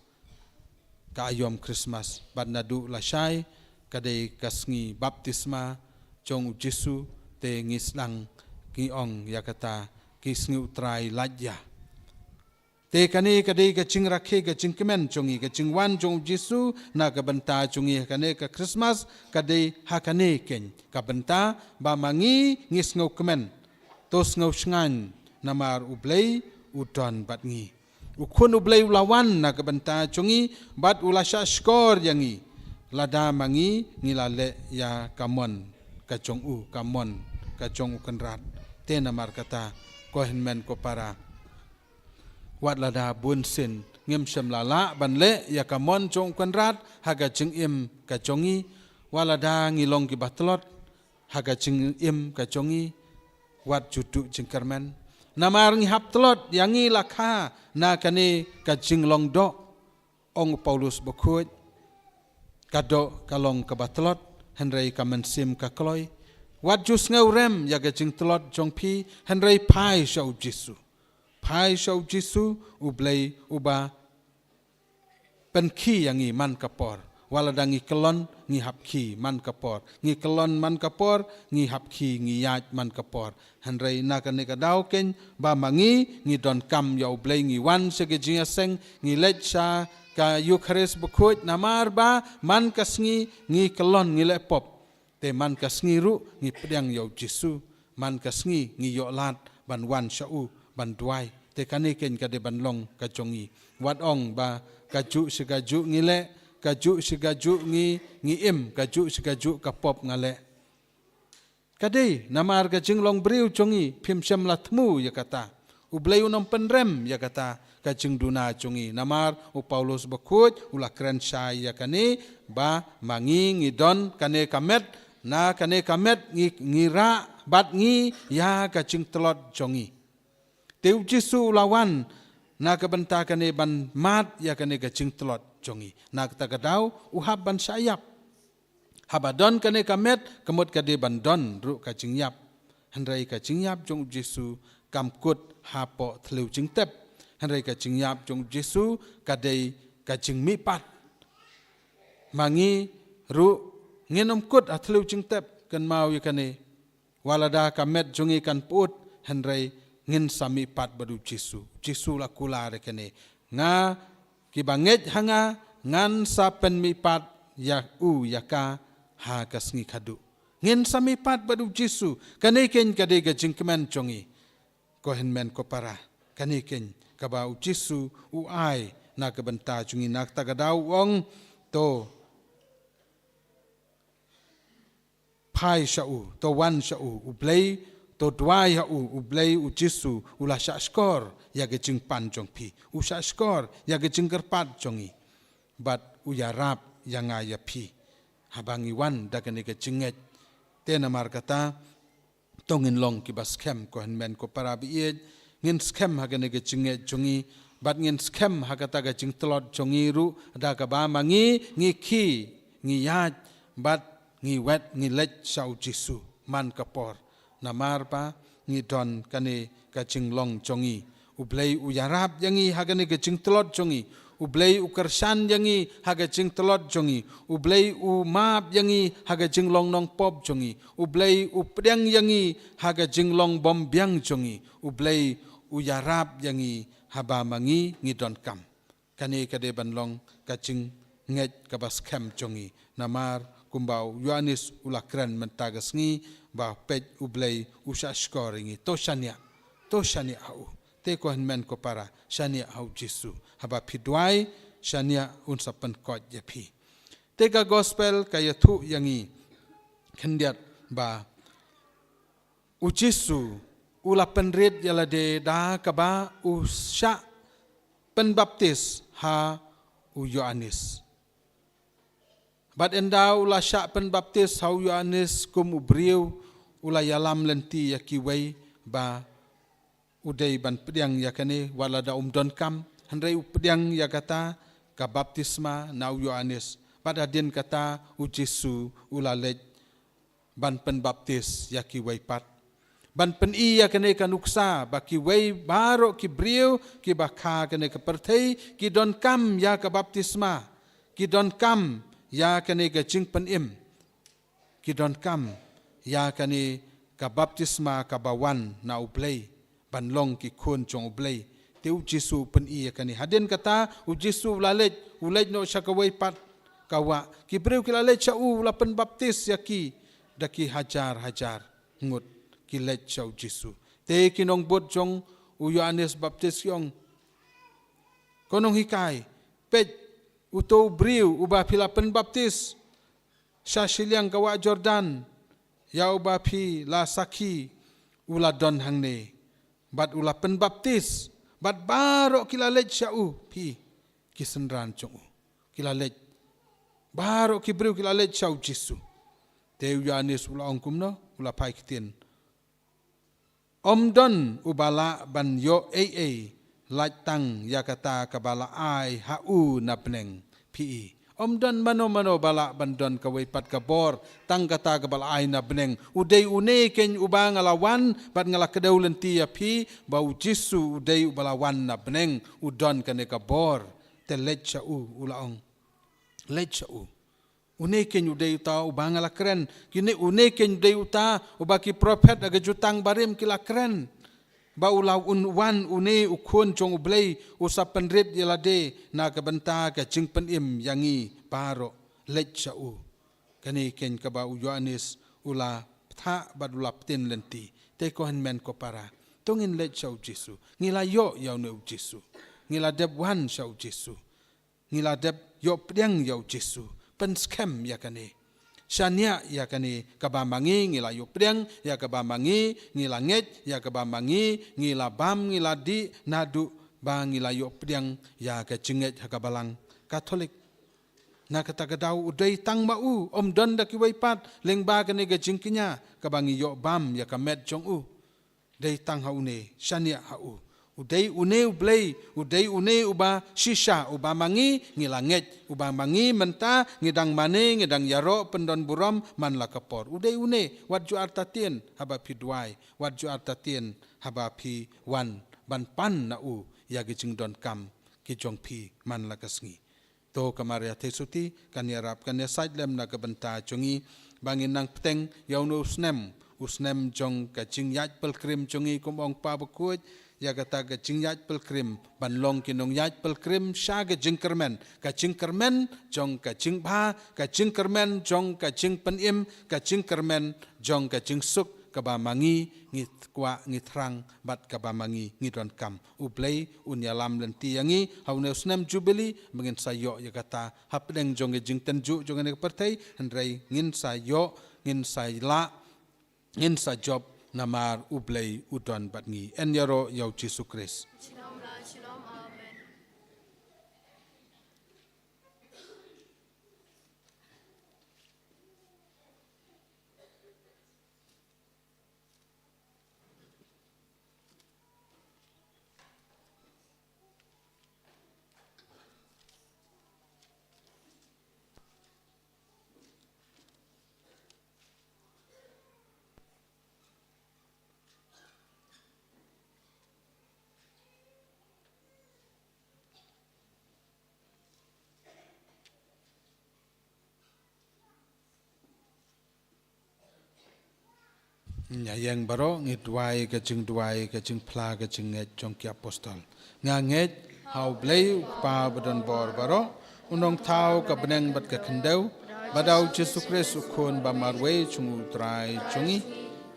Speaker 4: ka ayom Christmas bad na du lashay kadai ka sngi baptisma chong Jesu te ngislang ki ong yakata kisngi utrai lajya te kane kadai ka ching rakhe ka ching kemen chongi ka ching wan chong Jesu na ka banta chongi kane ka Christmas kadai ha kane ken ka banta ba mangi ngis ngau kemen tos ngau sngan namar ublay uton bat ngi ukun ublay ulawan na ka banta chongi bat ulasha skor yangi lada mangi ngilale ya kamon ka chong u kamon ka chong ukenrat te namar kata kohen men ko para wat lada bun sin ngim shem lala ban le ya kamon chong kwanrat haga ching im ka chongi walada ngilong ki batlot haga ching im ka chongi wat jutu ching karmen namar ngi hap tlot yangi lakha na kane ka ching long do ong Paulus bokhuj kado kalong ka batlot henry kamen sim ka kloy wat jus ngau rem ya ga jing tlot jong pi henry pai shau Jesu ublay uba penki yang ngi man kapor walada ngi kelon ngi hapki man kapor ngi kelon man kapor ngi hapki ngi yaj man kapor henry nakane ka daw ken ba mangi ngi don kam ya ublay ngi wan sege jinga seng ngi lecha ka Eucharist bukhuj namar ba man kasngi ngi kelon ngi lepop te man kasngi ru ngi pedang ya Jesu man kasngi ngi yo lat ban wan shau ban duai te kane ken ka de ban long ka chongi wat ong ba kaju sigaju ngile kaju sigaju ngi im kaju sigaju ka pop ngale kade namar ka jinglong briu chongi phim sem lathmu ya kata ublay unom penrem ya kata ka jingduna chongi namar u Paulus bakhuj ula kren sai ya kane ba mangi ngidon kane kamet na kane kamet ngira bat ngi ya ka jing telot chongi Teu Jesu lawan na kabanta kane ban mat ya kane ka ching telot chongi na kata kadaw uhab ban sayap habadon kane kamet kemut kade ban don ru ka ching yap henrai ka ching yap jong Jesu kamkut hapo thliu ching tep henrai ka ching yap jong Jesu kadai ka ching mi pat mangi ru ngenom kut athliu ching tep kan mau ya kane walada kamet jongi kan put henrai ngin sami pat badu Jesu la kula rekene nga kibanget hanga ngan sa pen mi pat ya yaka ha kasngi khadu ngin sami pat badu Jesu kane ken kade ga jingkemen chongi ko henmen ko para kane ken kaba Jesu ai na ka banta chungi nak ta gadaw ong to pai shau to wan shau ublay to dwai ha ublay Jesu ula sha skor ya ge jing pan jong pi u sha skor ya ge jing kerpat jongi bat u yarap yang ya pi habangi wan da ge jinget te namar kata tongin long ki bas kem ko men ko para bi ngin skem ha ge jinget jongi bat ngin skem ha kata ge jing telot jongi ru da ka ba mangi ngi ki ngi yat bat ngi wet ngi lech sau Jesu man kapor namar pa ngi don kane ka jinglong chongi ublay uyarap yangi hagane gajing telot jongi, ublay ukersan yangi hagajing telot jongi, ublay umap yangi hagajing long nong pop jongi, ublay updang yangi hagajing long bom biang jongi, ublay uyarap yangi haba mangi ngidon kam. Kani kade banlong kajing nget kabas kem jongi, namar kumbau Yohanes ulakran mentagas ngi ba pej ublay usha scoringi to shania au te ko men ko para shania au Jesu haba pidwai shania unsapan kot yapi te ka gospel kaya thu yangi khendiat ba u Jesu ula penrit yala de da kaba usha penbaptis ha u Yohanes. Bat endau ula syak penbaptis hau Yohanes kum ubriu ula yalam lenti yakiwei ba udai ban pediang yakane wala da don kam handai pediang yakata ka baptisma nau Yohanes pada din kata u Jesu ula lej ban penbaptis yakiwei pat ban pen i yakane kanuksa ba kiwei baro ki briu ki bakha kane ka perthei ki don kam ya ka baptisma ki don kam ya kane ka jing pen im ki don kam ya kane ka baptisma ka bawan na ublay banlong ki khun chong ublay te u Jesu pen i kane hadin kata u Jesu lalej ulej no syakawai pat kawa ki breu ki lalej cha u la pen baptis yaki daki hajar ngut ki lej cha u Jesu te kinong bot chong u Yohanes baptis yong konong hikai pej uto briu uba pila penbaptis sya siliang kawa Jordan ya uba pi la saki ula don hangne bat ula penbaptis bat baro kila lej syau pi kisenran chong kila lej baro ki briu kila lej syau Jesu te Yohanes ula ongkum no ula pai kitin omdon ubala ban yo latang yakata kabala ai hau napneng pi omdan mano bala bandon kawai pat kabor tang kata kabala ai napneng udai une ken ubang alawan bat ngala kedau lenti ya pi bau Jesu udai ubalawan napneng udon kane kabor te lecha ulaong lecha une ken udai uta ubang ala kren kini une ken udai uta ubaki prophet aga jutang barim kila kren ba ulau wan une ukun chong ublay usap penrit yalade na kabanta ka jing penim yangi paro lecha kani ken ka ba Yohanes ula tha badula tin lenti te ko men ko para tongin lecha Jesu ngila yo yaw ne Jesu ngila deb wan sha Jesu ngila deb yo pdeng yaw Jesu pen scam yakane Shania ya kani kabamangi ngila yupriang ya kabamangi ngila nget ya kabamangi ngila bam ngila di nadu ba ngila yupriang ya kachinget hakabalang Katolik na kata kadau udai tang mau om don da kiwai pat leng ba kani gajingkinya kabangi yo bam ya kamet jong dai tang haune Shania hau udai une ublay udai une uba shisha uba mangi ngilanget uba mangi menta ngidang mane ngidang yaro pendon buram man lakapor udai une wat ju artatien haba pi duai wat ju artatien haba pi wan ban pan na ya gijing don kam ki jong pi man lakasngi to kamaria tesuti kan yarap kan ya saidlem na kabenta jongi bangin nang peteng yauno usnem jong kajing yat pelkrim jongi kumong pa bekuj ya kata ke jingyat pelkrim banlong kinong yat pelkrim sha ke jingkermen jong ka jingba ka jingkermen jong ka jing penim ka jingkermen jong ka jingsuk kabamangi ngit kwa ngitrang bat kabamangi ngidon kam ublay unyalam lenti yangi haune usnem jubili mengin sayo ya kata hapdeng jong ke jing tenju jong ne partai hendrai ngin sayo ngin sayla ngin sa job namar ublay udon batngi en yaro yaw Jesu Kris.
Speaker 2: Shalom, amen.
Speaker 4: nhà yang baro ngit wai ka ching pla ka ching nge chong ki apostol nga nge hau blei pa badon bor baro unong thau ka beneng bat ka khendau badau Jesu Kristus khon ba marwe chung utrai chungi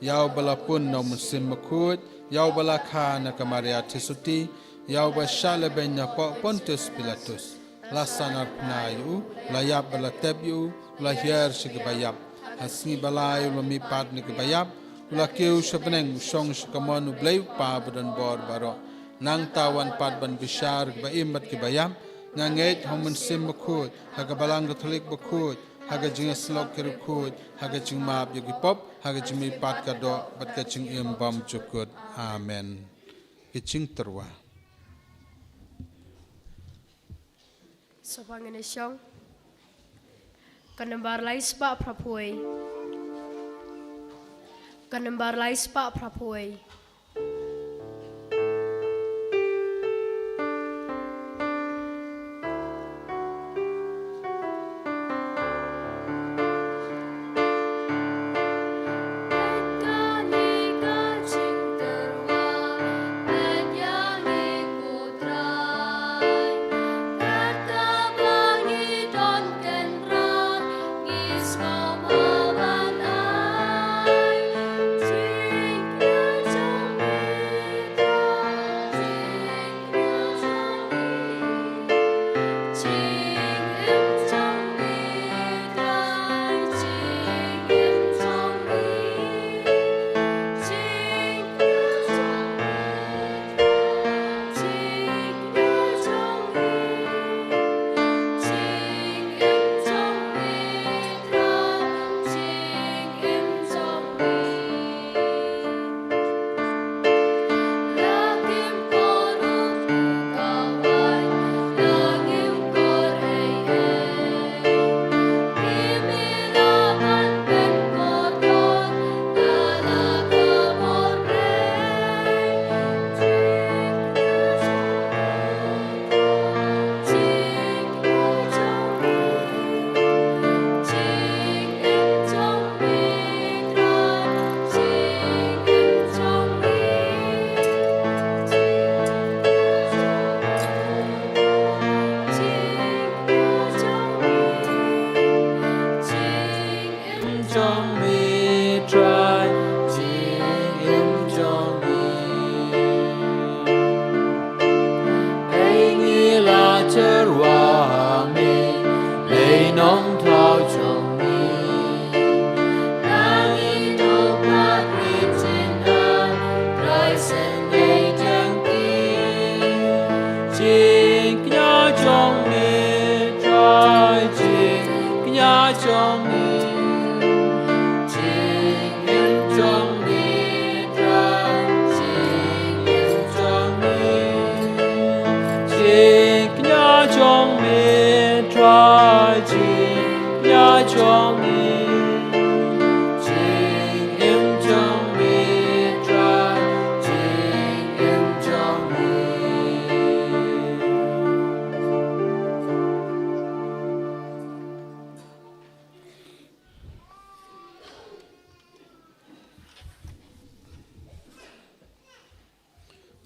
Speaker 4: yau bala pun no musim makut yau bala kha na ka Maria Tisuti yau ba shale ben na Pontius Pilatus la sanar pnayu la yap bala tebyu la hier sigbayap hasni balai lo mi pat ni bayap la keu shapeneng song shakamon blei pa badon bor baro nang tawan pat ban bishar ba imbat ki bayam nganget homen sim makut haga balang katolik bakut haga jinga slok ki rukut haga jing map yogi pop haga jimi pat ka do bat ka jing im bam chukut amen ki jing terwa
Speaker 2: Sa Panginoon, kanambar lais pa prapoy. Kanambar lais pa prapoy.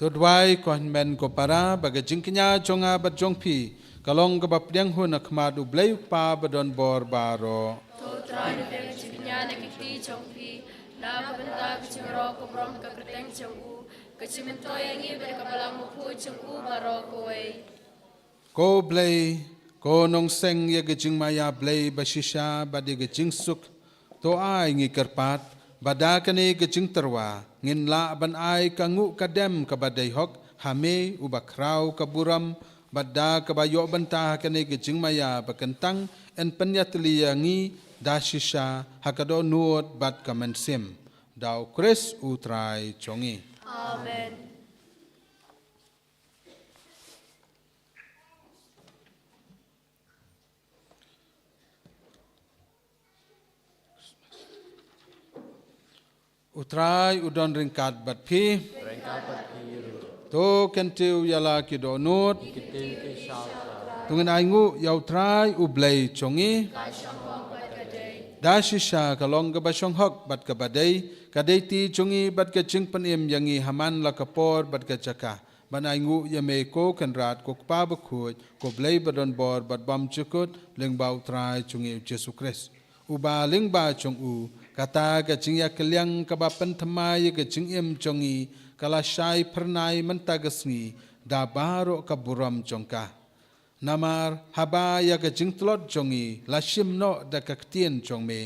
Speaker 4: Tudwai kon men ko para baga jingknya jonga bat jongpi kalong ka bapdeng hun akmadu blei pa badon bor baro
Speaker 2: Totra de deng jingnya na kiti jongpi na kabenta kachimro ko brom ka kreteng jongu kachiminto yangi berkabalang muku jongu baro koe
Speaker 4: ko blei ko nong seng ye gejing maya blei bashisha badi gejing suk to ai ngi kerpat badakane gejing terwa ngin la ban ai kangu kadem kabadai hok hame ubakrau kaburam badda kabayo bantah kane gejing maya bakentang en penyatli yangi dashisha hakado nuot bat kamensim dau kris utrai chongi
Speaker 2: Amen.
Speaker 4: Utrai udon ringkat bat pi to kentiu yala kido nut tungan aingu yau trai ublei chongi da shisha kalong ka basong hok bat ka badai ti chungi bat ka ching panim yangi haman la kapor bat ka chaka banai ngu yame ko kan rat ko pa ba khoj ko blei badon bor bat bam chukut leng bau trai chungi Jesu Christ uba leng ba chung u kata ka ching ya kelyang ka ba pen thamai ka ching em chongi kala shai pernai mantagasngi da baro ka buram chongka namar haba ya ka ching tlot chongi la shim no da ka tien chongme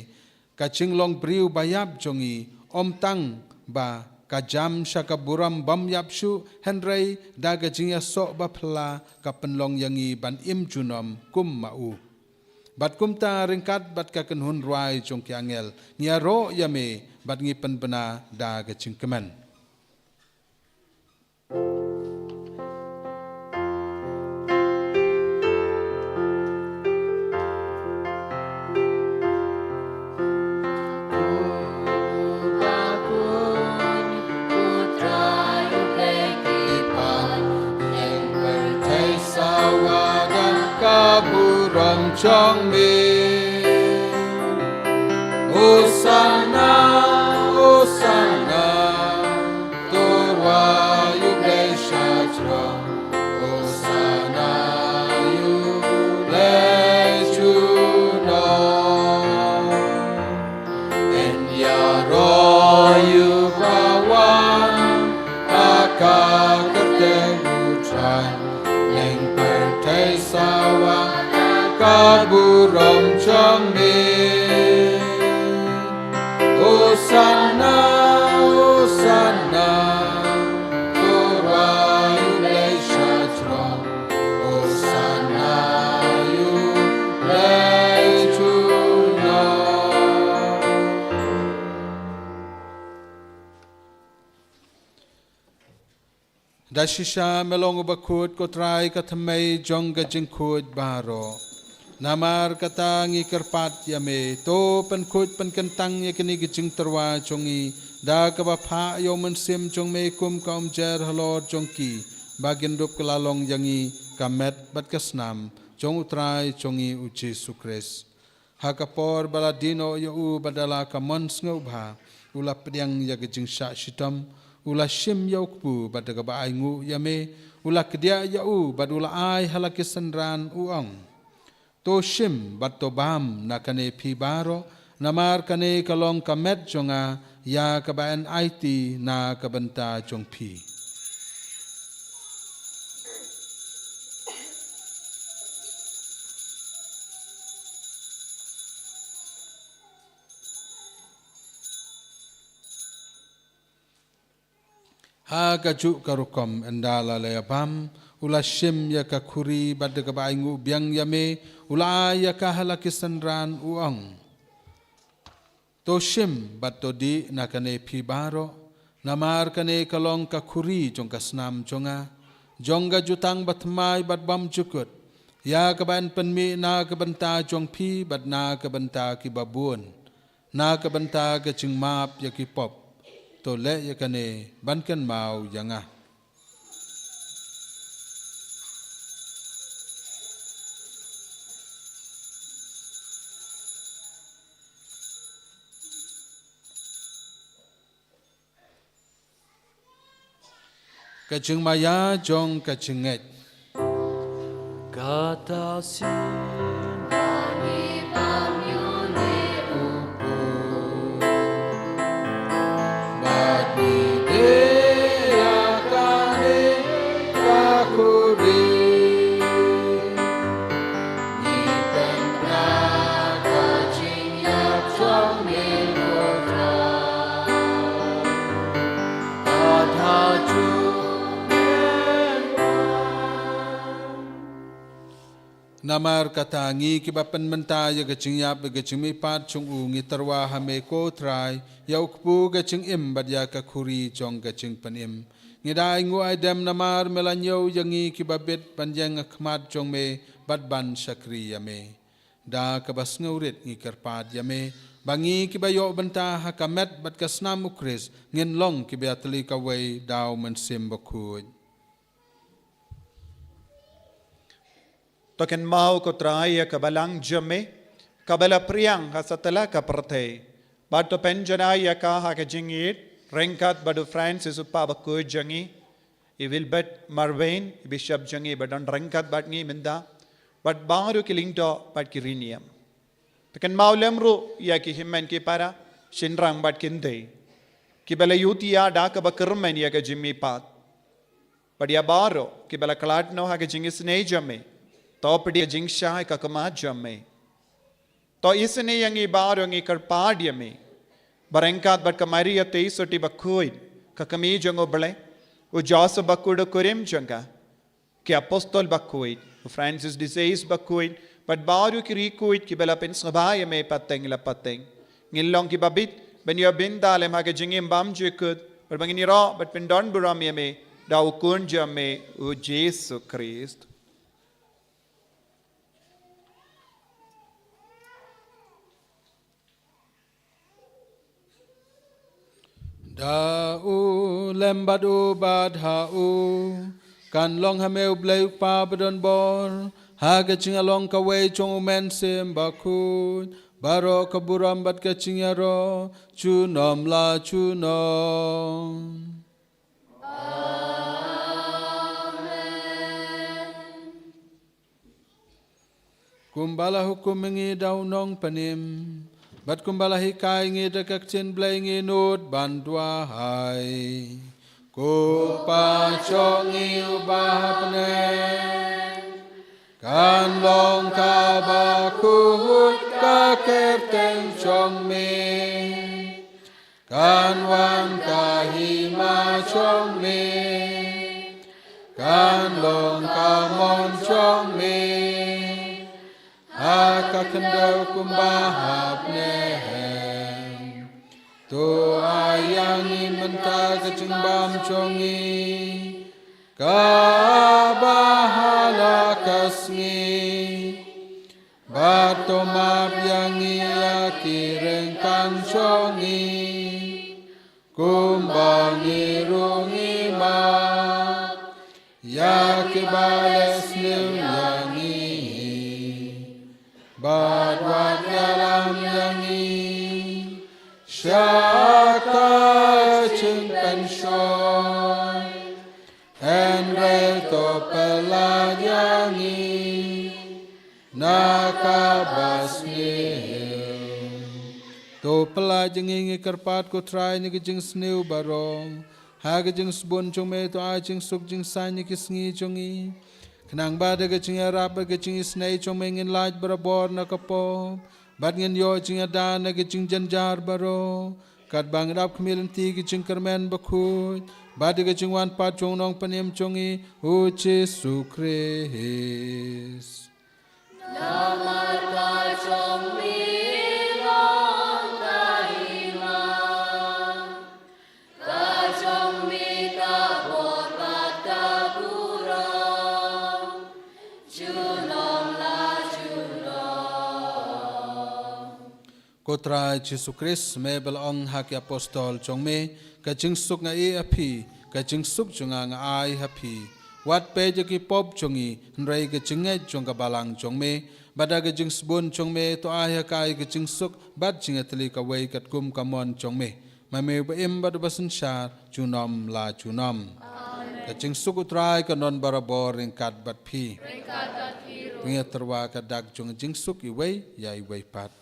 Speaker 4: ka ching long briu bayap chongi om tang ba ka jam shaka buram bam yap shu henrei da ka ching ya so ba phla ka penlong yangi ban im junom kum mau bat kum ta ringkat bat ka kan hun ruai chong ki angel nia ro yame bat ngi pen bana da ka ching keman Chong me Hosanna Hosanna Torwa yu bleshachra Hosanna yu bleshuna En yaro yu bawan akakerte utran Neng pertai sawa Kaburam chong me Hosanna Hosanna Torwa yu bleshachra Hosanna yu blechuna Dashisha melong bakut kotrai kathamai jong ka jingkut baro Namar kata ngi kerpat yame to pen khut pen kentang ye kini gijing terwa chongi da ka ba pha yo men sim chong me kum kaum jer halor chongki bagin dup kelalong yangi kamet bat kasnam chong utrai chongi uji sukres hakapor baladino yo u badala ka mons ngobha ula pediang ya gijing sha shitam ula shim yo ku badaga ba aingu yame ula kedia ya u badula ai halakisan ran uang To shim bat to bam na kane pi baro namar kane kalong kamet jonga ya kabayan IT na kabanta jong pi. Ha gaju karukom endala layabam ula shim ya kakuri bada kabaingu biang yame ula ya kahalakisan ran uang to shim bat to di nakane pi baro namar kane kalong kakuri jong kasnam jonga jongga jutang batmai bat bam jukut ya kaban penmi na kabanta jong pi bat na kabanta ki babun na kabanta ke chingmap ya ki pop to le ya kane bankan mau yanga Kacing maya jong kacinget
Speaker 3: Kata sin Pani pamyone upo
Speaker 4: Badi deya kane kakuri
Speaker 3: Nipen na kacing yap chong melotra Adhaju
Speaker 4: Namar kata ngi kibapan menta ya gacing yap gacing mi pat chung u ngi tarwa hame ko trai ya ukpu gacing im bad ya kakuri jong gacing panim ngi dai ngu ai dem namar melanyo yangi kibabit panjang akhmat jong me bad ban shakri yame da kabas ngaurit ngi karpat yame bangi kibayo benta hakamet bad kasnam ukris ngin long kibatli kawai daw mensim bakud
Speaker 1: Token mau ko traya kabalang jame kabela priang ha setelah ka pertei batu penjanaya ka ha ke jingit rengkat badu Francis upa baku jangi I will bet Marvain Bishop jangi badan rengkat bat ngi minda bat baru kilingto bat kiriniam pekan maulemru ya ki himmen ki para shinrang bat kinde ki bela yutia da ka bakermen ya ka jimmi pat bat ya baro ki bela klatno ha ke jingis nei jamme to pedi jingsha ka kama jamme to isne yangi baro ngi kar padyame barengkat bat kamari ya teisoti bakui ka kami jango bele o Joseph bakudo kurim janga ki apostol bakuit o Francis de Sales bakuit but baru ki rikuit ki bela pen sabaya me pateng la pateng ngilong ki babit ben yo bin dalem ha ke jingim bam jekut ber bangini ro but pen don buram ye me da ukun jame o Jesus Christ
Speaker 4: Da u lembat u bad ha u kan long ha meu bleu pa badon bor ha ga chinga long ka wei chong men sim ba ku baro ka buram bat ka chinga ro chu nom la chu nom kumbala hukum mengi dau nong panim Bat kumbala hikai ngi dekak chin blay ngi nut bandwa hai Ku pa chok ngi ubah pne Kan long ka ba ku hut ka kep teng chong me Kan wan ka hi ma chong me Kan long ka mon chong me Aka kendau kumbahap nehem Tu ayangi mentah kecembam congi Kabahala kasngi Bato map yangi yaki rengkan congi Kumbangi rungi ma Yaki bales liu yangi Bad wat dalam yangi Syaka cimpen syoy Henry to pelajangi Nakabasnil To pelajangi ngikerpat ko try ni kijing sniw barong Haga jing sbon chome to a jing suk jing sanyi kisngi chongi Kenang bada ke cing arab ke cing isnai chong mengin laj barabor na kapo bad ngin yo cing adan ke cing janjar baro kat bang rap khmilen ti ke cing kermen bakut bada ke cing wan pat chong nong panem chongi o Jesu Christ
Speaker 3: Namar ka chong milong kahima ka chong mi ka bor ka burong chunom la chunom
Speaker 4: Kotra Jesu Christ mebel ong hak apostol chong me ka cing suk nga e api ka cing suk chunga nga ai hapi Wat pe jaki pop chongi nrai ke chingai chong ka balang chong me bada ke jing sbon chong me to ai kai ke ching suk bad chinga tli ka wei kat kum ka mon chong me ma me ba em bad basan sha chunom la chunom ka ching suk utrai ka non barabor ring kat bat phi pinga terwa ka dak chong jing suk I wei ya I wei pat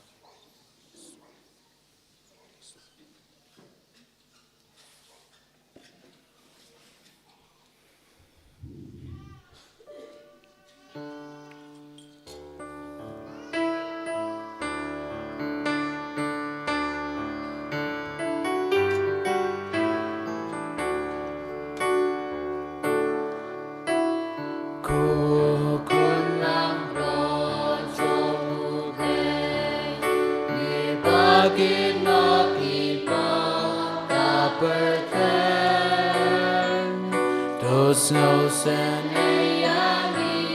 Speaker 3: Snow sen ayami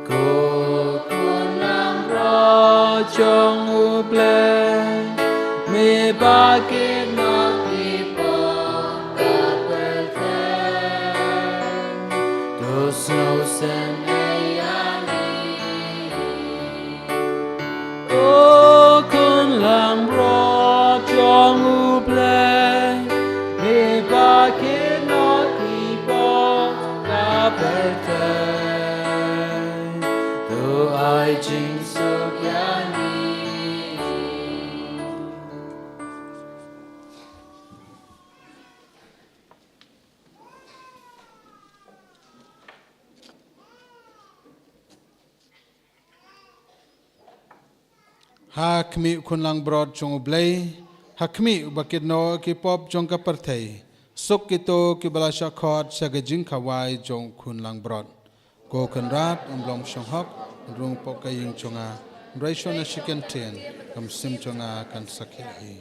Speaker 3: Ko kunam ro chong uble Me bakit no pipo kaperte To snow sen ayami
Speaker 4: lang bro chong u ple me ba ke no ti bo ka per te do ai jing so ya ni Hakmi kun lang broad chong ublay hakmi bakit no ki pop chong ka parthai suk kito ki balasha khot sagajing khawai chong kun lang broad ko kan rat umlom shong hok rung pok ka ying chonga raishona shiken ten kam sim chonga kan sakhe hi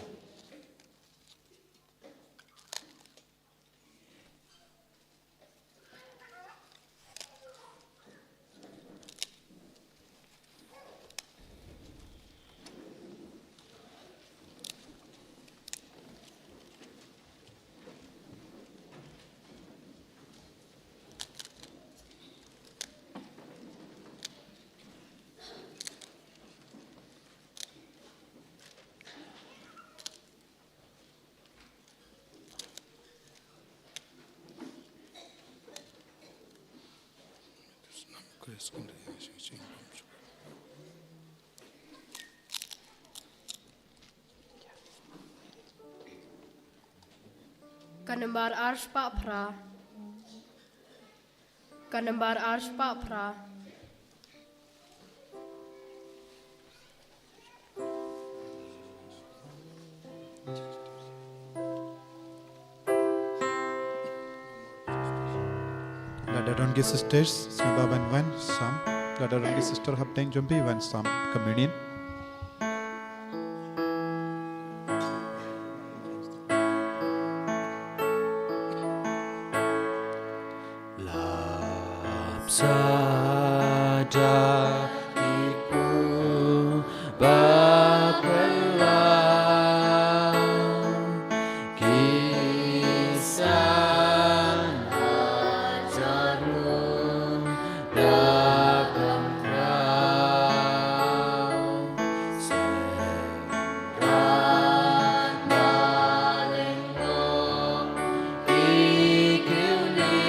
Speaker 2: Kanembar ars pa pra. Kanembar ars pa pra.
Speaker 1: Ladarongi sisters, Snababan one Psalm. Ladarongi sister Haptang Jumpi one Psalm communion.
Speaker 4: Sada iku bapela kisan hajarum dagang krau seran balengno ikiuni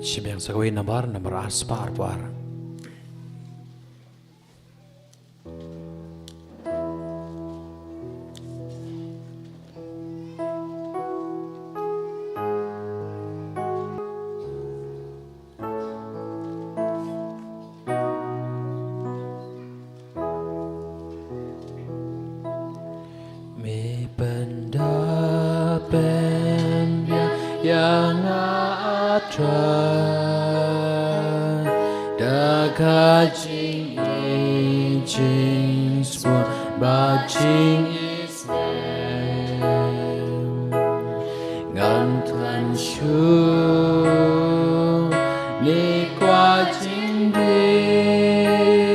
Speaker 6: Simbang sagawin nambar aspar puar. Mi pendapen yang atrai Daga jing i jing spun ba jing is nem Ngam thuần shu ni qua jing din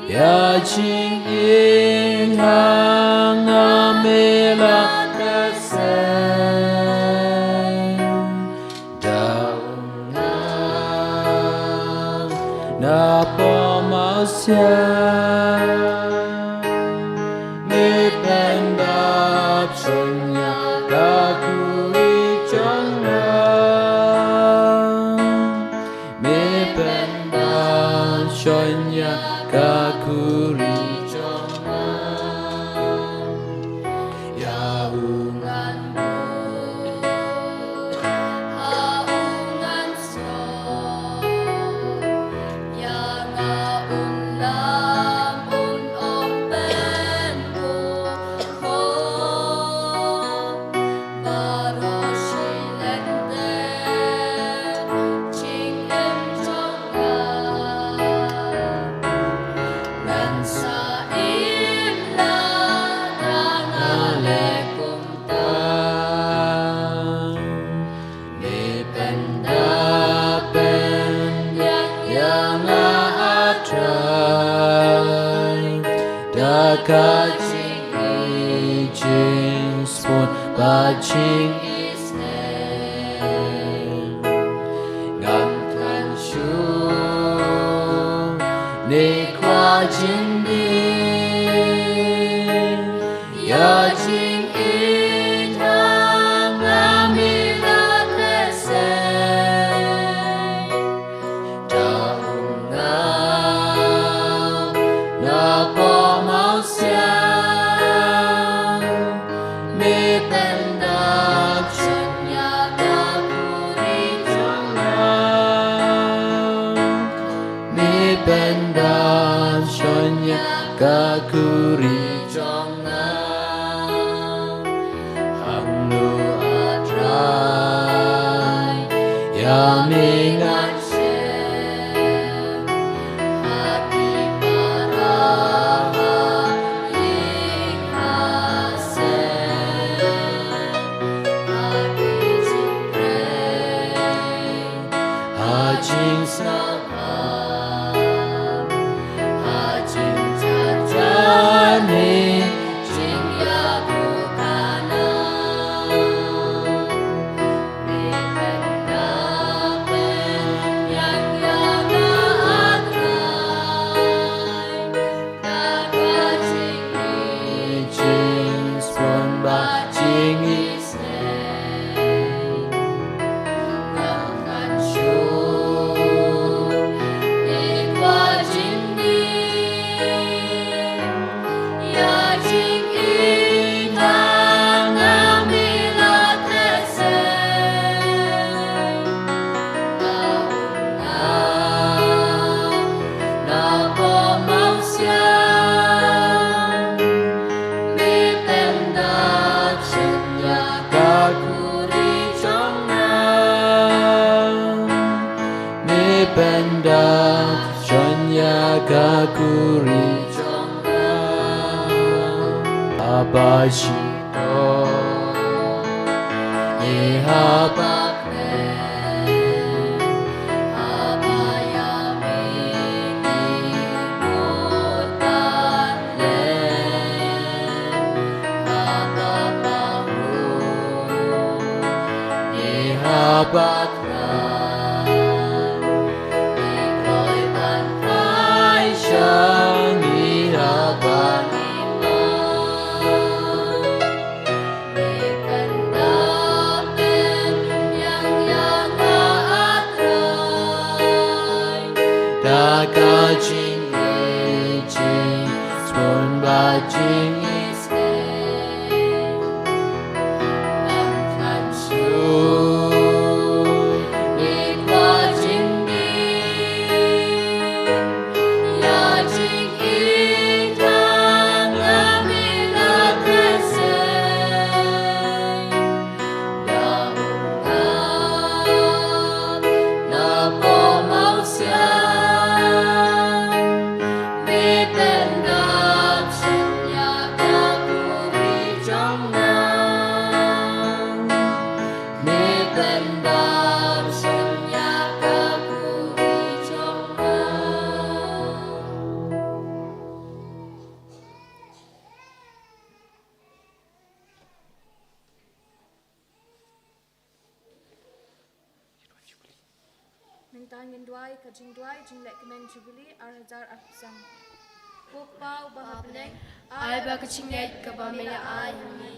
Speaker 6: Ya jing in hang amela na pomasya mi pendap sonya kakuri changa mi pendap sonya kakuri changa ya Daga jing i jing spun ba jing is nem Ngam thuần shu ni qua jing din Ya jing in hang amila tese Kakuri jonga hamnu atrai yamingan shem hati paraha ikhlasem hati jingprei hajing sabam hajing Jani jing ya bukana mi pendapen yang atrai daga jing i jing spun ba jing is nem Ngam shu ni qua jing Ya jing in hang amila tese na pomasya mi pendap sonya kakuri jonga mi pendap sonya kakuri Abashito Ihabakne Abayamini Mutanle Ababahu Ihabakne Ikroy Bantai Syang Ihabakne Pendapen yang jing e jing spon ba jing is nam kan shu ni ba jing ni ya jing e tang ami la kase ya na po mau sia mi ten dap sin ya ka ku ri trong na mi ten dap sin ya ka ku ri trong na
Speaker 5: Mentang ngendwai kajing dwai jing lek kemen jubili arajar aksam. Pupau bahablek
Speaker 2: Ai ba kachinget ka ba mela ai mi.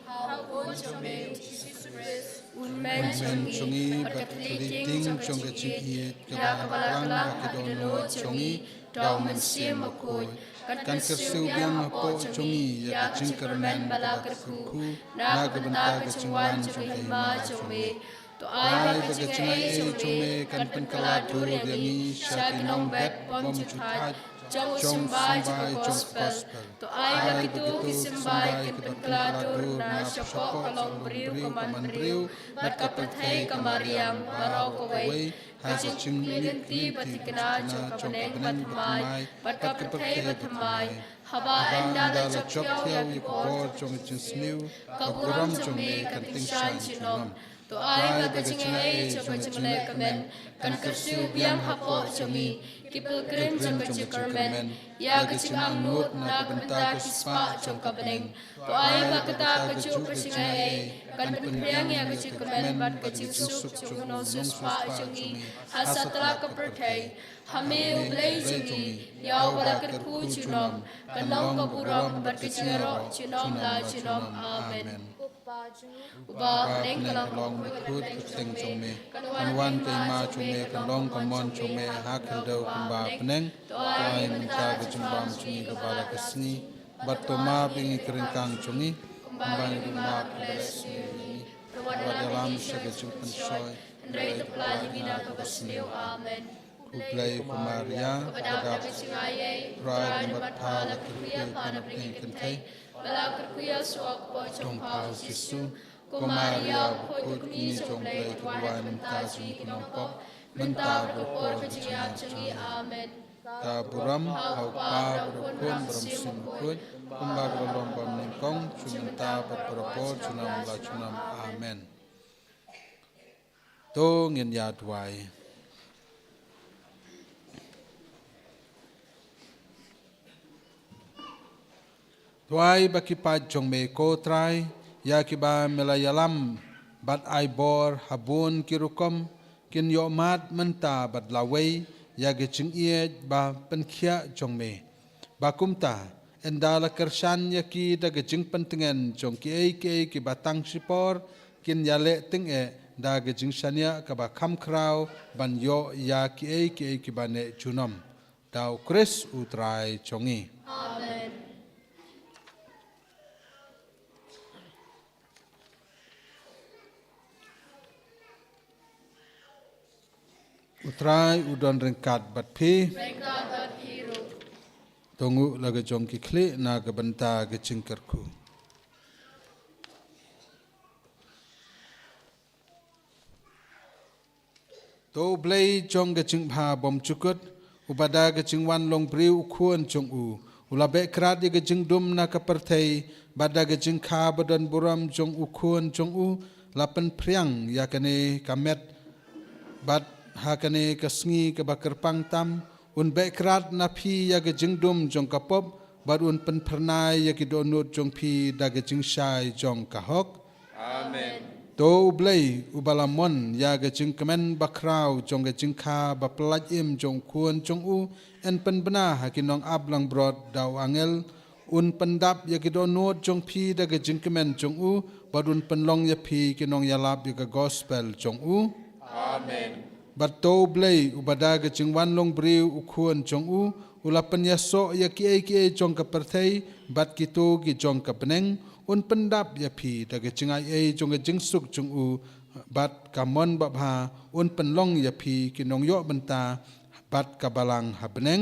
Speaker 2: Hau kun chong me Jesus Christ. Un men chongi patkating chong ka chingi ya ka bala kala ka do chongi dau men sim makoi. Kan kersu biang po chongi ya ching kermen bala kerku. Na ka banta ka chingwan chong ma chong me. To ai ba kachingai chong me kan pen kala dur yangi shakinong bet bom chuthai. Jauh sembai jauh gospel. To ai ba kitu kisembai kin penkladur na syapok kalong beriu kaman beriu bat kapathai kamariam barau kawai kajing linti batikna chok kabaneng batmai bat kapathai batmai haba enda da chok thiau yu ko chong chin sniu kaburam chong me kan ting shan chinom. To ai ba kachingai chong le kamen kan kersiu biam hapo chongi kipil krim chong kachikarmen ya kachingang nut na benta kispa chong kabaneng. To ai ba kata kachu kachingai kan penpriang ya kachikarmen bat kaching suk chong no suspa chongi hasatla kaperthai hame ublai chongi ya wala kerku chinom kanong kaburam bat kachingero chinom la chinom amen. Uba neng kalang
Speaker 4: long me khut teng chong me kan wan kai ma chong me kan long kan mon chong me ha khel do kan ba peneng ai min ta ga chung bam chung ga bala ka sni bat to ma bing kring kang chungi bang du ma bless ni wa da lam sha ga chung pan shoy
Speaker 2: Andrei to plani bina ka basneu amen.
Speaker 4: ku play ku maria
Speaker 2: Pada
Speaker 4: da
Speaker 2: kachingai
Speaker 4: pride bat pa la kriya
Speaker 2: pana bring kan kai bala kerkuya suak po
Speaker 4: tong
Speaker 2: chong
Speaker 4: pau
Speaker 2: pau
Speaker 4: sisu
Speaker 2: Ko
Speaker 4: ko maria
Speaker 2: Maria
Speaker 4: ku ni chong play ku wan ta ji kinong pop menta ku por
Speaker 2: kachingai changi amen.
Speaker 4: ta buram hau pa bro kun bram sim kun kumba bro lom bam ning kong chumenta bat bro por chunam la chunam amen to ngin ya twai twai bakipa jong me ko trai ya kiba melayalam bat ai bor habun kirukom kin yo mat menta bat lawei ya ge ching ie ba penkhia jong me ba kumta endala kershan ya ki da ge ching pentengen jong ki batang sipor kin ya le ting e da ge ching shania ka ba kham krau ban yo ya ki ba ne chunom dau Chris utrai chongi
Speaker 2: Amen.
Speaker 4: utrai udon ringkat bat phi
Speaker 2: Mereka berhirup.
Speaker 4: tongu laga jong ki khle na ga banta ga chingkar khu to blai jong ga ching bha bom chukut ubada ga ching wan long priu khuan chong u ulabe krat ga ching dum na ka parthai bada ga ching kha badan buram chong u khuan chong u lapan priang yakane kamet bat hakane kasngi ka bakar pangtam un bekrat na phi ya ga jingdum jong kapop bar un pen pernai ya ki donut jong phi da ga jing shai jong ka hok
Speaker 2: Amen.
Speaker 4: to blai ubalamon ya ga jing kemen bakrau jong ga jing kha ba plaj im jong khuan jong u en pen bana hakinong ablang brod daw angel un pendap ya ki donut jong phi da ga jing kemen jong u bar un pen long ya phi kinong ya lap ya ga gospel jong u
Speaker 2: Amen.
Speaker 4: บัดโตเบลอุบดากจึงวันลงบริวอุควรจงอุลาปัญญาโสยากิเอจงกับประเทศบัดกิโตกิจงกับเนงอุนปันดับยาพีดากจึงไอจงกจึงสุกจงอุบัดกามอนบับหาอุนปันล่องยาพีกินงโยบันตาบัดกับบาลังหับเนง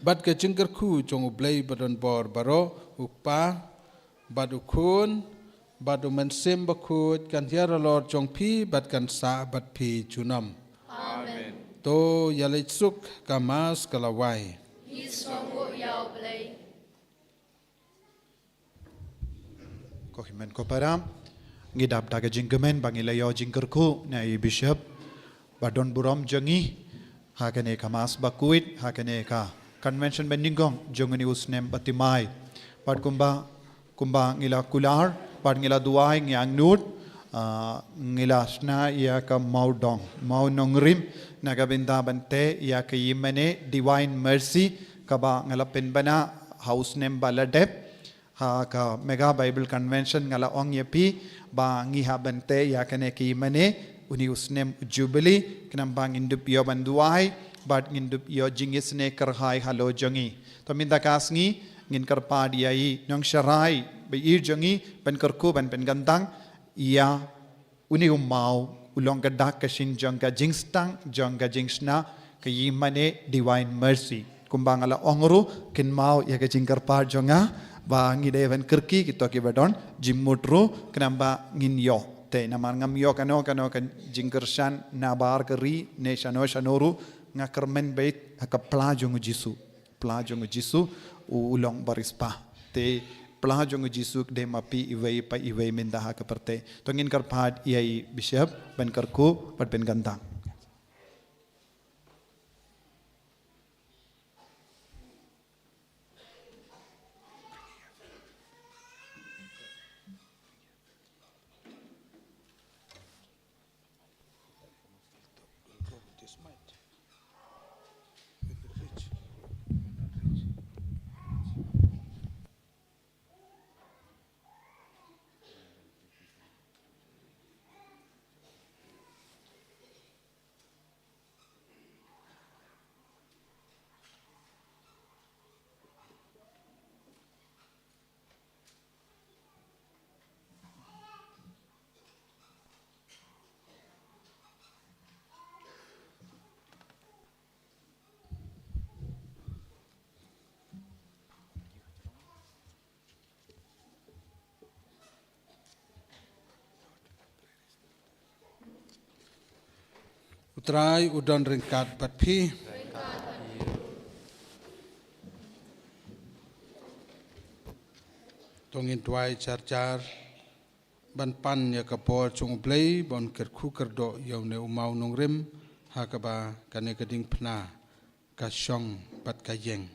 Speaker 4: บัดกจึงกระคู่จงอุเบลบัดอนบอร์บารออุปาบัดอุคุนบัดอุมันเซมบัคูดกันเทียร์ลอดจงพีบัดกันสาบัดพีจุนมโตยาลิสุกกามาสกลาไว
Speaker 1: Ko himen ko para ngidap daga jingkemen bangilayo jingkerku na i bishop badon burom jangi hakane kamas bakuit hakane ka convention bendingong jongani usnem batimai pad kumba ngila kular pad ngila duai ngyang nut ngila sna ya ka maudong mau nongrim nagabinda bante ya ka yimene divine mercy kaba ngala penbana house name baladep ha ka mega bible convention ngala ong yapi ba ngi ha bante ya kane ki mane uni usnem jubilee knam bang indup yo banduai bat indup yo jingis ne kar hai halo jangi to minda kasngi ngin kar pa diai nyong sharai be ir jangi ban kar ku ban pen gandang ya uni umau ulong ka dak ka shin jong ka jingstang jong ka jingsna ka yimane divine mercy kumbang ala ongru kin mau ya ka jingkar pa jonga ba ngi devan kerki kita ki badon jimmutru kenamba ngin yo te namar ngam yo kano kan jingkershan nabar keri ne shanoru ngakermen bait ka plajong jisu ulong barispa te plajong jisu de mapi iwei pa iwei minda ha ka perte to ngin kar phad iai bishop ben karku pat ben gandang
Speaker 4: Utrai udon ringkat bat pi tongin tuai car ban pan ya kapor chung play bon ker khu ker do yaw ne umau nong rim hakaba kane kading pna ka shong bat ka yeng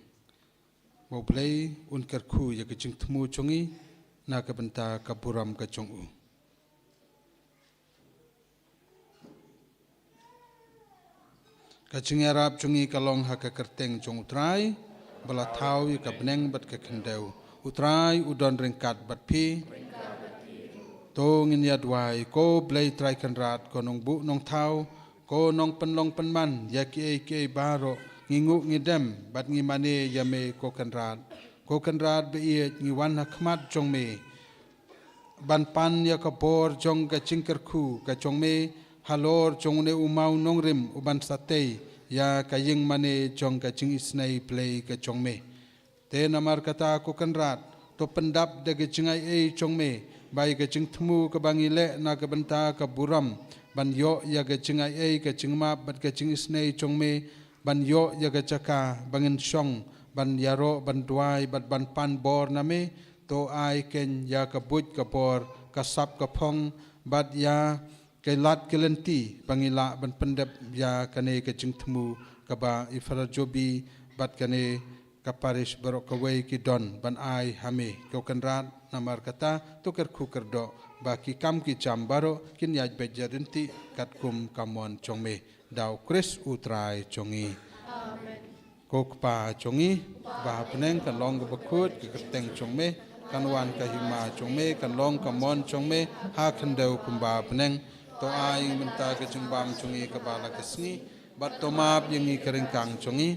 Speaker 4: bo play un ker khu ya ka ching thmu chungi na ka banta ka puram ka chung u Kacing Arab cungi kalong haka kerteng cung utrai, bala thau i ka beneng bat ka kendeu. Utrai udon ringkat bat pi. To ngin yadwai ko blai trai kanrat ko nong bu nong thau ko nong penlong penman ya ki baro ngingu ngidem bat ngi mane ya me ko kanrat be ie ngi wan hakmat jong me. Ban pan ya ka bor jong ka chingker khu ka jong me halor jong ne umau nong rim uban satei ya kaying mane jong ka ching isnai play ka jong me te namar kata ko kanrat to pendap de ke chingai e jong me bai ka ching thmu ka bangile na ka banta ka buram ban yo ya ka chingai e ka chingma bat ka ching isnai jong me ban yo ya ka chaka bangin shong ban yaro ban duai bat ban pan bor na me to ai ken ya ka buj ka por ka sap ka phong bat ya kay lat kelenti pangila ban pendep ya kane ke jingtmu kaba ifara jobi bat kane kaparish barok kawai ki don ban ai hame ko kanrat namar kata to ker khu kerdo ba ki kam ki cham baro kin yaj bejarinti kat kum kamon chongme daw kris utrai chongi amen kokpa chongi ba peneng kan long ka bakut ki kerteng chongme kan wan ka hima chongme kan long kamon chongme ha khandeu kumba peneng to ai menta ke chung bam chungi ke bala ke sngi bat to map yangi kering kang chungi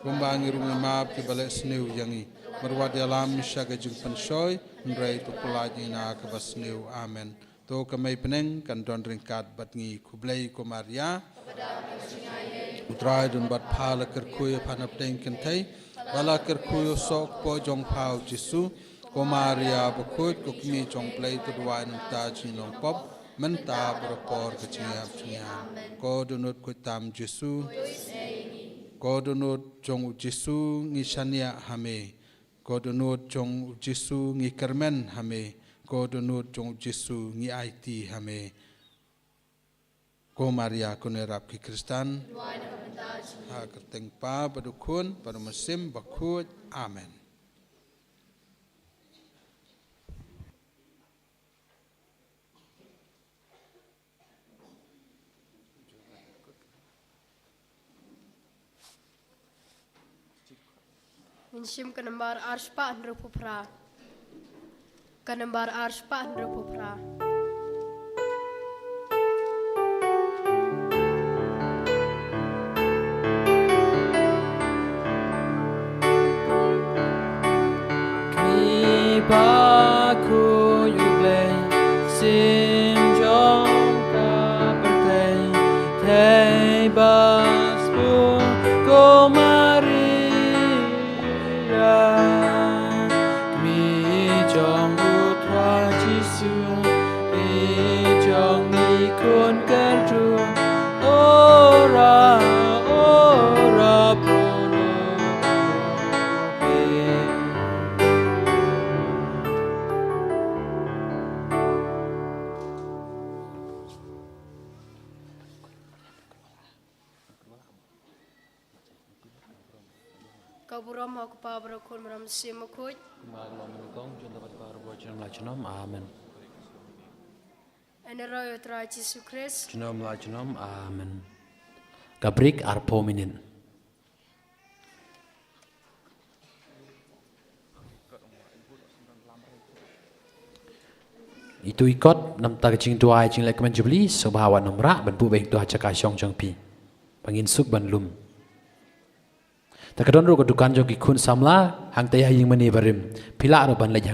Speaker 4: kumbangi rumi map ke bala sneu yangi marwat alam misha ke jung pensoi nrai to pulai na ke basneu amen to kamai peneng kan don ringkat bat ngi kublai ko Maria utrai dun bat phala ker kuy phanap teng ken thai bala ker kuy sok po jong phau jisu ko Maria bakut ko kimi jong play to duan ta chinong pop menta berpor ke ciap ciap ko dunut ku tam jisu ko dunut jong jisu ngi shania hame ko dunut jong jisu ngi kermen hame ko dunut jong jisu ngi IT hame ko Maria ko nerap ki Kristan ha kerteng pa badukun pada musim bakut amen.
Speaker 2: Minshim kanembar arspa andro pupra. Kanembar arspa andro pupra.
Speaker 6: Baku yuble sim jong ka pertei tei basbu ko Maria mi jong utra jisu mi jong ni kun kerju ora prono
Speaker 2: Kaburam aku pa berakun meram simakut.
Speaker 6: Amen.
Speaker 2: Eneroyo tra Yesus Kristus.
Speaker 6: Amen. Gabrik arpominin. Itu ikut nam ta jing tuai jing lek menjubli subhawa nomra ban bu beng tu hacaka syong jong pi. Pangin suk ban lum. Ta kadon ro ko dukan jo ki khun samla hang te haying mani barim. Pila ro ban lej